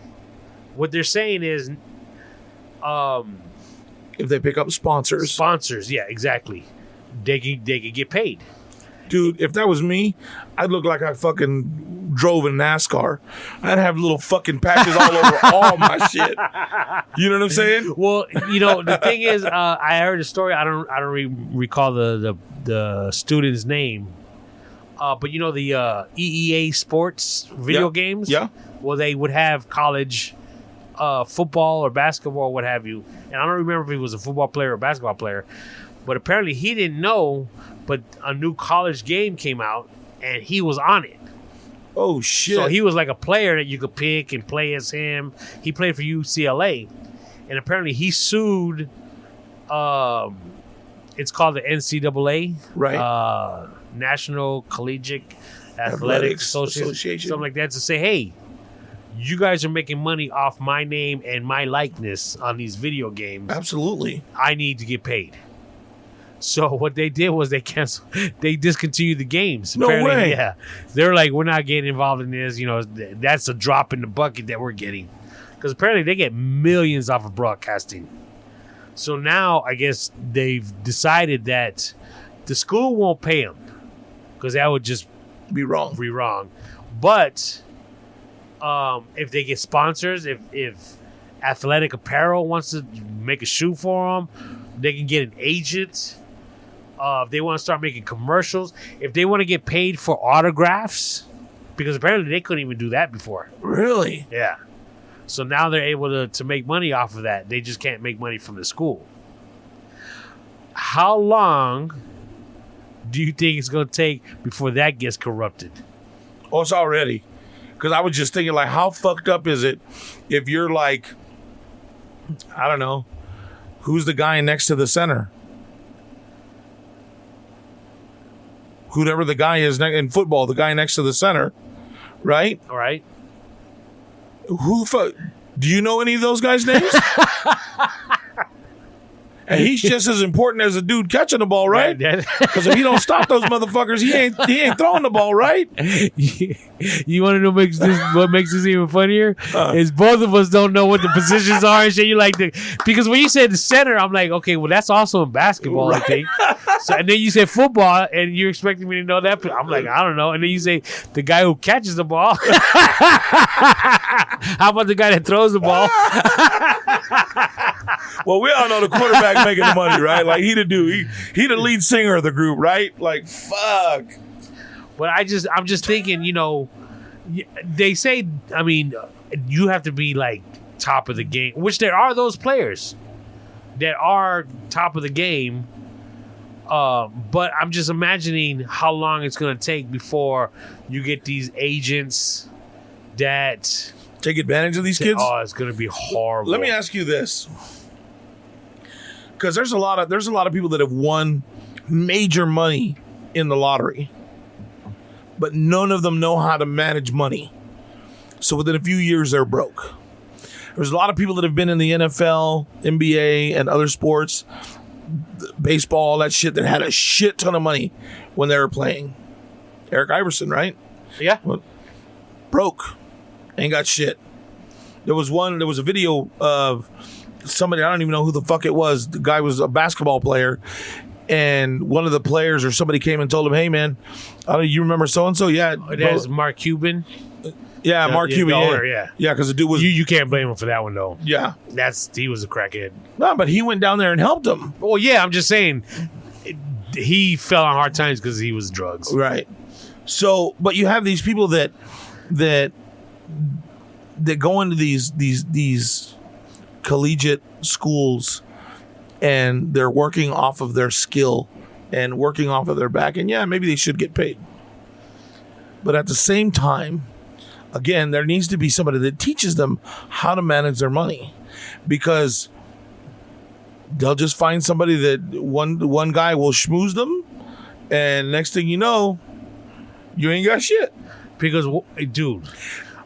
What they're saying is, if they pick up sponsors, yeah, exactly, they could get paid. Dude, if that was me, I'd look like I fucking drove in NASCAR, I'd have little fucking patches all over all my shit. You know what I'm saying? Well, the thing is, I heard a story. I don't recall the student's name. But the EEA Sports video games. Yeah. Well, they would have college football or basketball, or what have you. And I don't remember if he was a football player or basketball player. But apparently he didn't know. But a new college game came out, and he was on it. Oh shit! So he was like a player that you could pick and play as him. He played for UCLA, and apparently he sued. It's called the NCAA, right? National Collegiate Athletics Association, something like that, to say, hey, you guys are making money off my name and my likeness on these video games. Absolutely, I need to get paid. So what they did was they discontinued the games. No way. Yeah. They're like, we're not getting involved in this. That's a drop in the bucket that we're getting. Because apparently they get millions off of broadcasting. So now I guess they've decided that the school won't pay them. Because that would just be wrong. But if they get sponsors, if Athletic Apparel wants to make a shoe for them, they can get an agent. If they want to start making commercials, if they want to get paid for autographs, because apparently they couldn't even do that before. Really? Yeah. So now they're able to make money off of that. They just can't make money from the school. How long do you think it's going to take before that gets corrupted? Oh, it's already. Because I was just thinking, like, how fucked up is it if you're like, I don't know, who's the guy next to the center? Whoever the guy is in football, the guy next to the center, right? All right. Do you know any of those guys' names? And he's just as important as a dude catching the ball, right? Because if he don't stop those motherfuckers, he ain't throwing the ball, right? You want to know what makes this even funnier? Is both of us don't know what the positions are and shit. You like because when you said the center, I'm like, okay, well that's also in basketball, right? I think. So, and then you said football, and you're expecting me to know that. I'm like, I don't know. And then you say the guy who catches the ball. How about the guy that throws the ball? Well, we all know the quarterback making the money, right? Like he the dude, he the lead singer of the group, right? Like fuck. But I'm just thinking, they say, I mean, you have to be like top of the game, which there are those players that are top of the game. But I'm just imagining how long it's going to take before you get these agents that take advantage of these kids. Oh, it's going to be horrible. Let me ask you this, because there's a lot of people that have won major money in the lottery, but none of them know how to manage money. So within a few years, they're broke. There's a lot of people that have been in the NFL, NBA, and other sports, baseball, all that shit, that had a shit ton of money when they were playing. Eric Iverson, right? Yeah. Well, broke. Ain't got shit. There was a video of somebody, I don't even know who the fuck it was. The guy was a basketball player, and one of the players or somebody came and told him, hey man, you remember so-and-so? Yeah. That's Mark Cuban. Yeah, Mark Cuban. Yeah. Yeah, because the dude was... You can't blame him for that one, though. Yeah. He was a crackhead. No, but he went down there and helped him. Well, yeah, I'm just saying, he fell on hard times because he was drugs. Right. So, but you have these people that go into these collegiate schools, and they're working off of their skill and working off of their back, and yeah, maybe they should get paid. But at the same time, again, there needs to be somebody that teaches them how to manage their money, because they'll just find somebody that one guy will schmooze them, and next thing you know, you ain't got shit. Because, dude,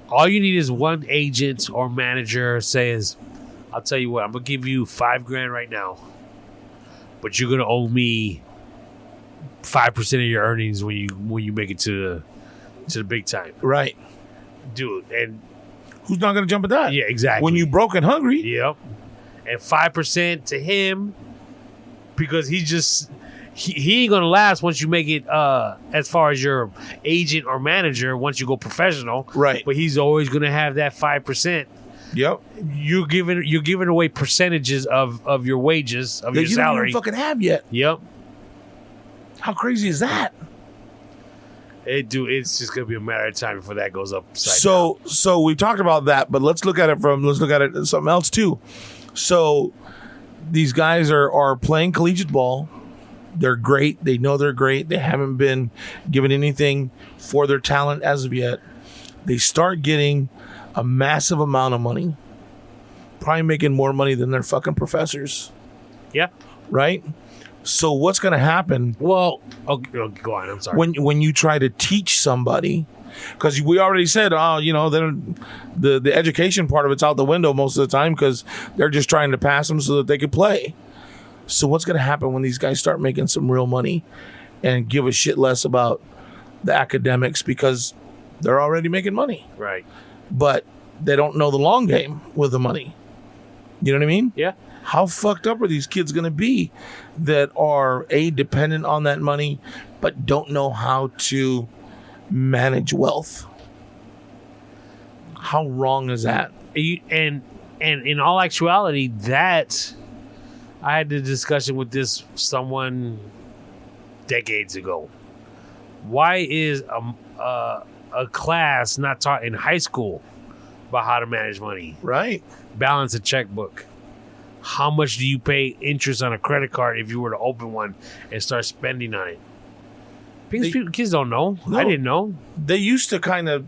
all you need is one agent or manager says, I'll tell you what, I'm going to give you $5,000 right now, but you're going to owe me 5% of your earnings when you make it to the big time. Right. Dude, and who's not going to jump at that? Yeah, exactly. When you broke and hungry. Yep. And 5% to him, because he ain't gonna last once you make it as far as your agent or manager once you go professional. Right. But he's always gonna have that 5%. Yep. You're giving away percentages of your wages of That your you salary. don't even fucking have yet. Yep. How crazy is that? It's just gonna be a matter of time before that goes upside down. So we talked about that, but let's look at it something else too. So these guys are playing collegiate ball. They're great. They know they're great. They haven't been given anything for their talent as of yet. They start getting a massive amount of money, probably making more money than their fucking professors. Yeah. Right? So what's going to happen? Well, go on. I'm sorry. When you try to teach somebody, because we already said, the education part of it's out the window most of the time because they're just trying to pass them so that they could play. So what's going to happen when these guys start making some real money and give a shit less about the academics because they're already making money, Right. but they don't know the long game with the money. You know what I mean? Yeah. How fucked up are these kids going to be that are dependent on that money, but don't know how to manage wealth? How wrong is that? And in all actuality, that I had the discussion with someone decades ago. Why is a class not taught in high school about how to manage money, Right. balance a checkbook? How much do you pay interest on a credit card if you were to open one and start spending on it? Because kids don't know. No. I didn't know. They used to kind of,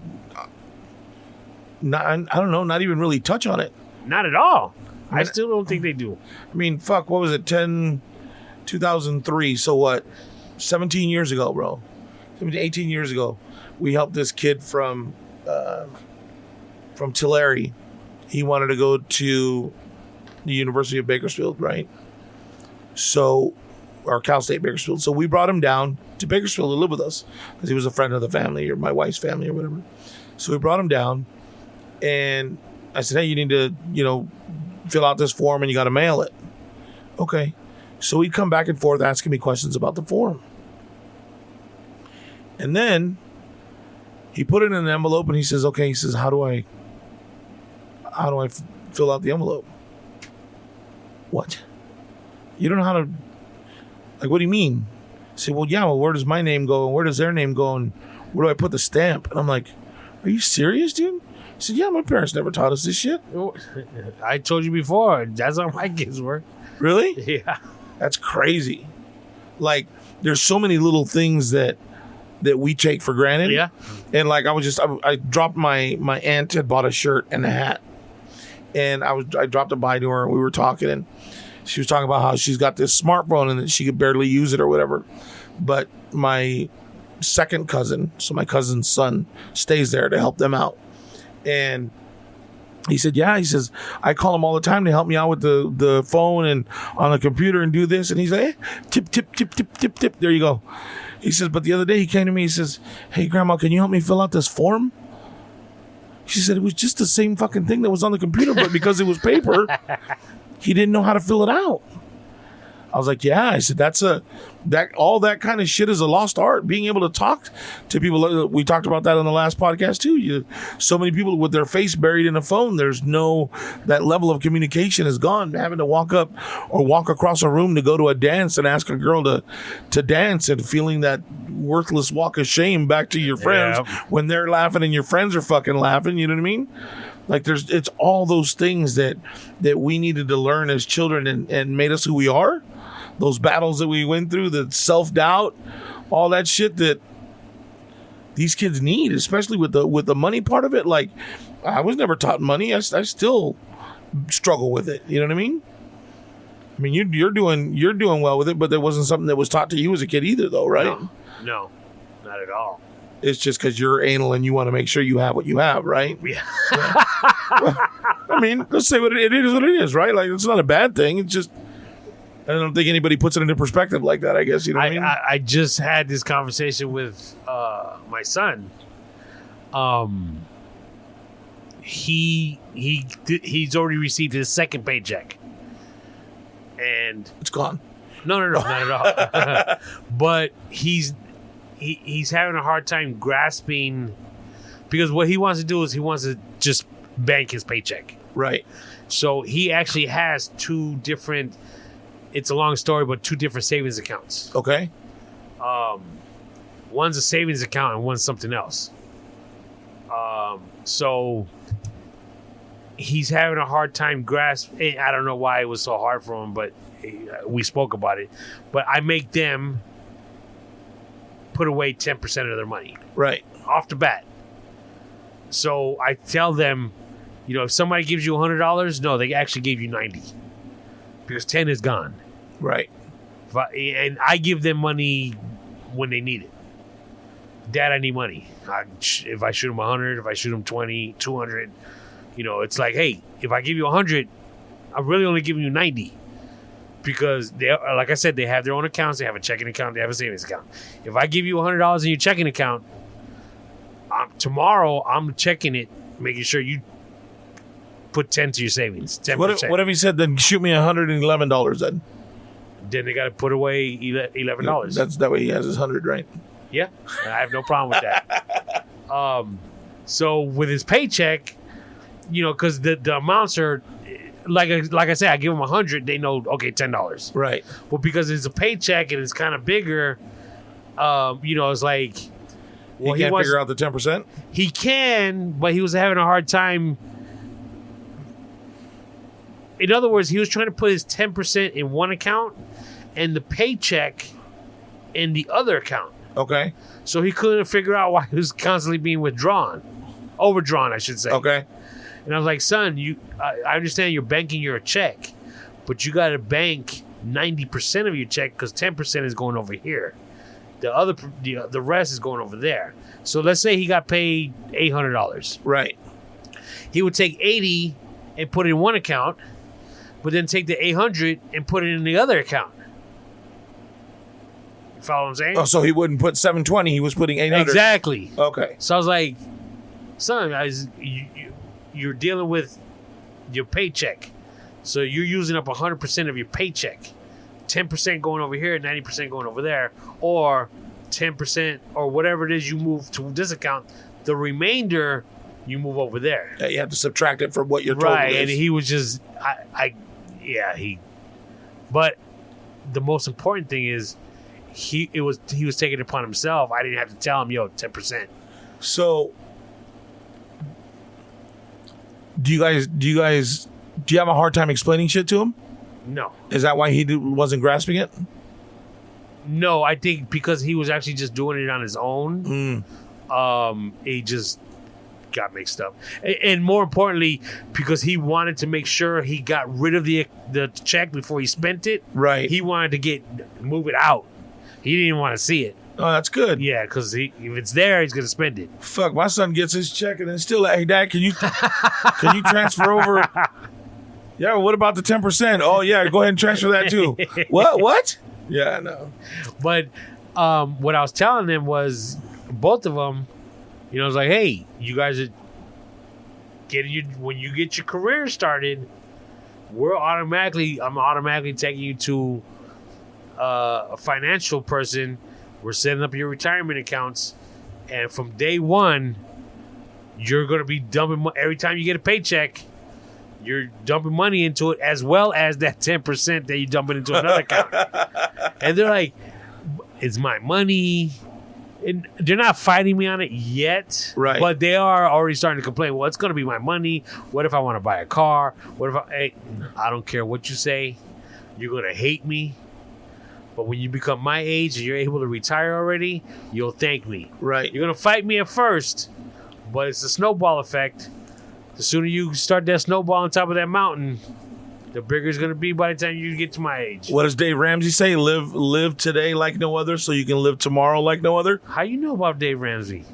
not even really touch on it. Not at all. I still don't think they do. I mean, fuck, what was it, 2003, so what, 17 years ago, bro, 18 years ago, we helped this kid from Tulare. He wanted to go to the University of Bakersfield, right? So, or Cal State Bakersfield. So we brought him down to Bakersfield to live with us because he was a friend of the family or my wife's family or whatever. So we brought him down and I said, hey, you need to, fill out this form and you got to mail it. Okay. So he'd come back and forth asking me questions about the form. And then he put it in an envelope and he says, okay, how do I fill out the envelope? What? You don't know how to, what do you mean? I said, well, where does my name go and where does their name go and where do I put the stamp? And I'm like, are you serious, dude? He said, yeah, my parents never taught us this shit. I told you before, that's how my kids were. Really? Yeah. That's crazy. There's so many little things that we take for granted. Yeah. And I dropped my aunt had bought a shirt and a hat. And I dropped a by to her and we were talking and she was talking about how she's got this smartphone and that she could barely use it or whatever. But my second cousin, so my cousin's son, stays there to help them out. And he said, yeah, he says, I call him all the time to help me out with the phone and on the computer and do this. And he's like, tip, tip, tip, tip, tip, tip. There you go. He says, but the other day he came to me, he says, hey, Grandma, can you help me fill out this form? She said, it was just the same fucking thing that was on the computer, but because it was paper, he didn't know how to fill it out. I was like, yeah. I said, all that kind of shit is a lost art. Being able to talk to people. We talked about that on the last podcast too. So many people with their face buried in a phone. That level of communication is gone. Having to walk up or walk across a room to go to a dance and ask a girl to dance and feeling that worthless walk of shame back to your friends when they're laughing and your friends are fucking laughing. You know what I mean? It's all those things that we needed to learn as children and made us who we are. Those battles that we went through, the self-doubt, all that shit that these kids need, especially with the money part of it. I was never taught money. I still struggle with it. You know what I mean? I mean, you're doing well with it, but there wasn't something that was taught to you as a kid either, though, right? No, not at all. It's just because you're anal and you want to make sure you have what you have, right? Yeah. I mean, let's say it is what it is, right? It's not a bad thing. It's just, I don't think anybody puts it into perspective like that, I guess. You know what I mean? I just had this conversation with my son. He's already received his second paycheck. And it's gone. No, not at all. But he's having a hard time grasping, because what he wants to do is he wants to just bank his paycheck. Right. So he actually has two different. It's a long story, but two different savings accounts. Okay. One's a savings account and one's something else. So he's having a hard time grasping. I don't know why it was so hard for him, but we spoke about it. But I make them put away 10% of their money. Right. Off the bat. So I tell them, if somebody gives you $100, no, they actually gave you 90, because 10 is gone. Right. And I give them money when they need it. Dad, I need money. If I shoot them 100, if I shoot them 20, 200, it's like, hey, if I give you 100, I'm really only giving you 90, because they, like I said, they have their own accounts. They have a checking account. They have a savings account. If I give you $100 in your checking account, tomorrow I'm checking it, making sure you put 10 to your savings. 10%. What if he said, then shoot me $111 then? Then they got to put away $11. That's that way he has his 100, right? Yeah, I have no problem with that. So with his paycheck, because the amounts are like I said, I give him 100, they know, okay, $10. Right. Well, because it's a paycheck and it's kind of bigger, it's like, well, he can't figure out the 10%. He can, but he was having a hard time. In other words, he was trying to put his 10% in one account and the paycheck in the other account. Okay. So he couldn't figure out why he was constantly being overdrawn, I should say. Okay. And I was like, son, I understand you're banking your check, but you got to bank 90% of your check, because 10% is going over here. The rest is going over there. So let's say he got paid $800. Right. He would take 80 and put it in one account, but then take the 800 and put it in the other account. You follow what I'm saying? Oh, so he wouldn't put 720. He was putting 800. Exactly. Okay. So I was like, son, guys, you're dealing with your paycheck. So you're using up 100% of your paycheck. 10% going over here, 90% going over there, or 10% or whatever it is you move to this account. The remainder you move over there. Yeah, you have to subtract it from what your total right, is. and he was just, But the most important thing is he was taking it upon himself. I didn't have to tell him, 10%. So, do you have a hard time explaining shit to him? No. Is that why he wasn't grasping it? No, I think because he was actually just doing it on his own. He just got mixed up, and more importantly, because he wanted to make sure he got rid of the check before he spent it. Right. He wanted to move it out. He didn't even want to see it. Oh, that's good. Yeah, because if it's there, he's gonna spend it. Fuck, my son gets his check and then still, hey, Dad, can you transfer over? Yeah, well, what about the 10%? Oh, yeah, go ahead and transfer that too. What? Yeah, no. But what I was telling them was, both of them, I was like, hey, you guys are when you get your career started, I'm automatically taking you to a financial person. We're setting up your retirement accounts, and from day one, you're going to be dumping every time you get a paycheck. You're dumping money into it, as well as that 10% that you're dumping into another account. And they're like, it's my money. And they're not fighting me on it yet. Right. But they are already starting to complain. Well, it's going to be my money. What if I want to buy a car? What if I don't care what you say. You're going to hate me. But when you become my age and you're able to retire already, you'll thank me. Right. You're going to fight me at first, but it's a snowball effect. The sooner you start that snowball on top of that mountain, the bigger it's going to be by the time you get to my age. What does Dave Ramsey say? Live today like no other, so you can live tomorrow like no other? How you know about Dave Ramsey?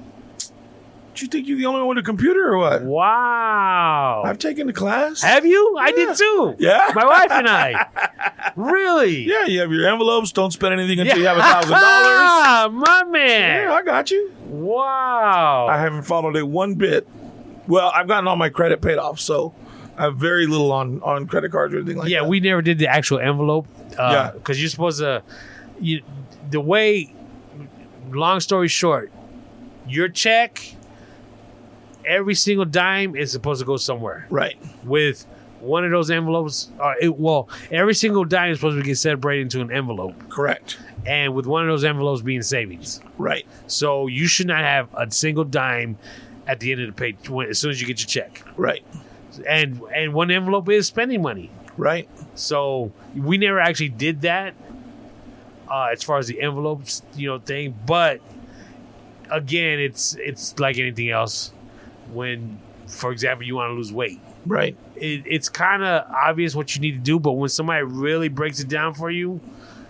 Do you think you're the only one with a computer or what? Wow. I've taken the class. Have you? Yeah. I did too. Yeah. My wife and I. Really? Yeah, you have your envelopes. Don't spend anything until you have $1,000. Ah, my man. Yeah, I got you. Wow. I haven't followed it one bit. Well, I've gotten all my credit paid off, so I have very little on credit cards or anything like that. Yeah, we never did the actual envelope Because you're supposed to. The way. Long story short, your check, every single dime is supposed to go somewhere. Right. With one of those envelopes, every single dime is supposed to get separated into an envelope. Correct. And with one of those envelopes being savings. Right. So you should not have a single dime at the end of the pay as soon as you get your check. Right. And one envelope is spending money. Right. So we never actually did that. As far as the envelopes, thing, but again, it's like anything else. When, for example, you want to lose weight, right? It's kind of obvious what you need to do, but when somebody really breaks it down for you,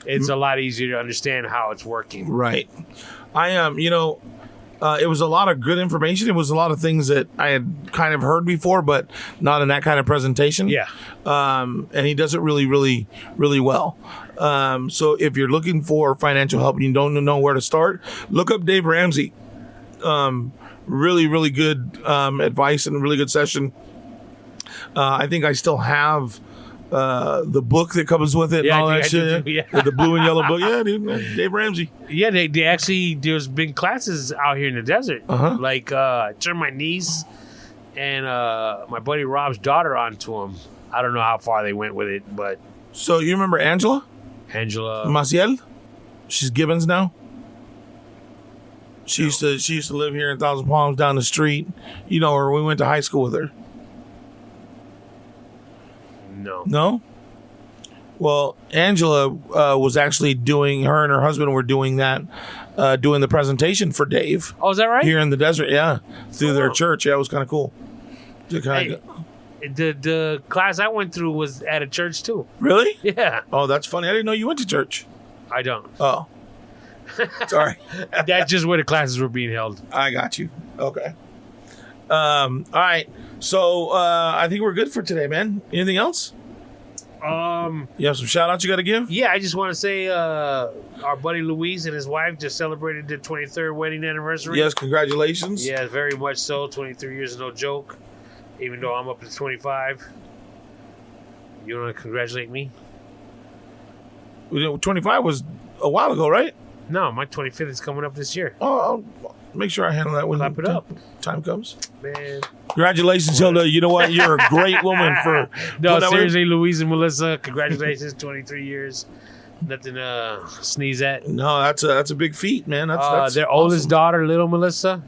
it's a lot easier to understand how it's working. Right. I it was a lot of good information. It was a lot of things that I had kind of heard before, but not in that kind of presentation. Yeah. And he does it really, really, really well. So if you're looking for financial help and you don't know where to start, look up Dave Ramsey. Really, really good advice and a really good session. I think I still have the book that comes with it and all that shit. With the blue and yellow book. Yeah, dude. Dave Ramsey. Yeah, they actually, there's been classes out here in the desert. Uh-huh. Like, I turned my niece and my buddy Rob's daughter onto them. I don't know how far they went with it, but. So you remember Angela Maciel? She's Gibbons now. She used to live here in Thousand Palms down the street. You know her. We went to high school with her. No? Well, Angela was actually her and her husband were doing that, doing the presentation for Dave. Oh, is that right? Here in the desert, yeah. Through their church. Yeah, it was kind of cool. The class I went through was at a church too. Really? Yeah. Oh, that's funny. I didn't know you went to church. I don't. Oh. Sorry. That's just where the classes were being held. I got you. Okay. All right. So I think we're good for today, man. Anything else? You have some shout outs you got to give? Yeah, I just want to say our buddy Luis and his wife just celebrated their 23rd wedding anniversary. Yes, congratulations. Yeah, very much so. 23 years is no joke, even though I'm up to 25. You want to congratulate me? 25 was a while ago, right? No, my 25th is coming up this year. Oh, I'll make sure I handle that when Clap it up. Time comes. Man. Congratulations, Hilda. You know what? You're a great woman for... No, seriously, Louise and Melissa, congratulations, 23 years. Nothing to sneeze at. No, that's a big feat, man. That's their awesome. oldest daughter, little Melissa,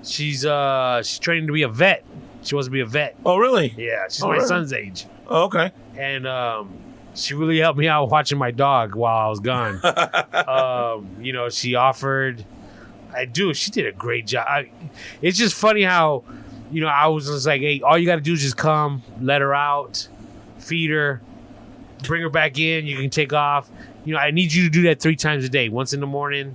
she's training to be a vet. She wants to be a vet. Oh, really? Yeah, she's my son's age. Oh, okay. And she really helped me out watching my dog while I was gone. She offered... she did a great job. It's just funny how, I was just like, hey, all you got to do is just come, let her out, feed her, bring her back in. You can take off. I need you to do that 3 times a day. Once in the morning,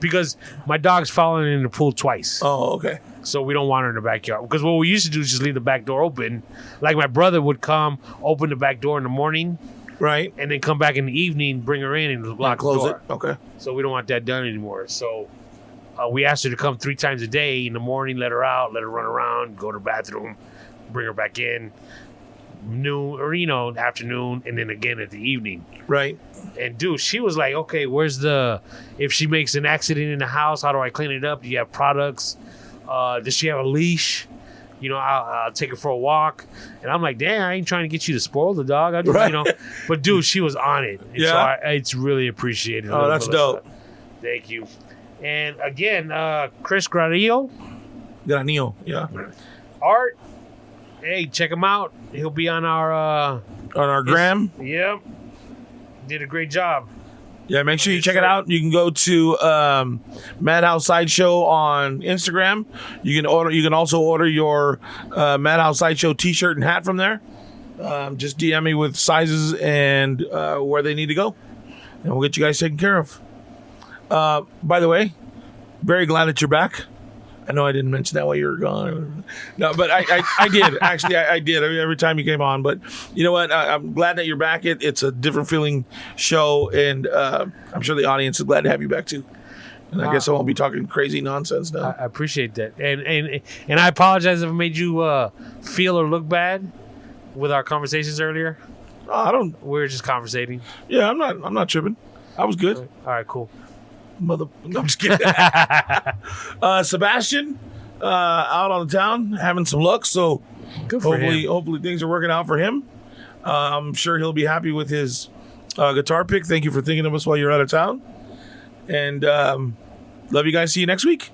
because my dog's fallen in the pool twice. Oh, okay. So we don't want her in the backyard. Because what we used to do is just leave the back door open. Like my brother would come, open the back door in the morning. Right. And then come back in the evening, bring her in, and lock close the door. It. Okay. So we don't want that done anymore. So we asked her to come 3 times a day in the morning, let her out, let her run around, go to the bathroom, bring her back in, noon or, afternoon, and then again at the evening. Right. And dude, she was like, okay, if she makes an accident in the house, how do I clean it up? Do you have products? Does she have a leash? I'll take her for a walk. And I'm like, damn, I ain't trying to get you to spoil the dog. I just, right. But dude, she was on it. And so it's really appreciated. Oh, that's dope. Thank you. And again, Chris Granillo. Yeah. Art. Hey, check him out. He'll be on our gram. Yep. Did a great job. Yeah, make sure you check it out. You can go to Madhouse Sideshow on Instagram. You can also order your Madhouse Sideshow T-shirt and hat from there. Just DM me with sizes and where they need to go, and we'll get you guys taken care of. By the way, very glad that you're back. I know I didn't mention that while you were gone. No, but I did. Actually, I did every time you came on. But you know what? I'm glad that you're back. It's a different feeling show, and I'm sure the audience is glad to have you back too. And I guess I won't be talking crazy nonsense now. I appreciate that. And I apologize if I made you feel or look bad with our conversations earlier. I don't. We were just conversating. Yeah, I'm not tripping. I was good. All right, cool. No, I'm just kidding. Sebastian, out on the town, having some luck. So Good for him. hopefully things are working out for him. I'm sure he'll be happy with his guitar pick. Thank you for thinking of us while you're out of town. And love you guys. See you next week.